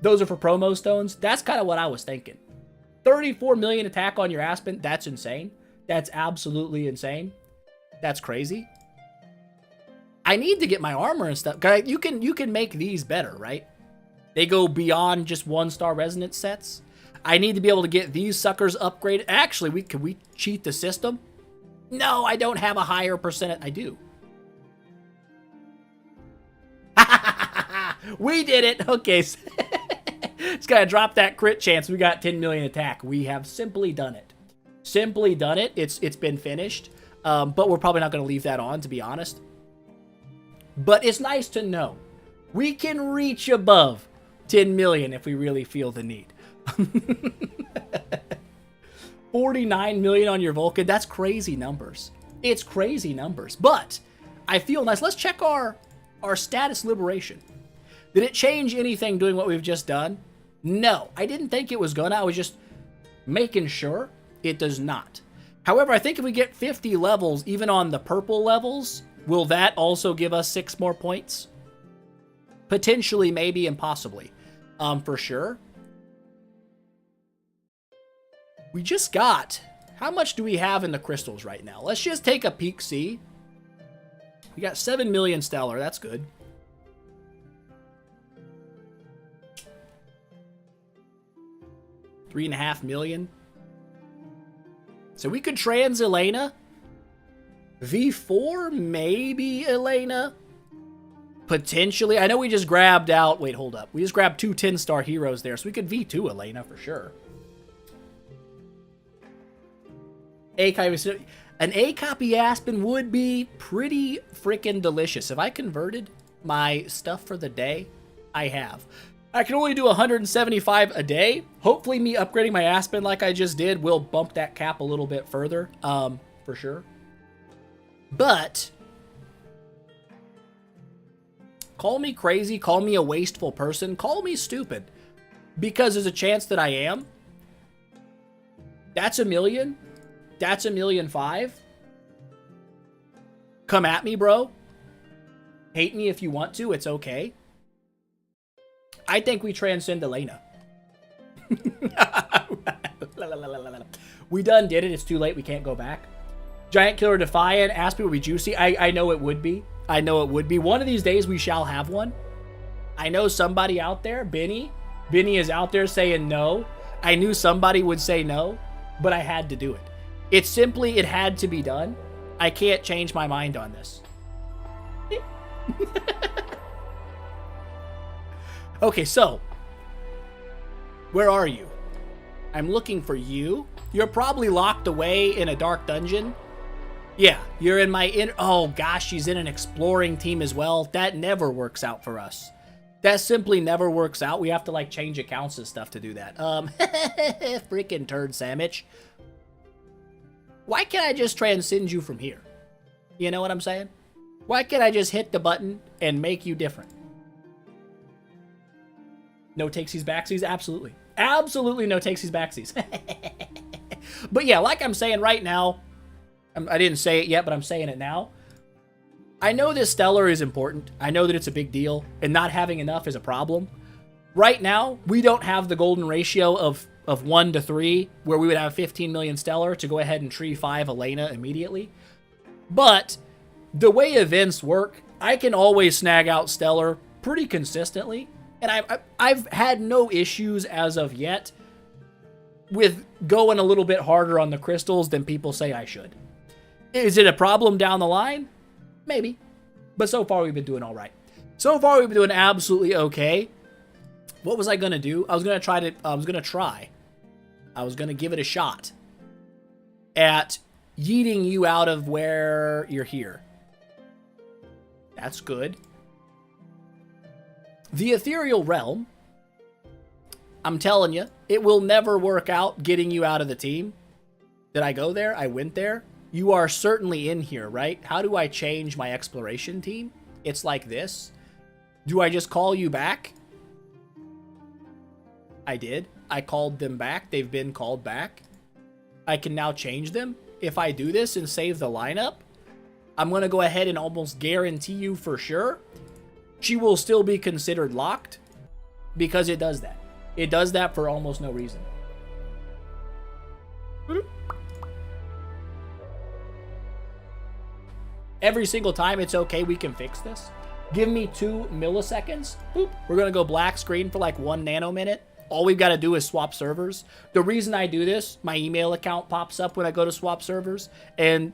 Those are for promo stones. That's kind of what I was thinking. 34 million attack on your Aspen. That's insane. That's absolutely insane. That's crazy. I need to get my armor and stuff. You can make these better, right? They go beyond just 1-star resonance sets. I need to be able to get these suckers upgraded. Actually, could we cheat the system? No, I don't have a higher percentage. I do. We did it. Okay. Just gotta drop that crit chance. We got 10 million attack. We have simply done it. Simply done it. It's been finished. But we're probably not going to leave that on, to be honest. But it's nice to know we can reach above 10 million if we really feel the need. 49 million on your Vulcan. That's crazy numbers. It's crazy numbers. But I feel nice. Let's check our status liberation. Did it change anything doing what we've just done? No, I didn't think it was gonna. I was just making sure it does not. However, I think if we get 50 levels, even on the purple levels, will that also give us 6 more points? Potentially, maybe, and possibly. For sure. We just got... How much do we have in the crystals right now? Let's just take a peek, see. We got 7 million stellar. That's good. $3.5 million. So we could trans Elena. V4, maybe Elena. Potentially. I know we just grabbed out... Wait, hold up. We just grabbed 2 10-star heroes there, so we could V2 Elena for sure. An A copy Aspen would be pretty freaking delicious. Have I converted my stuff for the day? I have. I can only do 175 a day. Hopefully me upgrading my Aspen like I just did will bump that cap a little bit further, for sure. But call me crazy, call me a wasteful person, call me stupid, because there's a chance that I am. That's $1 million. That's $1.5 million. Come at me, bro. Hate me if you want to. It's okay. I think we transcend Elena. We done did it. It's too late. We can't go back. Giant Killer Defiant. Aspen would be juicy. I know it would be. I know it would be. One of these days we shall have one. I know somebody out there. Benny. Benny is out there saying no. I knew somebody would say no, but I had to do it. It's simply, it had to be done. I can't change my mind on this. Okay, so. Where are you? I'm looking for you. You're probably locked away in a dark dungeon. Yeah, you're in my inner... Oh, gosh, she's in an exploring team as well. That never works out for us. That simply never works out. We have to, like, change accounts and stuff to do that. Freaking turd sandwich. Why can't I just transcend you from here? You know what I'm saying? Why can't I just hit the button and make you different? No takesies backsies? Absolutely. Absolutely no takesies backsies. But yeah, like I'm saying right now, I didn't say it yet, but I'm saying it now. I know this stellar is important. I know that it's a big deal, and not having enough is a problem. Right now, we don't have the golden ratio of 1 to 3, where we would have 15 million stellar to go ahead and tree 5 Elena immediately. But the way events work, I can always snag out stellar pretty consistently, and I've had no issues as of yet with going a little bit harder on the crystals than people say I should. Is it a problem down the line? Maybe. But so far we've been doing all right. So far we've been doing absolutely okay. What was I going to do? I was going to give it a shot at yeeting you out of where you're here. That's good. The Ethereal Realm, I'm telling you, it will never work out getting you out of the team. Did I go there? I went there. You are certainly in here, right? How do I change my exploration team? It's like this. Do I just call you back? I did. I called them back. They've been called back. I can now change them. If I do this and save the lineup, I'm going to go ahead and almost guarantee you for sure she will still be considered locked because it does that. It does that for almost no reason. Every single time it's okay, we can fix this. Give me 2 milliseconds. Boop. We're going to go black screen for like 1 nanominute. All we've got to do is swap servers. The reason I do this, my email account pops up when I go to swap servers. And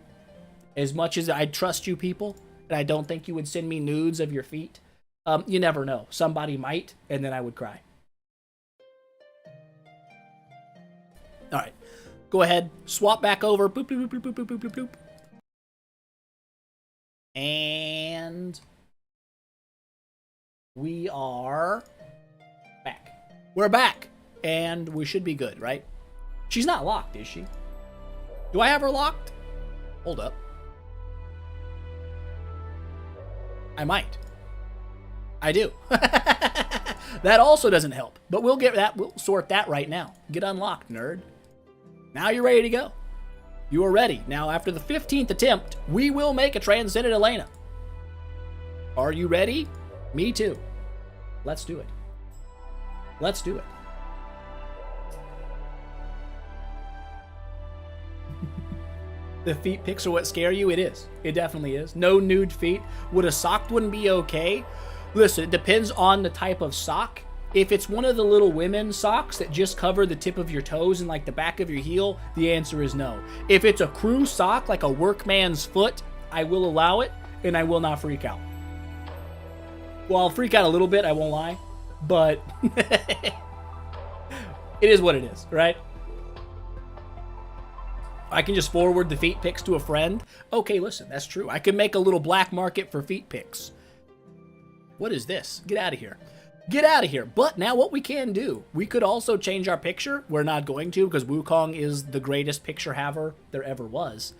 as much as I trust you people, and I don't think you would send me nudes of your feet, you never know. Somebody might, and then I would cry. All right. Go ahead. Swap back over. Boop, boop, boop, boop, boop, boop, boop, boop. And we are back. We're back. And we should be good, right? She's not locked, is she? Do I have her locked? Hold up. I might. I do. That also doesn't help. But we'll get that. We'll sort that right now. Get unlocked, nerd. Now you're ready to go. You are ready. Now, after the 15th attempt, we will make a Transcendent Elena. Are you ready? Me too. Let's do it. Let's do it. The feet pics are what scare you? It is. It definitely is. No nude feet. Would a socked one be okay? Listen, it depends on the type of sock. If it's one of the little women's socks that just cover the tip of your toes and like the back of your heel, the answer is no. If it's a crew sock, like a workman's foot, I will allow it and I will not freak out. Well, I'll freak out a little bit, I won't lie, but it is what it is, right? I can just forward the feet pics to a friend. Okay, listen, that's true. I can make a little black market for feet pics. What is this? Get out of here. Get out of here. But now what we can do, we could also change our picture. We're not going to because Wukong is the greatest picture haver there ever was.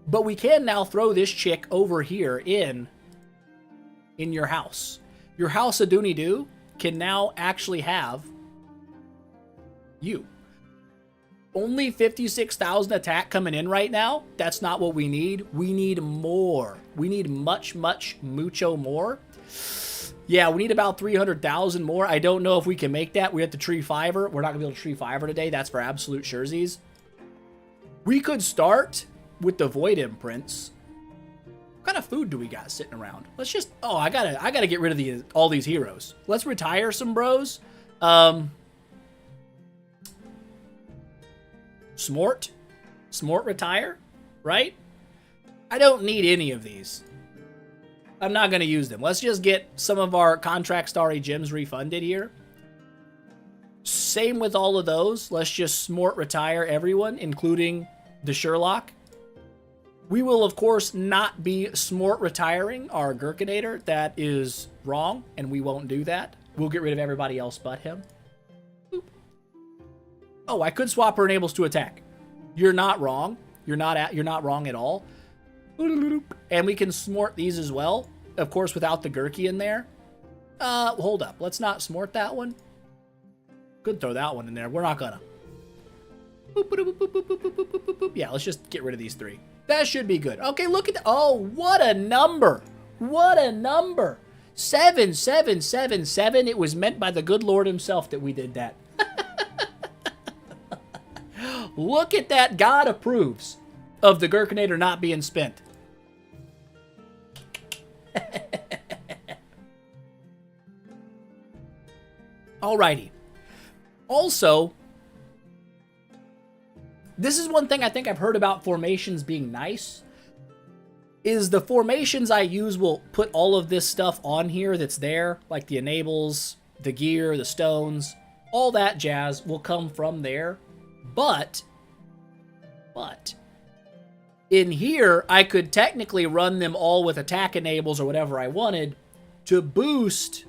But we can now throw this chick over here in your house. Your house of Dooney Doo can now actually have you. Only 56,000 attack coming in right now. That's not what we need. We need more. We need much, mucho more. Yeah, we need about 300,000 more. I don't know if we can make that. We have to tree fiver. We're not going to be able to tree fiver today. That's for absolute surezies. We could start with the Void Imprints. What kind of food do we got sitting around? Let's just... Oh, I gotta get rid of all these heroes. Let's retire some bros. Smort retire, right? I don't need any of these. I'm not going to use them. Let's just get some of our contract starry gems refunded here. Same with all of those. Let's just smort retire everyone, including the Sherlock. We will, of course, not be smort retiring our Gurkinator. That is wrong, and we won't do that. We'll get rid of everybody else but him. Boop. Oh, I could swap her enables to attack. You're not wrong. You're not wrong at all. And we can smort these as well. Of course, without the Gurky in there. Hold up. Let's not smort that one. Could throw that one in there. We're not gonna. Yeah, let's just get rid of these three. That should be good. Okay, look at that. Oh, what a number. What a number. 7777. It was meant by the good Lord himself that we did that. Look at that. God approves of the Gurkinator not being spent. Alrighty. Also, this is one thing I think I've heard about formations being nice, is the formations I use will put all of this stuff on here that's there, like the enables, the gear, the stones, all that jazz will come from there. But, in here, I could technically run them all with attack enables or whatever I wanted to boost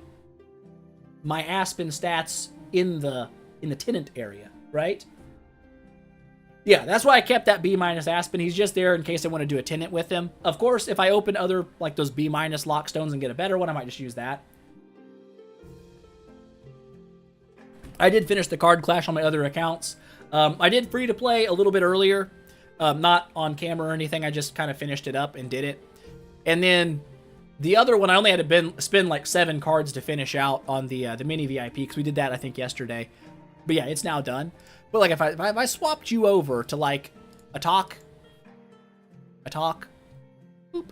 my Aspen stats in the tenant area, right? Yeah, that's why I kept that B- Aspen. He's just there in case I want to do a tenant with him. Of course, if I open other, like those B- lock stones and get a better one, I might just use that. I did finish the card clash on my other accounts. I did free to play a little bit earlier. Not on camera or anything. I just kind of finished it up and did it. And then the other one, I only had to spend like 7 cards to finish out on the mini VIP, because we did that, I think, yesterday. But yeah, it's now done. But like if I swapped you over to like a talk, boop,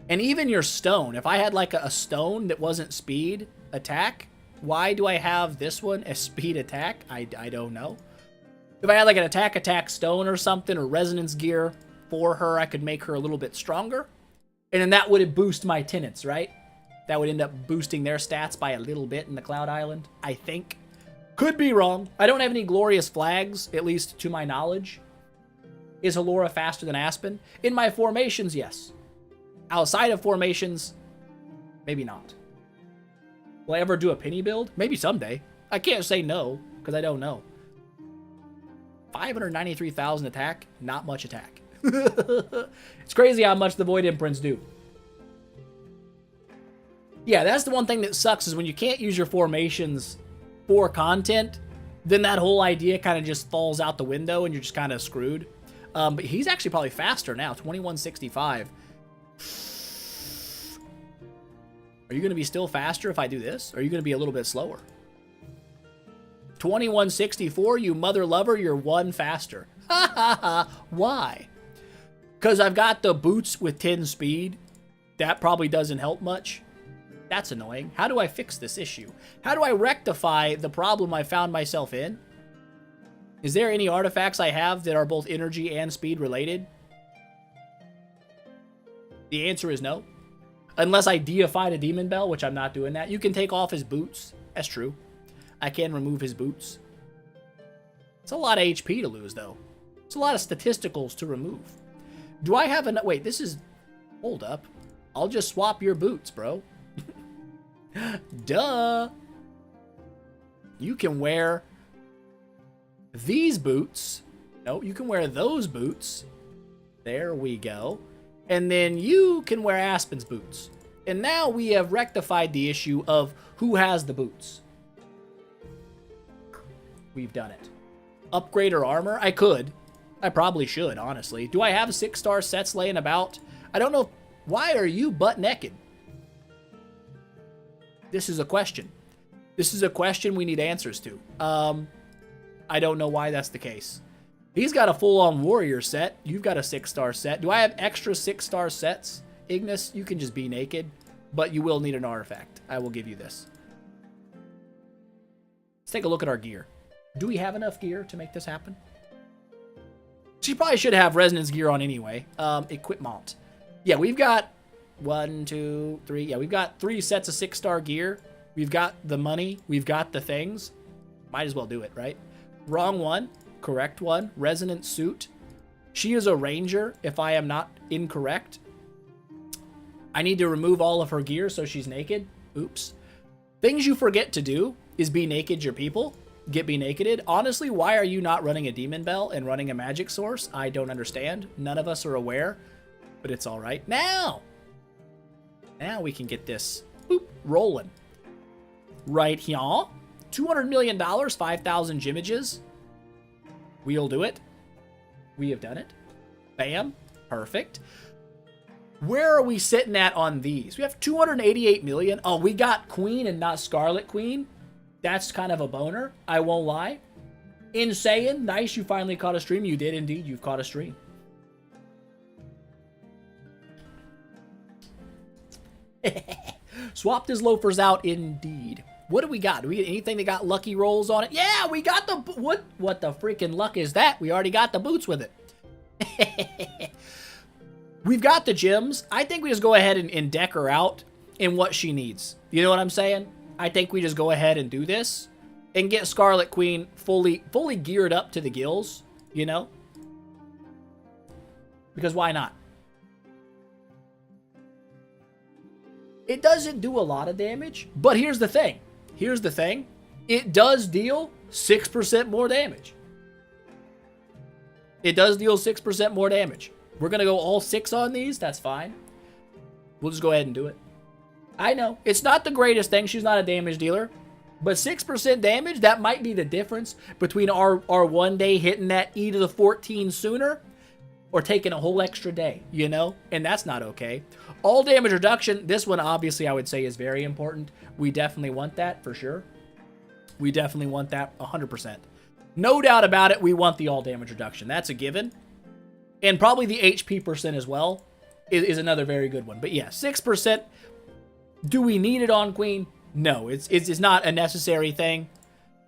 and even your stone, if I had like a stone that wasn't speed attack, why do I have this one as speed attack? I don't know. If I had like an attack stone or something, or resonance gear for her, I could make her a little bit stronger. And then that would boost my tenants, right? That would end up boosting their stats by a little bit in the Cloud Island, I think. Could be wrong. I don't have any glorious flags, at least to my knowledge. Is Halora faster than Aspen? In my formations, yes. Outside of formations, maybe not. Will I ever do a penny build? Maybe someday. I can't say no, because I don't know. 593,000 attack, not much attack. It's crazy how much the Void Imprints do. Yeah, that's the one thing that sucks is when you can't use your formations for content, then that whole idea kind of just falls out the window and you're just kind of screwed. But he's actually probably faster now, 2165. Are you going to be still faster if I do this? Or are you going to be a little bit slower? 2164, you mother lover, you're one faster. Ha ha ha. Why? Because I've got the boots with 10 speed. That probably doesn't help much. That's annoying. How do I fix this issue? How do I rectify the problem I found myself in? Is there any artifacts I have that are both energy and speed related? The answer is no. Unless I deified a demon bell, which I'm not doing that. You can take off his boots. That's true. I can remove his boots. It's a lot of HP to lose, though. It's a lot of statisticals to remove. Do I have enough? Wait, this is... Hold up. I'll just swap your boots, bro. Duh. You can wear these boots. No, you can wear those boots. There we go. And then you can wear Aspen's boots. And now we have rectified the issue of who has the boots. We've done it. Upgrade her armor? I could. I probably should, honestly. Do I have 6-star sets laying about? I don't know. Why are you butt naked? This is a question. This is a question we need answers to. I don't know why that's the case. He's got a full-on warrior set. You've got a 6-star set. Do I have extra 6-star sets? Ignis, you can just be naked, but you will need an artifact. I will give you this. Let's take a look at our gear. Do we have enough gear to make this happen? She probably should have resonance gear on anyway. Equipment. Yeah, we've got 1, 2, 3. Yeah, we've got 3 sets of 6-star gear. We've got the money. We've got the things. Might as well do it, right? Wrong one. Correct one. Resonant suit. She is a ranger, if I am not incorrect. I need to remove all of her gear so she's naked. Oops. Things you forget to do is be naked your people. Get be nakeded. Honestly, why are you not running a demon bell and running a magic source? I don't understand. None of us are aware, but it's all right. Now we can get this rolling. Right here. $200 million, 5,000 images. We'll do it. We have done it. Bam. Perfect. Where are we sitting at on these? We have 288 million. Oh, we got Queen and not Scarlet Queen. That's kind of a boner. I won't lie. Insane. Nice, you finally caught a stream. You did indeed. You've caught a stream. Swapped his loafers out indeed. What do we got? Do we get anything that got lucky rolls on it? Yeah, we got the... What the freaking luck is that? We already got the boots with it. We've got the gems. I think we just go ahead and deck her out in what she needs. You know what I'm saying? I think we just go ahead and do this and get Scarlet Queen fully geared up to the gills, you know? Because why not? It doesn't do a lot of damage, but here's the thing. Here's the thing. It does deal 6% more damage. It does deal 6% more damage. We're going to go all 6 on these. That's fine. We'll just go ahead and do it. I know. It's not the greatest thing. She's not a damage dealer. But 6% damage, that might be the difference between our one day hitting that E to the 14 sooner or taking a whole extra day, you know? And that's not okay. All damage reduction, this one obviously I would say is very important. We definitely want that for sure. We definitely want that 100%. No doubt about it, we want the all damage reduction. That's a given. And probably the HP percent as well is another very good one. But yeah, 6%. Do we need it on Queen? No, it's not a necessary thing.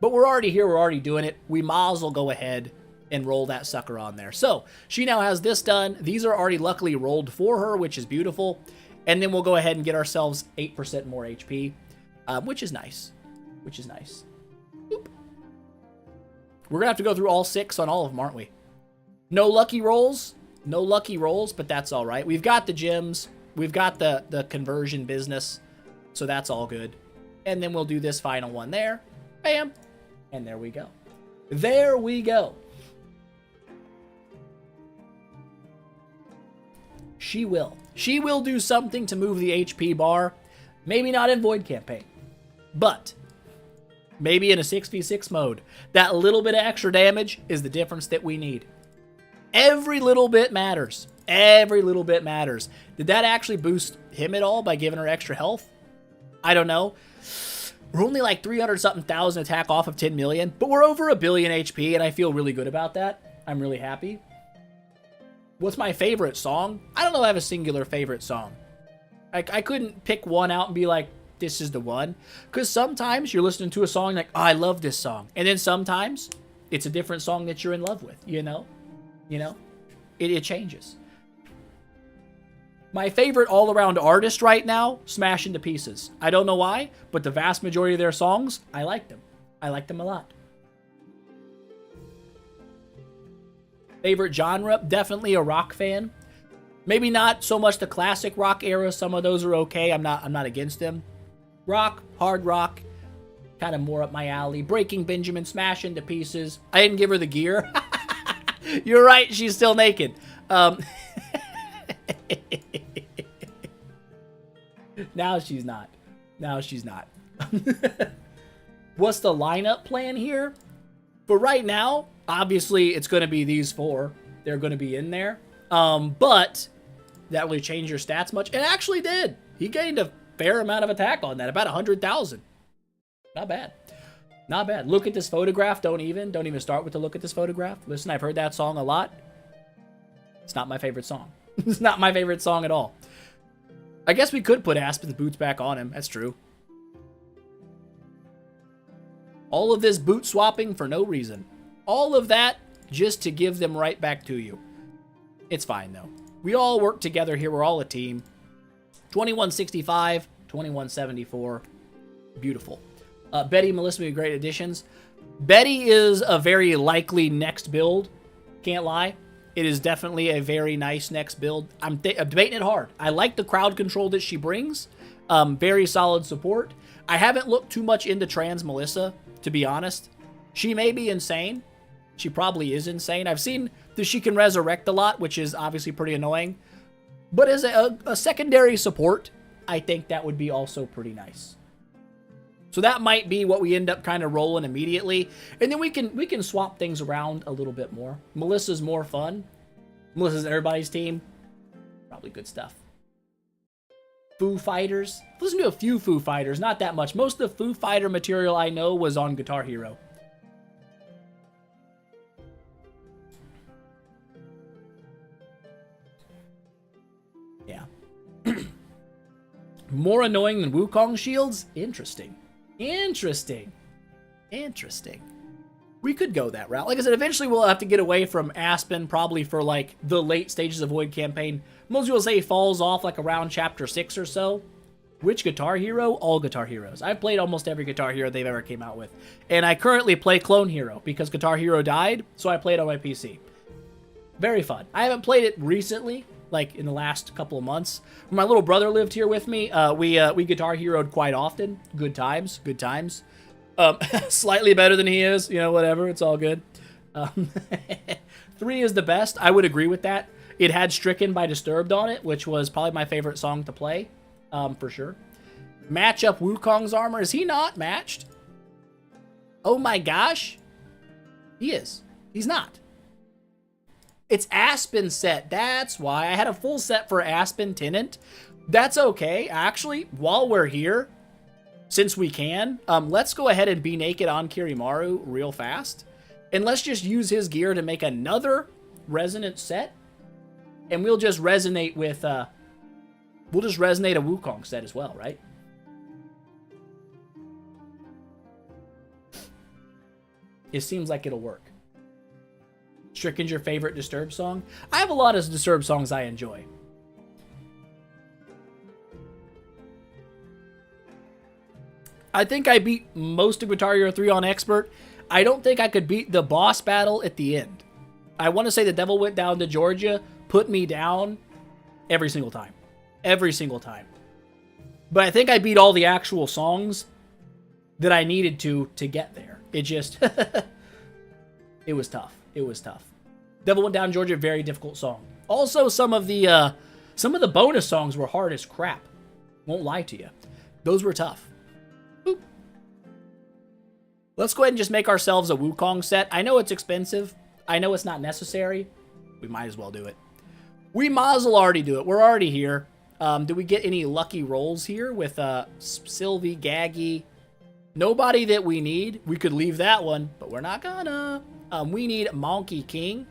But we're already here. We're already doing it. We might as well go ahead and roll that sucker on there. So she now has this done. These are already luckily rolled for her, which is beautiful. And then we'll go ahead and get ourselves 8% more HP, which is nice. Which is nice. Boop. We're going to have to go through all 6 on all of them, aren't we? No lucky rolls. No lucky rolls, but that's all right. We've got the gems. We've got the conversion business. So that's all good. And then we'll do this final one there. Bam. And there we go. There we go. She will. She will do something to move the HP bar. Maybe not in Void Campaign, but maybe in a 6v6 mode. That little bit of extra damage is the difference that we need. Every little bit matters. Every little bit matters. Did that actually boost him at all by giving her extra health? I don't know. We're only like 300-something thousand attack off of 10 million, but we're over 1 billion HP, and I feel really good about that. I'm really happy. What's my favorite song? I don't know if I have a singular favorite song. I couldn't pick one out and be like, this is the one. Because sometimes you're listening to a song like, oh, I love this song. And then sometimes it's a different song that you're in love with, you know? You know? It changes. My favorite all-around artist right now, Smash Into Pieces. I don't know why, but the vast majority of their songs, I like them. I like them a lot. Favorite genre? Definitely a rock fan. Maybe not so much the classic rock era. Some of those are okay. I'm not against them. Rock, hard rock, kind of more up my alley. Breaking Benjamin, Smash Into Pieces. I didn't give her the gear. You're right, she's still naked. Now she's not. Now she's not. What's the lineup plan here? For right now, obviously it's going to be these four. They're going to be in there. But that really changed your stats much? It actually did. He gained a fair amount of attack on that, about 100,000. Not bad. Not bad. Look at this photograph. Don't even start with the look at this photograph. Listen, I've heard that song a lot. It's not my favorite song. It's not my favorite song at all. I guess we could put Aspen's boots back on him. That's true. All of this boot swapping for no reason. All of that just to give them right back to you. It's fine, though. We all work together here. We're all a team. 2165, 2174. Beautiful. Betty and Melissa would be great additions. Betty is a very likely next build. Can't lie. It is definitely a very nice next build. I'm debating it hard. I like the crowd control that she brings. Very solid support. I haven't looked too much into trans Melissa, to be honest. She may be insane. She probably is insane. I've seen that she can resurrect a lot, which is obviously pretty annoying. But as a secondary support, I think that would be also pretty nice. So that might be what we end up kind of rolling immediately. And then we can swap things around a little bit more. Melissa's more fun. Melissa's everybody's team. Probably good stuff. Foo Fighters. Listen to a few Foo Fighters, not that much. Most of the Foo Fighter material I know was on Guitar Hero. Yeah. More annoying than Wukong shields? Interesting. Interesting. Interesting. We could go that route. Like I said, eventually we'll have to get away from Aspen, probably for like the late stages of Void Campaign. Most people say he falls off like around chapter 6 or so. Which Guitar Hero? All Guitar Heroes. I've played almost every Guitar Hero they've ever came out with. And I currently play Clone Hero because Guitar Hero died, so I play it on my PC. Very fun. I haven't played it recently, like in the last couple of months. When my little brother lived here with me, we Guitar Hero'd quite often. Good times, good times. Slightly better than he is, you know, whatever, it's all good. 3 is the best, I would agree with that. It had Stricken by Disturbed on it, which was probably my favorite song to play, for sure. Match up Wukong's armor, is he not matched? Oh my gosh. He is. He's not. It's Aspen set, that's why. I had a full set for Aspen Tenant. That's okay, actually, while we're here, since we can, let's go ahead and be naked on Kirimaru real fast. And let's just use his gear to make another resonant set. And we'll just resonate with, we'll just resonate a Wukong set as well, right? It seems like it'll work. Stricken's your favorite Disturbed song? I have a lot of Disturbed songs I enjoy. I think I beat most of Guitar Hero 3 on Expert. I don't think I could beat the boss battle at the end. I want to say the devil went down to Georgia, put me down every single time. Every single time. But I think I beat all the actual songs that I needed to get there. It just... it was tough. It was tough. Devil Went Down Georgia, very difficult song. Also, some of the bonus songs were hard as crap. Won't lie to you. Those were tough. Boop. Let's go ahead and just make ourselves a Wukong set. I know it's expensive. I know it's not necessary. We might as well do it. We might as well already do it. We're already here. Do we get any lucky rolls here with Sylvie, Gaggy? Nobody that we need. We could leave that one, but we're not gonna. We need Monkey King.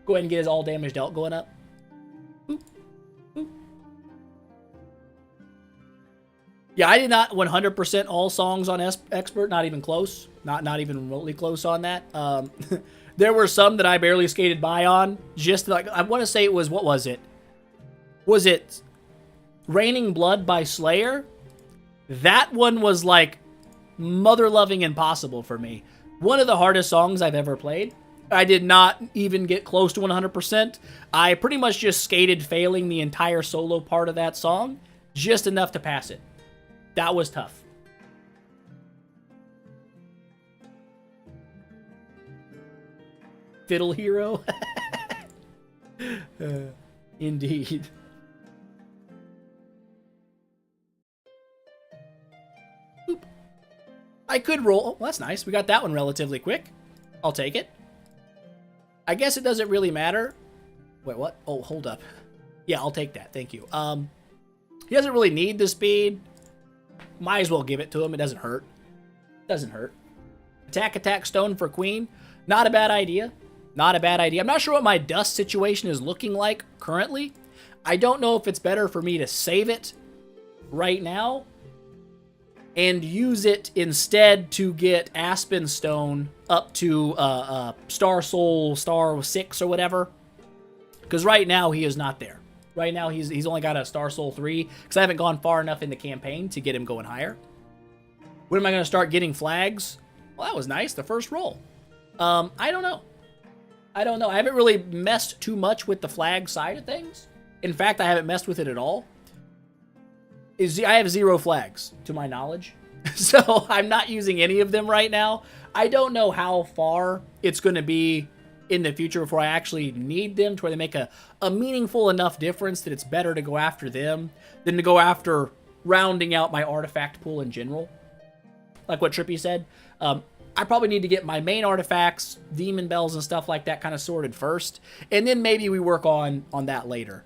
Go ahead and get his all damage dealt going up. Boop. Boop. Yeah, I did not 100% all songs on Expert. Not even close. Not even remotely close on that. There were some that I barely skated by on. Just like, I want to say it was, what was it? Was it Raining Blood by Slayer? That one was like mother-loving impossible for me. One of the hardest songs I've ever played. I did not even get close to 100%. I pretty much just skated failing the entire solo part of that song. Just enough to pass it. That was tough. Fiddle Hero. Indeed. Boop. I could roll. Oh, that's nice. We got that one relatively quick. I'll take it. I guess it doesn't really matter. Wait, what? Oh, hold up. Yeah, I'll take that. Thank you. He doesn't really need the speed. Might as well give it to him. It doesn't hurt. Doesn't hurt. Attack stone for queen. Not a bad idea. Not a bad idea. I'm not sure what my dust situation is looking like currently. I don't know if it's better for me to save it right now and use it instead to get Aspen Stone up to Star Soul, Star 6 or whatever. Because right now he is not there. Right now he's only got a Star Soul 3 because I haven't gone far enough in the campaign to get him going higher. When am I going to start getting flags? Well, that was nice. The first roll. I don't know. I haven't really messed too much with the flag side of things. In fact, I haven't messed with it at all. I have 0 flags, to my knowledge. So I'm not using any of them right now. I don't know how far it's going to be in the future before I actually need them to where they make a meaningful enough difference that it's better to go after them than to go after rounding out my artifact pool in general. Like what Trippy said. I probably need to get my main artifacts, demon bells and stuff like that kind of sorted first. And then maybe we work on that later.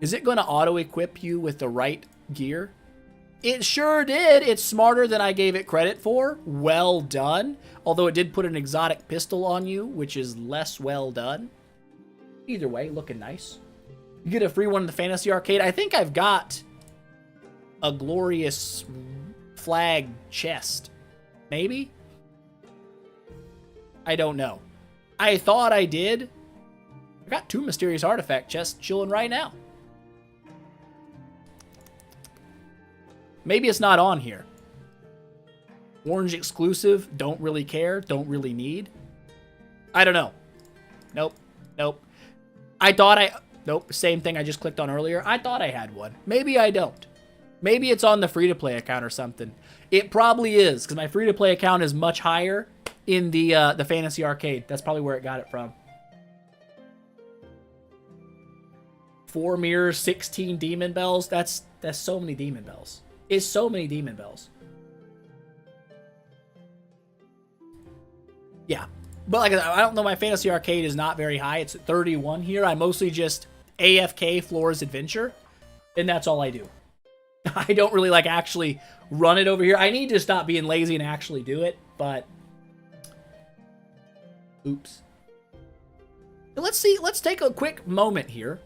Is it going to auto-equip you with the right gear? It sure did. It's smarter than I gave it credit for. Well done. Although it did put an exotic pistol on you, which is less well done. Either way, looking nice. You get a free one in the Fantasy Arcade. I think I've got a glorious flag chest. Maybe? I don't know. I thought I did. I got 2 mysterious artifact chests chilling right now. Maybe it's not on here. Orange exclusive. Don't really care. Don't really need. I don't know. Nope. Nope. Same thing I just clicked on earlier. I thought I had one. Maybe I don't. Maybe it's on the free-to-play account or something. It probably is, because my free-to-play account is much higher in the Fantasy Arcade. That's probably where it got it from. 4 mirrors, 16 demon bells. That's so many demon bells. It's so many demon bells. Yeah. But like I don't know, my Fantasy Arcade is not very high. It's at 31 here. I mostly just AFK Flora's Adventure, and that's all I do. I don't really like actually run it over here. I need to stop being lazy and actually do it, but oops. Let's see. Let's take a quick moment here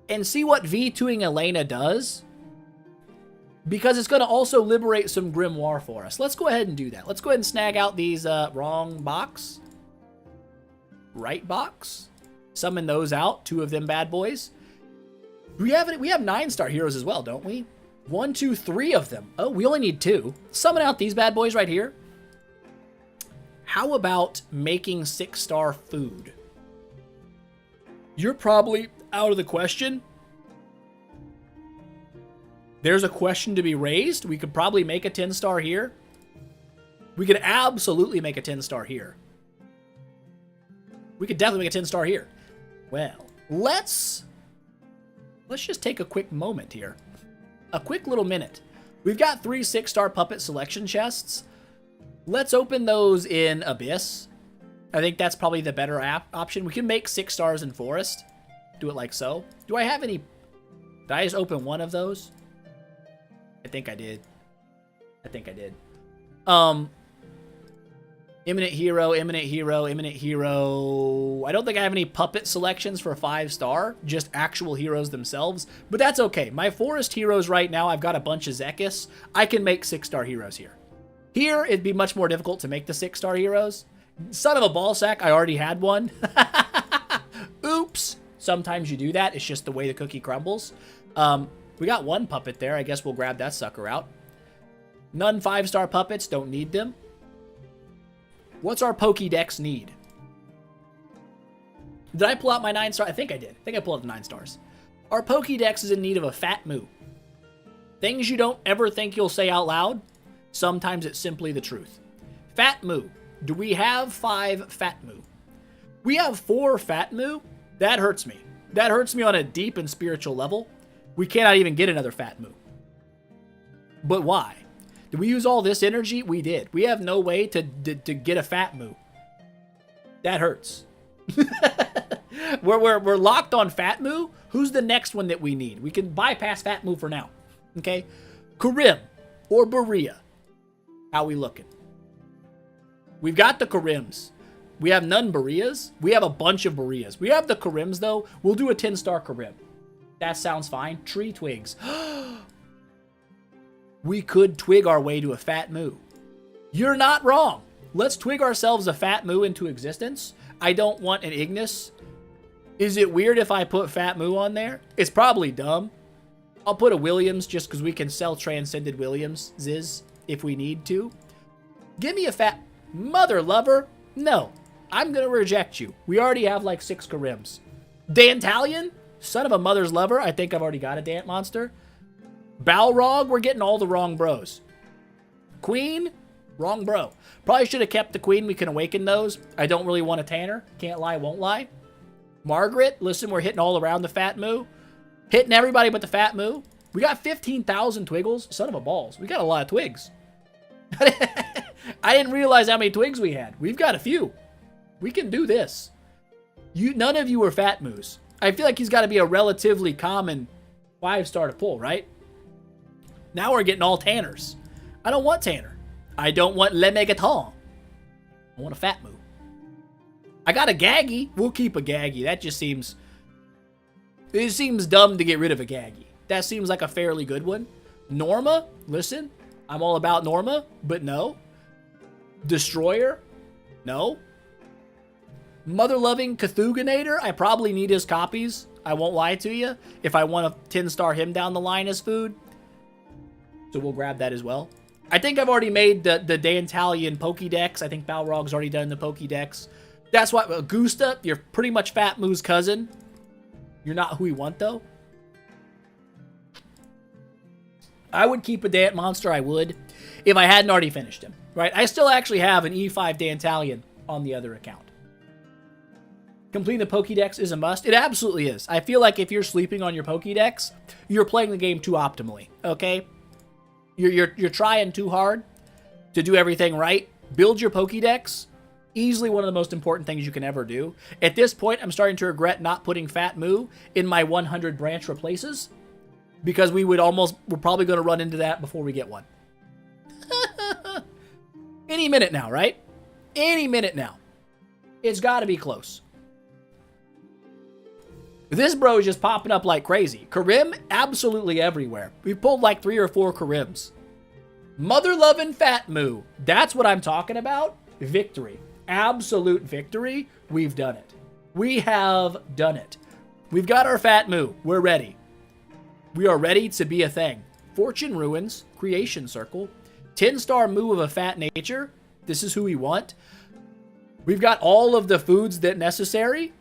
and see what V2ing Elena does, because it's going to also liberate some Grimoire for us. Let's go ahead and do that. Let's go ahead and snag out these wrong box. Right box. Summon those out. 2 of them bad boys. We have 9-star heroes as well, don't we? 1, 2, 3 of them. Oh, we only need 2. Summon out these bad boys right here. How about making 6-star food? You're probably out of the question. There's a question to be raised. We could probably make a 10-star here. We could absolutely make a 10-star here. We could definitely make a 10-star here. Well, let's let's just take a quick moment here. A quick little minute. We've got 3 6-star puppet selection chests. Let's open those in Abyss. I think that's probably the better option. We can make 6 stars in Forest. Do it like so. Do I have any... Did I just open one of those? I think I did. Imminent Hero, Imminent Hero, Imminent Hero. I don't think I have any puppet selections for 5-star, just actual heroes themselves, but that's okay. My Forest heroes right now, I've got a bunch of Zekis. I can make 6-star heroes here. Here, it'd be much more difficult to make the 6-star heroes. Son of a ball sack, I already had one. Oops. Sometimes you do that. It's just the way the cookie crumbles. We got one puppet there. I guess we'll grab that sucker out. None 5-star puppets. Don't need them. What's our Pokédex need? Did I pull out my 9-star? I think I did. I think I pulled out the 9 stars. Our Pokédex is in need of a Fat Moo. Things you don't ever think you'll say out loud. Sometimes it's simply the truth. Fat Moo. Do we have 5 Fat Moo? We have 4 Fat Moo. That hurts me. That hurts me on a deep and spiritual level. We cannot even get another Fat Moo. But why? Did we use all this energy? We did. We have no way to get a Fat Moo. That hurts. we're locked on Fat Moo. Who's the next one that we need? We can bypass Fat Moo for now. Okay? Karim or Berea. How we looking? We've got the Karims. We have none Bereas. We have a bunch of Bereas. We have the Karims, though. We'll do a 10-star Karim. That sounds fine. Tree twigs. We could twig our way to a Fat Moo. You're not wrong. Let's twig ourselves a Fat Moo into existence. I don't want an Ignis. Is it weird if I put Fat Moo on there? It's probably dumb. I'll put a Williams just because we can sell Transcended Williams if we need to. Give me a Fat Mother Lover. No, I'm going to reject you. We already have like 6 Karims. Dantalion? Son of a mother's lover. I think I've already got a Dant monster. Balrog? We're getting all the wrong bros. Queen? Wrong bro. Probably should have kept the Queen. We can awaken those. I don't really want a Tanner. Can't lie, won't lie. Margaret? Listen, we're hitting all around the Fat Moo. Hitting everybody but the Fat Moo. We got 15,000 Twiggles. Son of a balls. We got a lot of twigs. I didn't realize how many twigs we had. We've got a few. We can do this. None of you were Fat Moos. I feel like he's got to be a relatively common 5-star to pull, right? Now we're getting all Tanners. I don't want Tanner. I don't want Le Megaton. I want a Fat Moo. I got a Gaggy. We'll keep a Gaggy. That just seems... It seems dumb to get rid of a Gaggy. That seems like a fairly good one. Norma? Listen, I'm all about Norma, but no. Destroyer? No. Mother-loving Cthuganator? I probably need his copies. I won't lie to you. If I want to 10-star him down the line as food. So we'll grab that as well. I think I've already made the Dantalion Pokédex. I think Balrog's already done the Pokédex. That's why... Gusta, you're pretty much Fat Moo's cousin. You're not who we want, though. I would keep a Dant monster. I would. If I hadn't already finished him. Right? I still actually have an E5 Dantalion on the other account. Completing the Pokédex is a must. It absolutely is. I feel like if you're sleeping on your Pokédex, you're playing the game too optimally. Okay? You're trying too hard to do everything right. Build your Pokédex. Easily one of the most important things you can ever do. At this point, I'm starting to regret not putting Fat Moo in my 100 branch replaces. Because we're probably going to run into that before we get one. Any minute now, right? Any minute now. It's got to be close. This bro is just popping up like crazy. Karim, absolutely everywhere. We pulled like 3 or 4 Karims. Mother-loving Fat Moo. That's what I'm talking about. Victory. Absolute victory. We've done it. We have done it. We've got our Fat Moo. We're ready. We are ready to be a thing. Fortune Ruins. Creation Circle. 10-star Moo of a fat nature. This is who we want. We've got all of the foods that necessary.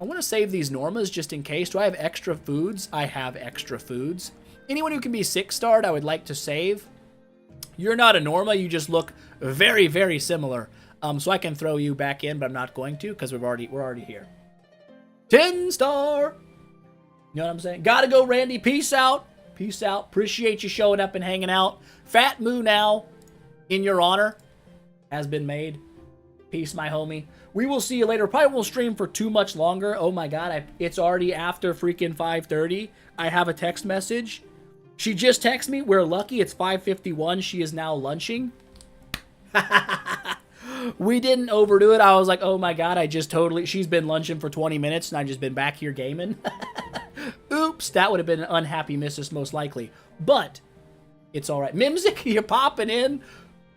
I want to save these Normas just in case. Do I have extra foods? I have extra foods. Anyone who can be 6-starred, I would like to save. You're not a Norma. You just look very, very similar. So I can throw you back in, but I'm not going to because we're already here. 10-star. You know what I'm saying? Gotta go, Randy. Peace out. Peace out. Appreciate you showing up and hanging out. Fat Moo now, in your honor, has been made. Peace, my homie. We will see you later. Probably won't stream for too much longer. Oh my god, it's already after freaking 5:30. I have a text message. She just texted me. We're lucky. It's 5:51. She is now lunching. We didn't overdo it. I was like, oh my god, she's been lunching for 20 minutes and I've just been back here gaming. Oops, that would have been an unhappy missus most likely. But it's all right. Mimzik, you're popping in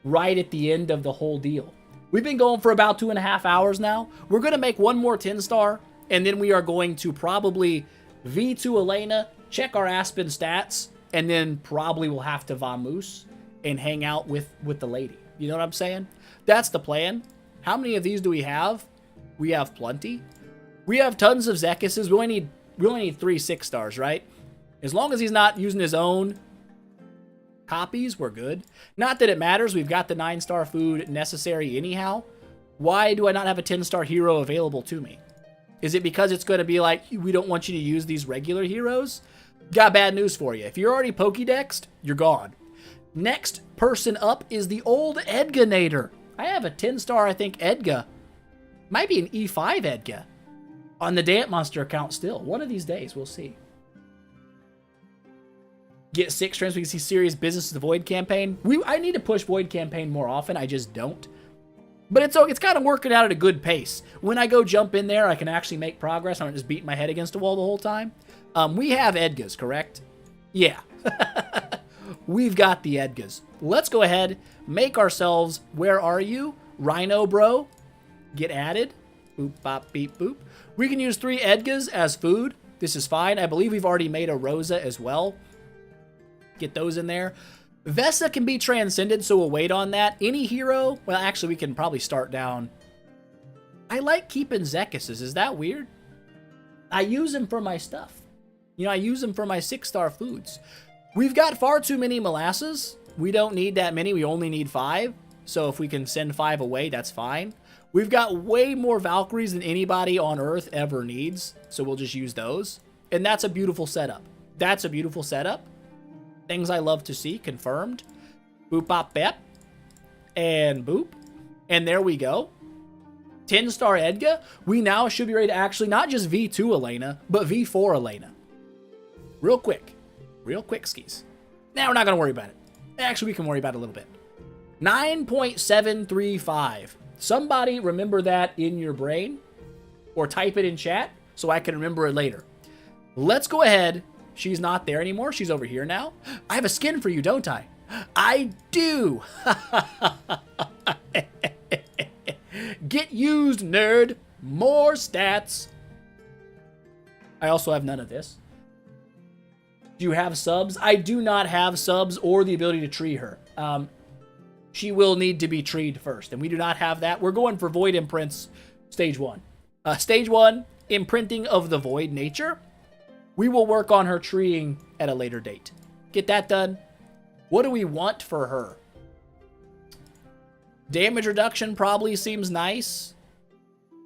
right at the end of the whole deal. We've been going for about 2.5 hours now. We're going to make one more 10-star, and then we are going to probably V2 Elena, check our Aspen stats, and then probably we'll have to vamoose and hang out with the lady. You know what I'm saying? That's the plan. How many of these do we have? We have plenty. We have tons of Zekises. We only need 3 6-stars, right? As long as he's not using his own copies, we're good. Not that it matters. We've got the 9-star food necessary anyhow. Why do I not have a 10-star hero available to me? Is it because it's going to be like, we don't want you to use these regular heroes? Got bad news for you. If you're already Pokédexed, you're gone. Next person up is the old Edganator. I have a 10-star, I think, Edga. Might be an E5 Edga. On the Dant Monster account still. One of these days, we'll see. Get 6 trends. We can see serious business with the Void campaign. I need to push Void campaign more often. I just don't. But it's kind of working out at a good pace. When I go jump in there, I can actually make progress. I'm not just beating my head against a wall the whole time. We have Edgas, correct? Yeah. We've got the Edgas. Let's go ahead, make ourselves, where are you? Rhino Bro. Get added. Boop, bop, beep, boop. We can use 3 Edgas as food. This is fine. I believe we've already made a Rosa as well. Get those in there. Vesa can be transcended, so we'll wait on that. Any hero? Well, actually, we can probably start down. I like keeping Zekises. Is that weird? I use them for my stuff. You know, I use them for my 6-star foods. We've got far too many molasses. We don't need that many. We only need 5. So if we can send 5 away, that's fine. We've got way more Valkyries than anybody on Earth ever needs. So we'll just use those. And that's a beautiful setup. That's a beautiful setup. Things I love to see. Confirmed. Boop, bop, bep. And boop. And there we go. 10-star Edga. We now should be ready to actually not just V2 Elena, but V4 Elena. Real quick. Real quick skis. Now we're not going to worry about it. Actually, we can worry about it a little bit. 9.735. Somebody remember that in your brain. Or type it in chat so I can remember it later. Let's go ahead. She's not there anymore. She's over here now. I have a skin for you, don't I? I do. Get used, nerd. More stats. I also have none of this. Do you have subs? I do not have subs or the ability to tree her. She will need to be treed first, and we do not have that. We're going for Void Imprints Stage 1. Stage 1, Imprinting of the Void Nature. We will work on her treeing at a later date. Get that done. What do we want for her? Damage reduction probably seems nice.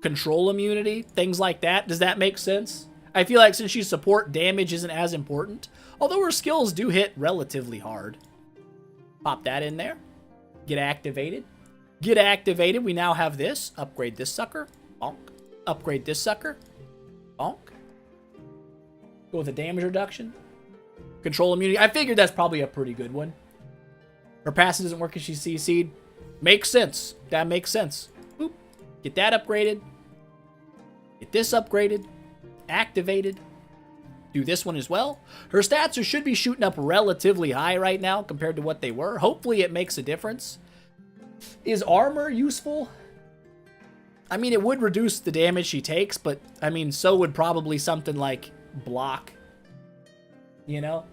Control immunity, things like that. Does that make sense? I feel like since she's support, damage isn't as important. Although her skills do hit relatively hard. Pop that in there. Get activated. Get activated. We now have this. Upgrade this sucker. Bonk. Upgrade this sucker. Bonk. Go with a damage reduction. Control immunity. I figured that's probably a pretty good one. Her passive doesn't work if she's CC'd. Makes sense. That makes sense. Boop. Get that upgraded. Get this upgraded. Activated. Do this one as well. Her stats should be shooting up relatively high right now compared to what they were. Hopefully it makes a difference. Is armor useful? I mean, it would reduce the damage she takes, but I mean, so would probably something like block. You know?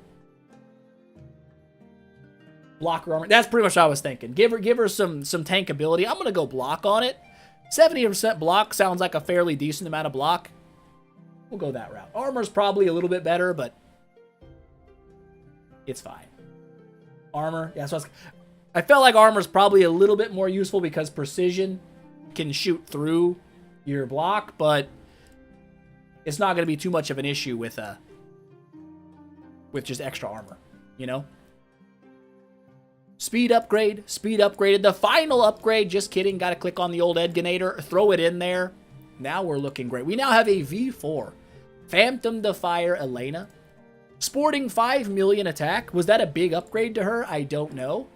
Blocker armor. That's pretty much what I was thinking. Give her some tankability. I'm going to go block on it. 70% block sounds like a fairly decent amount of block. We'll go that route. Armor's probably a little bit better, but it's fine. Armor. Yeah, so I felt like armor's probably a little bit more useful because precision can shoot through your block, but it's not going to be too much of an issue with with just extra armor, you know? Speed upgraded. The final upgrade, just kidding, gotta click on the old Edginator, throw it in there. Now we're looking great. We now have a V4. Phantom Defier Elena. Sporting 5 million attack. Was that a big upgrade to her? I don't know.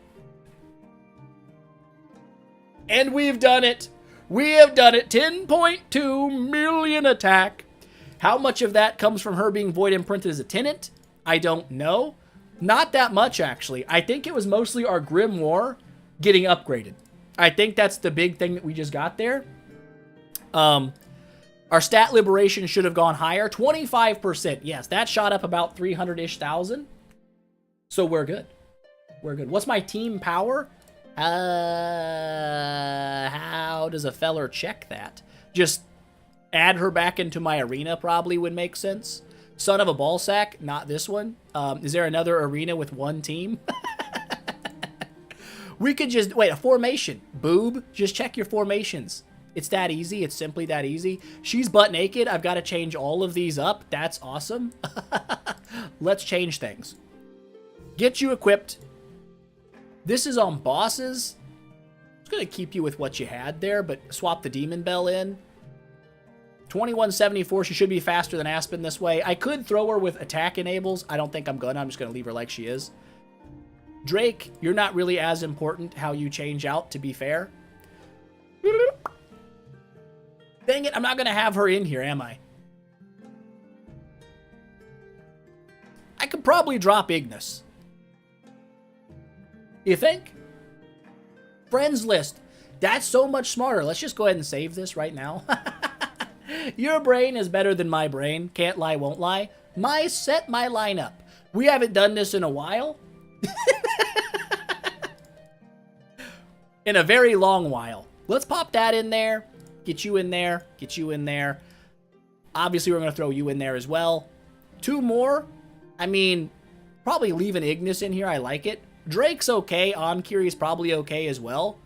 And we've done it. We have done it. 10.2 million attack. How much of that comes from her being void imprinted as a tenant? I don't know. Not that much, actually. I think it was mostly our Grimoire getting upgraded. I think that's the big thing that we just got there. Our stat liberation should have gone higher. 25%. Yes, that shot up about 300-ish thousand. So we're good. We're good. What's my team power? How does a feller check that? Just add her back into my arena probably would make sense. Son of a ball sack, not this one. Is there another arena with one team? We could just, wait, a formation. Boob, just check your formations. It's that easy. It's simply that easy. She's butt naked. I've got to change all of these up. That's awesome. Let's change things. Get you equipped. This is on bosses. It's going to keep you with what you had there, but swap the Demon Bell in. 2174. She should be faster than Aspen this way. I could throw her with attack enables. I don't think I'm gonna. I'm just going to leave her like she is. Drake, you're not really as important how you change out, to be fair. Dang it, I'm not going to have her in here, am I? I could probably drop Ignis. You think? Friends list. That's so much smarter. Let's just go ahead and save this right now. Your brain is better than my brain. Can't lie, won't lie. Set my lineup. We haven't done this in a while. In a very long while. Let's pop that in there. Get you in there. Get you in there. Obviously, we're going to throw you in there as well. 2 more. I mean, probably leave an Ignis in here. I like it. Drake's okay. Onkiri's probably okay as well.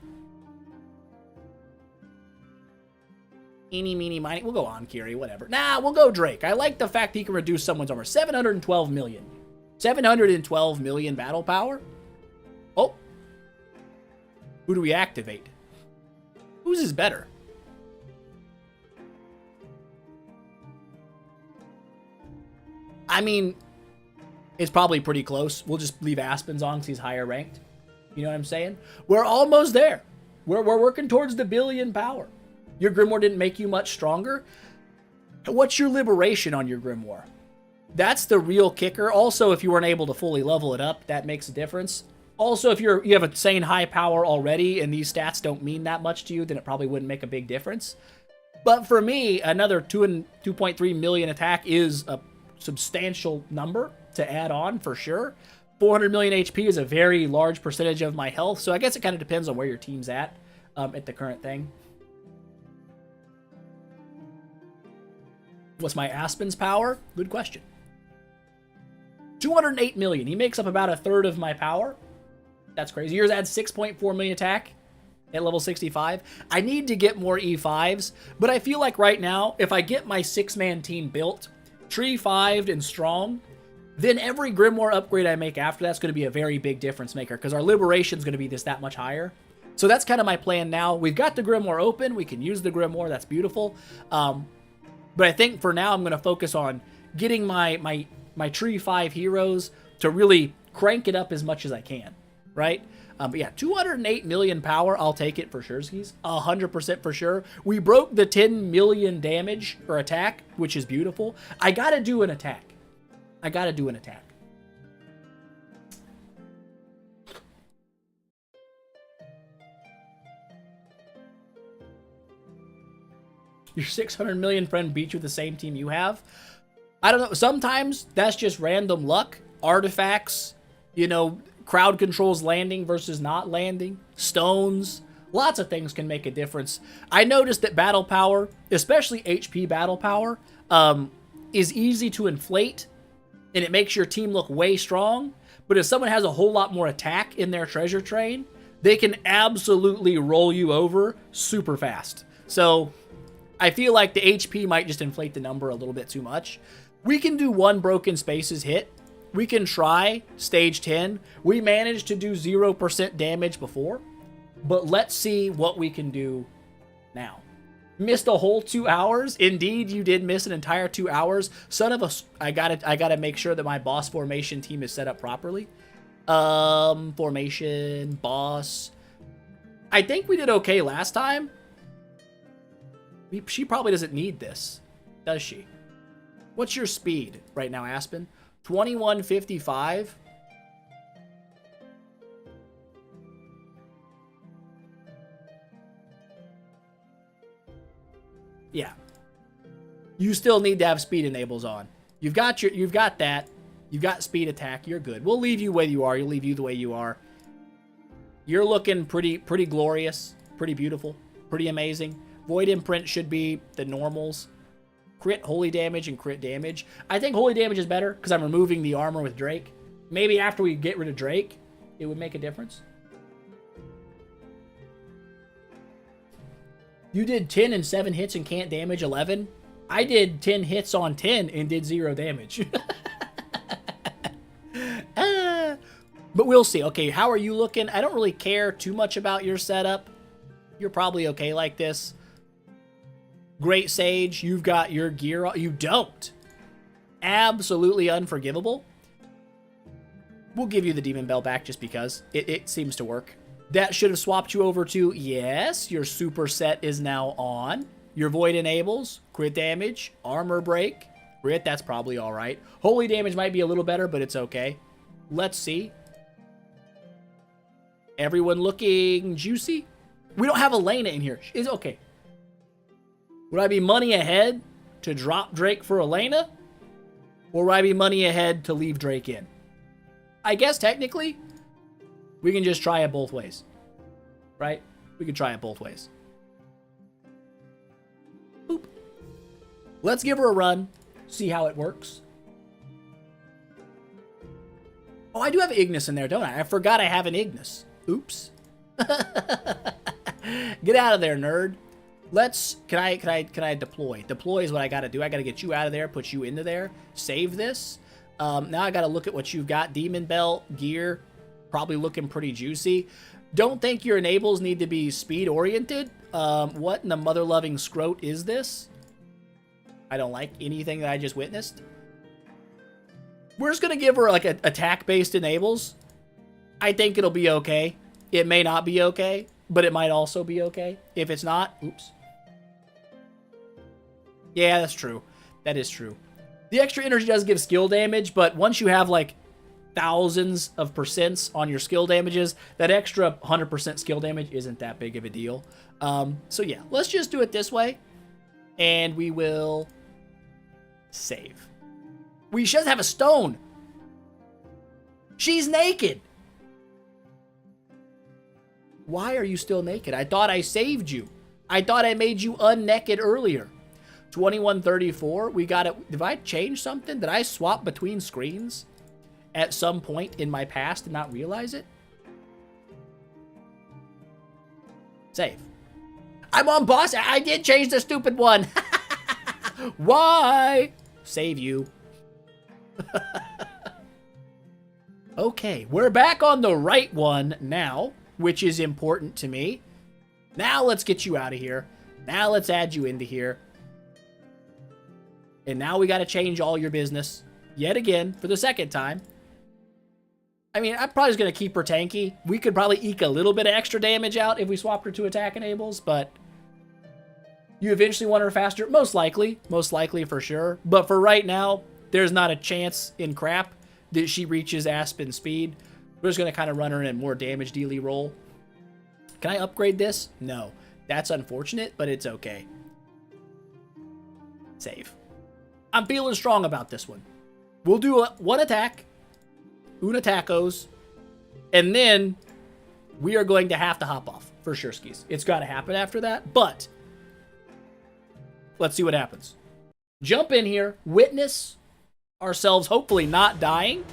Eeny, meeny, miny. We'll go Onkiri, whatever. Nah, we'll go Drake. I like the fact he can reduce someone's armor. 712 million. 712 million battle power. Oh. Who do we activate? Whose is better? I mean, it's probably pretty close. We'll just leave Aspen's on because he's higher ranked. You know what I'm saying? We're almost there. We're working towards the billion power. Your Grimoire didn't make you much stronger. What's your liberation on your Grimoire? That's the real kicker. Also, if you weren't able to fully level it up, that makes a difference. Also, if you have a insane high power already and these stats don't mean that much to you, then it probably wouldn't make a big difference. But for me, another 2.3 million attack is a substantial number to add on for sure. 400 million HP is a very large percentage of my health, so I guess it kind of depends on where your team's at the current thing. What's my Aspen's power? Good question. 208 million. He makes up about a third of my power. That's crazy. Yours adds 6.4 million attack at level 65. I need to get more E5s, but I feel like right now, if I get my 6-man team built, Tree 5'd and strong, then every Grimoire upgrade I make after that's going to be a very big difference maker because our liberation is going to be that much higher. So that's kind of my plan now. We've got the Grimoire open. We can use the Grimoire. That's beautiful. But I think for now I'm going to focus on getting my Tree 5 heroes to really crank it up as much as I can, right? But yeah, 208 million power, I'll take it for sure, skis. 100% for sure. We broke the 10 million damage or attack, which is beautiful. I got to do an attack. Your 600 million friend beat you with the same team you have. I don't know. Sometimes that's just random luck. Artifacts, you know, crowd controls landing versus not landing. Stones. Lots of things can make a difference. I noticed that battle power, especially HP battle power, is easy to inflate. And it makes your team look way strong. But if someone has a whole lot more attack in their treasure train, they can absolutely roll you over super fast. So I feel like the HP might just inflate the number a little bit too much. We can do 1 broken spaces hit We can try stage 10. We managed to do 0% damage before, but let's see what we can do now. Missed a whole 2 hours. Indeed, you did miss an entire 2 hours. Son of a... I gotta make sure that my boss formation team is set up properly. Formation, boss. I think we did okay last time. She probably doesn't need this, does she? What's your speed right now, Aspen? 2155. Yeah. You still need to have speed enables on. You've got that. You've got speed attack. You're good. We'll leave you where you are. You'll leave you the way you are. You're looking pretty glorious, pretty beautiful, pretty amazing. Void Imprint should be the normals. Crit, holy damage, and crit damage. I think holy damage is better because I'm removing the armor with Drake. Maybe after we get rid of Drake, it would make a difference. You did 10 and 7 hits and can't damage 11. I did 10 hits on 10 and did 0 damage. But we'll see. Okay, how are you looking? I don't really care too much about your setup. You're probably okay like this. Great Sage, you've got your gear. You don't. Absolutely unforgivable. We'll give you the Demon Bell back just because. It seems to work. That should have swapped you over to, yes, your super set is now on. Your Void enables, crit damage, armor break, crit, that's probably all right. Holy damage might be a little better, but it's okay. Let's see. Everyone looking juicy? We don't have Elena in here. It's okay. Would I be money ahead to drop Drake for Elena? Or would I be money ahead to leave Drake in? I guess technically, we can just try it both ways. Right? We can try it both ways. Boop. Let's give her a run. See how it works. Oh, I do have Ignis in there, don't I? I forgot I have an Ignis. Oops. Get out of there, nerd. Let's, can I deploy? Deploy is what I gotta do. I gotta get you out of there, put you into there, save this. Now I gotta look at what you've got. Demon Belt, gear, probably looking pretty juicy. Don't think your enables need to be speed oriented. What in the mother-loving scrote is this? I don't like anything that I just witnessed. We're just gonna give her like attack-based enables. I think it'll be okay. It may not be okay, but it might also be okay. If it's not, oops. Yeah, that's true. That is true. The extra energy does give skill damage, but once you have like thousands of percents on your skill damages, that extra 100% skill damage isn't that big of a deal. So yeah, let's just do it this way, and we will save. We should have a stone. She's naked. Why are you still naked? I thought I saved you. I thought I made you unnaked earlier. 2134, we got it. Did I change something? Did I swap between screens at some point in my past and not realize it? Save. I'm on boss. I did change the stupid one. Why? Save you. Okay, we're back on the right one now, which is important to me. Now let's get you out of here. Now let's add you into here. And now we got to change all your business yet again for the second time. I mean, I'm probably just going to keep her tanky. We could probably eke a little bit of extra damage out if we swapped her to attack enables, but you eventually want her faster. Most likely for sure. But for right now, there's not a chance in crap that she reaches Aspen speed. We're just going to kind of run her in a more damage dealy role. Can I upgrade this? No. That's unfortunate, but it's okay. Save. I'm feeling strong about this one. We'll do one attack. Una tacos. And then we are going to have to hop off. For sure, skis. It's got to happen after that. But let's see what happens. Jump in here. Witness ourselves hopefully not dying.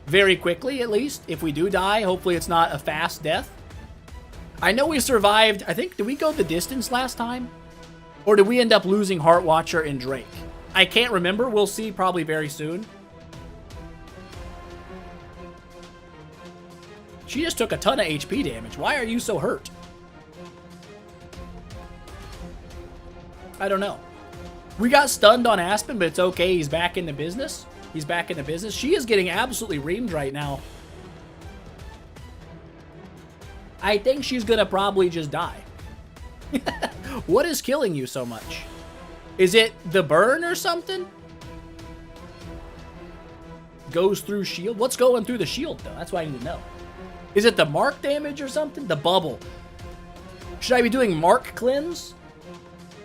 Very quickly, at least. If we do die, hopefully it's not a fast death. I know we survived. I think, did we go the distance last time? Or did we end up losing Heartwatcher and Drake? I can't remember. We'll see probably very soon. She just took a ton of HP damage. Why are you so hurt? I don't know. We got stunned on Aspen, but it's okay. He's back in the business. He's back in the business. She is getting absolutely reamed right now. I think she's going to probably just die. What is killing you so much? Is it the burn or something? Goes through shield? What's going through the shield, though? That's what I need to know. Is it the mark damage or something? The bubble. Should I be doing mark cleanse?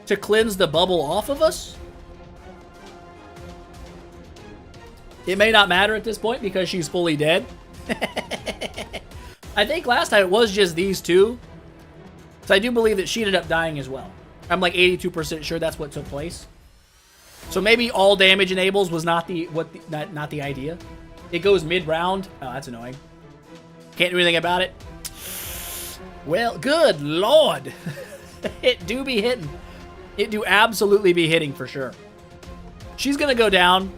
To cleanse the bubble off of us? It may not matter at this point because she's fully dead. I think last time it was just these two. So I do believe that she ended up dying as well. I'm like 82% sure that's what took place. So maybe all damage enables was not the not the idea. It goes mid-round. Oh, that's annoying. Can't do anything about it. Well, good lord. It do be hitting. It do absolutely be hitting for sure. She's gonna go down.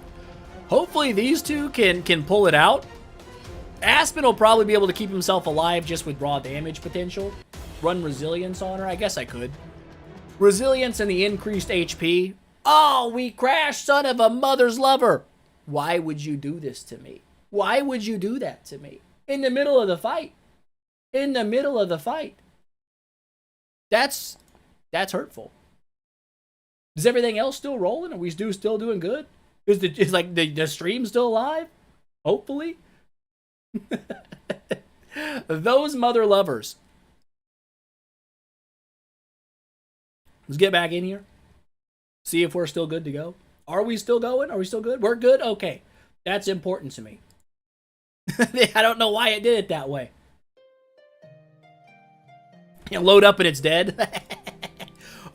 Hopefully these two can pull it out. Aspen will probably be able to keep himself alive just with raw damage potential. Run resilience on her. I guess I could. Resilience and the increased HP. Oh, we crashed, son of a mother's lover. Why would you do this to me? Why would you do that to me? In the middle of the fight. In the middle of the fight. That's hurtful. Is everything else still rolling? Are we still doing good? Is the stream still alive? Hopefully. Those mother lovers. Let's get back in here. See if we're still good to go. Are we still going? Are we still good? We're good? Okay. That's important to me. I don't know why it did it that way. You load up and it's dead.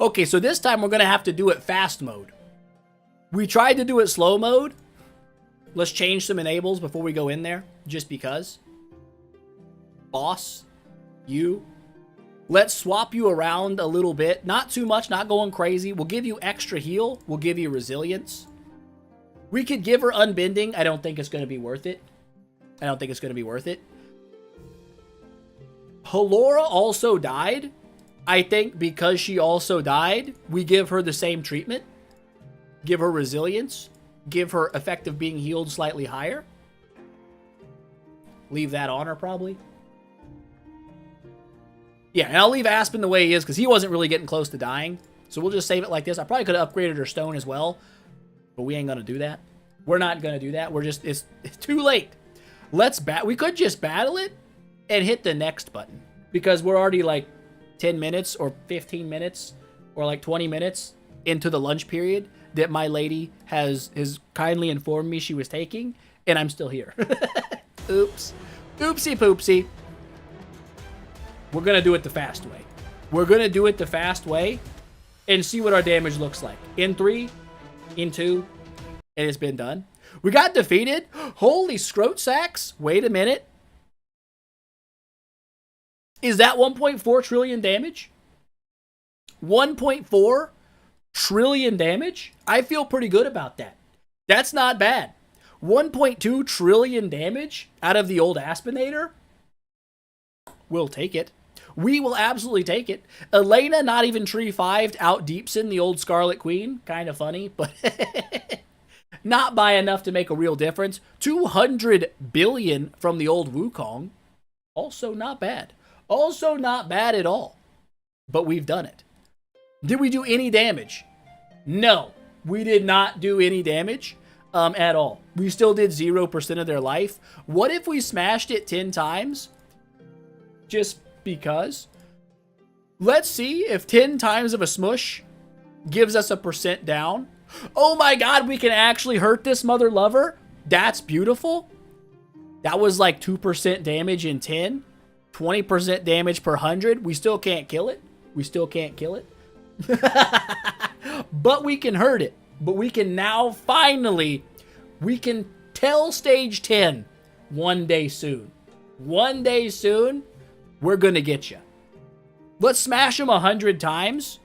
Okay, so this time we're going to have to do it fast mode. We tried to do it slow mode. Let's change some enables before we go in there, just because. Boss, you. Let's swap you around a little bit. Not too much, not going crazy. We'll give you extra heal. We'll give you resilience. We could give her unbending. I don't think it's going to be worth it. I don't think it's going to be worth it. Halora also died. I think because she also died, we give her the same treatment. Give her resilience. Give her effective being healed slightly higher. Leave that on her, probably. Yeah, and I'll leave Aspen the way he is, because he wasn't really getting close to dying. So we'll just save it like this. I probably could have upgraded her stone as well, but we ain't going to do that. We're not going to do that. It's too late. We could just battle it and hit the next button, because we're already like 10 minutes or 15 minutes or like 20 minutes into the lunch period that my lady has kindly informed me she was taking, and I'm still here. Oops. Oopsie poopsie. We're going to do it the fast way. We're going to do it the fast way and see what our damage looks like. In 3, in 2, and it's been done. We got defeated. Holy scrote sacks. Wait a minute. Is that 1.4 trillion damage? 1.4 trillion damage? I feel pretty good about that. That's not bad. 1.2 trillion damage out of the old Aspenator? We'll take it. We will absolutely take it. Elena, not even tree 5'd, out Deepson, the old Scarlet Queen. Kind of funny, but not by enough to make a real difference. 200 billion from the old Wukong. Also not bad. Also not bad at all. But we've done it. Did we do any damage? No, we did not do any damage at all. We still did 0% of their life. What if we smashed it 10 times? Just because. Let's see if 10 times of a smush gives us a % down. Oh my god, we can actually hurt this mother lover? That's beautiful. That was like 2% damage in 10. 20% damage per 100. We still can't kill it. We still can't kill it. But we can hurt it. But we can now finally, we can tell stage 10 one day soon. One day soon, we're going to get you. Let's smash them 100 times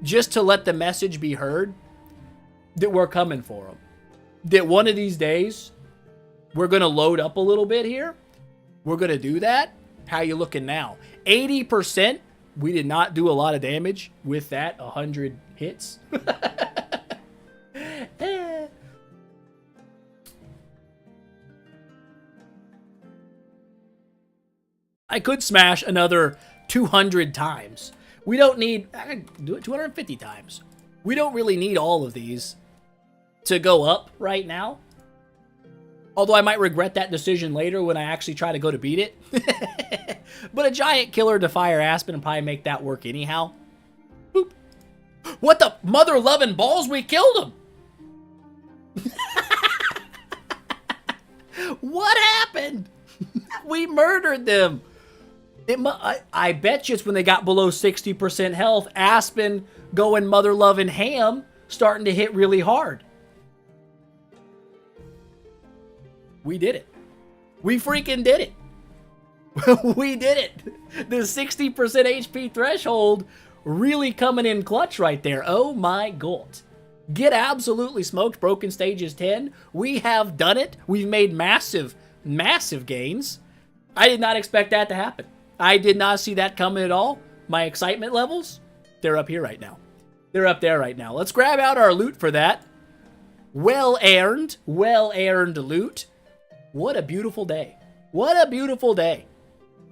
just to let the message be heard that we're coming for them. That one of these days, we're going to load up a little bit here. We're going to do that. How you looking now? 80%. We did not do a lot of damage with that. 100 hits. I could smash another 200 times. We don't need... I could do it 250 times. We don't really need all of these to go up right now. Although I might regret that decision later when I actually try to go to beat it. But a giant killer to fire Aspen and probably make that work anyhow. Boop. What the mother-loving balls? We killed him! What happened? We murdered them. I bet you it's when they got below 60% health, Aspen going mother-loving ham, starting to hit really hard. We did it. We freaking did it. We did it. The 60% HP threshold really coming in clutch right there. Oh my god. Get absolutely smoked. Broken stages 10. We have done it. We've made massive, massive gains. I did not expect that to happen. I did not see that coming at all. My excitement levels, they're up here right now. They're up there right now. Let's grab out our loot for that. Well-earned loot. What a beautiful day. What a beautiful day.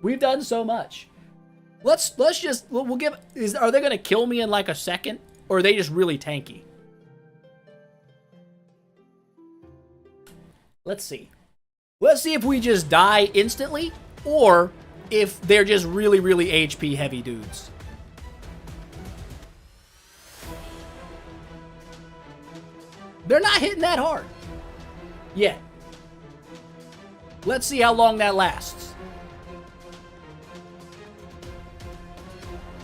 We've done so much. Let's just, we'll give, are they going to kill me in like a second? Or are they just really tanky? Let's see. Let's see if we just die instantly, or if they're just really, really HP heavy dudes. They're not hitting that hard yet. Let's see how long that lasts.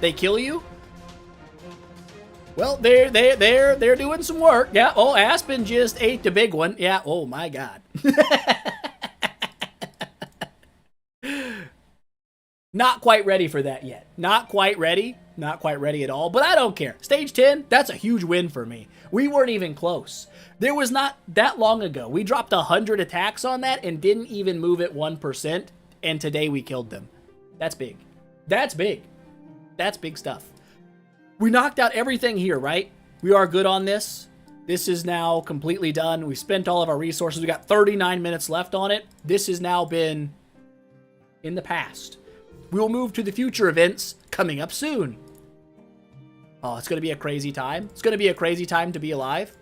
They kill you? Well, they're doing some work. Yeah. Oh, Aspen just ate the big one. Yeah. Oh my god. Not quite ready for that yet. Not quite ready. Not quite ready at all. But I don't care. Stage 10, that's a huge win for me. We weren't even close. There was not that long ago. We dropped 100 attacks on that and didn't even move it 1%. And today we killed them. That's big. That's big. That's big stuff. We knocked out everything here, right? We are good on this. This is now completely done. We spent all of our resources. We got 39 minutes left on it. This has now been in the past. We will move to the future events coming up soon. Oh, it's going to be a crazy time. It's going to be a crazy time to be alive.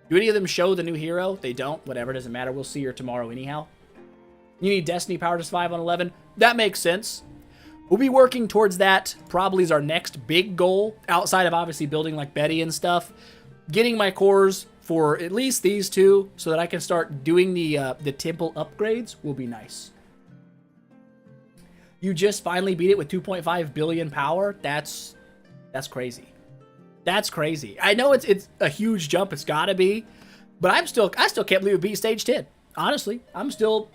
Do any of them show the new hero? They don't. Whatever, doesn't matter. We'll see her tomorrow anyhow. You need Destiny power to survive on 11. That makes sense. We'll be working towards that probably as our next big goal, outside of obviously building like Betty and stuff. Getting my cores for at least these two so that I can start doing the temple upgrades will be nice. You just finally beat it with 2.5 billion power. That's crazy. That's crazy. I know it's a huge jump. It's got to be, but I still can't believe it beat stage 10. Honestly, I'm still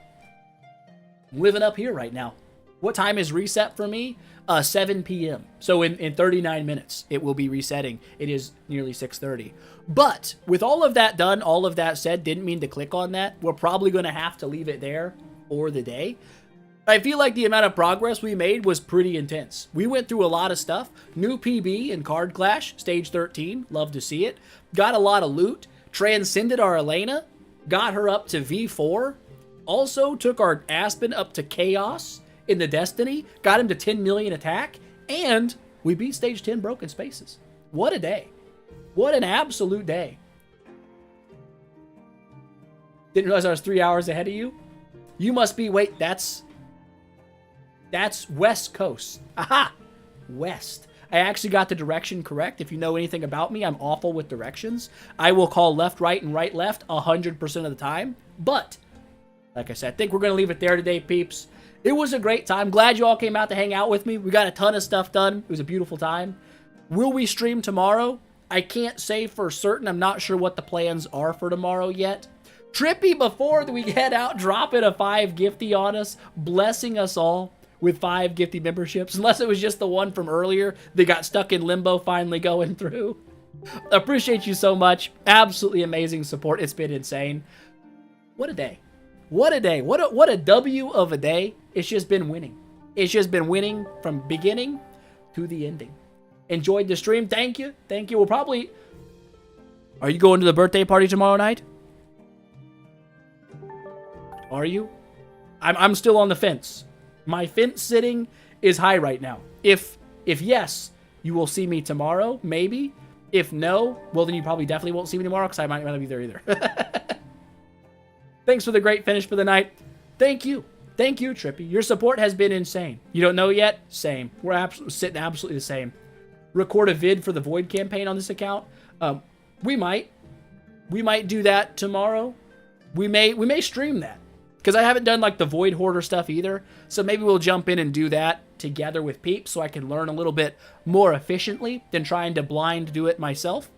living up here right now. What time is reset for me? 7 p.m. So in 39 minutes, it will be resetting. It is nearly 6:30. But with all of that done, all of that said, didn't mean to click on that. We're probably going to have to leave it there for the day. I feel like the amount of progress we made was pretty intense. We went through a lot of stuff. New PB in Card Clash, stage 13. Love to see it. Got a lot of loot. Transcended our Elena. Got her up to V4. Also took our Aspen up to Chaos in the Destiny. Got him to 10 million attack. And we beat stage 10 Broken Spaces. What a day. What an absolute day. Didn't realize I was 3 hours ahead of you. You must be, wait, that's West Coast. Aha! West. I actually got the direction correct. If you know anything about me, I'm awful with directions. I will call left, right, and right, left 100% of the time. But, like I said, I think we're going to leave it there today, peeps. It was a great time. Glad you all came out to hang out with me. We got a ton of stuff done. It was a beautiful time. Will we stream tomorrow? I can't say for certain. I'm not sure what the plans are for tomorrow yet. Trippy, before we head out, dropping a 5 gifty on us, blessing us all with 5 gifty memberships, unless it was just the one from earlier that got stuck in limbo finally going through. Appreciate you so much. Absolutely amazing support. It's been insane. What a day. What a day. What a W of a day. It's just been winning. It's just been winning from beginning to the ending. Enjoyed the stream. Thank you. Thank you. We'll probably... Are you going to the birthday party tomorrow night? Are you? I'm still on the fence. My fence sitting is high right now. If yes, you will see me tomorrow, maybe. If no, well, then you probably definitely won't see me tomorrow because I might not be there either. Thanks for the great finish for the night. Thank you. Thank you, Trippy. Your support has been insane. You don't know yet? Same. We're sitting absolutely the same. Record a vid for the Void campaign on this account. We might do that tomorrow. We may stream that because I haven't done like the Void Hoarder stuff either. So maybe we'll jump in and do that together with peeps so I can learn a little bit more efficiently than trying to blind do it myself.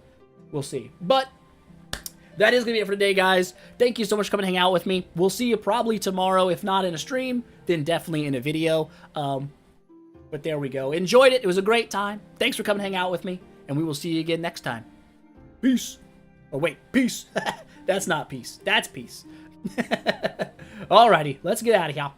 We'll see. But that is going to be it for today, guys. Thank you so much for coming and hang out with me. We'll see you probably tomorrow. If not in a stream, then definitely in a video. But there we go. Enjoyed it. It was a great time. Thanks for coming and hang out with me. And we will see you again next time. Peace. Oh, wait. Peace. That's not peace. That's peace. Alrighty. Let's get out of here.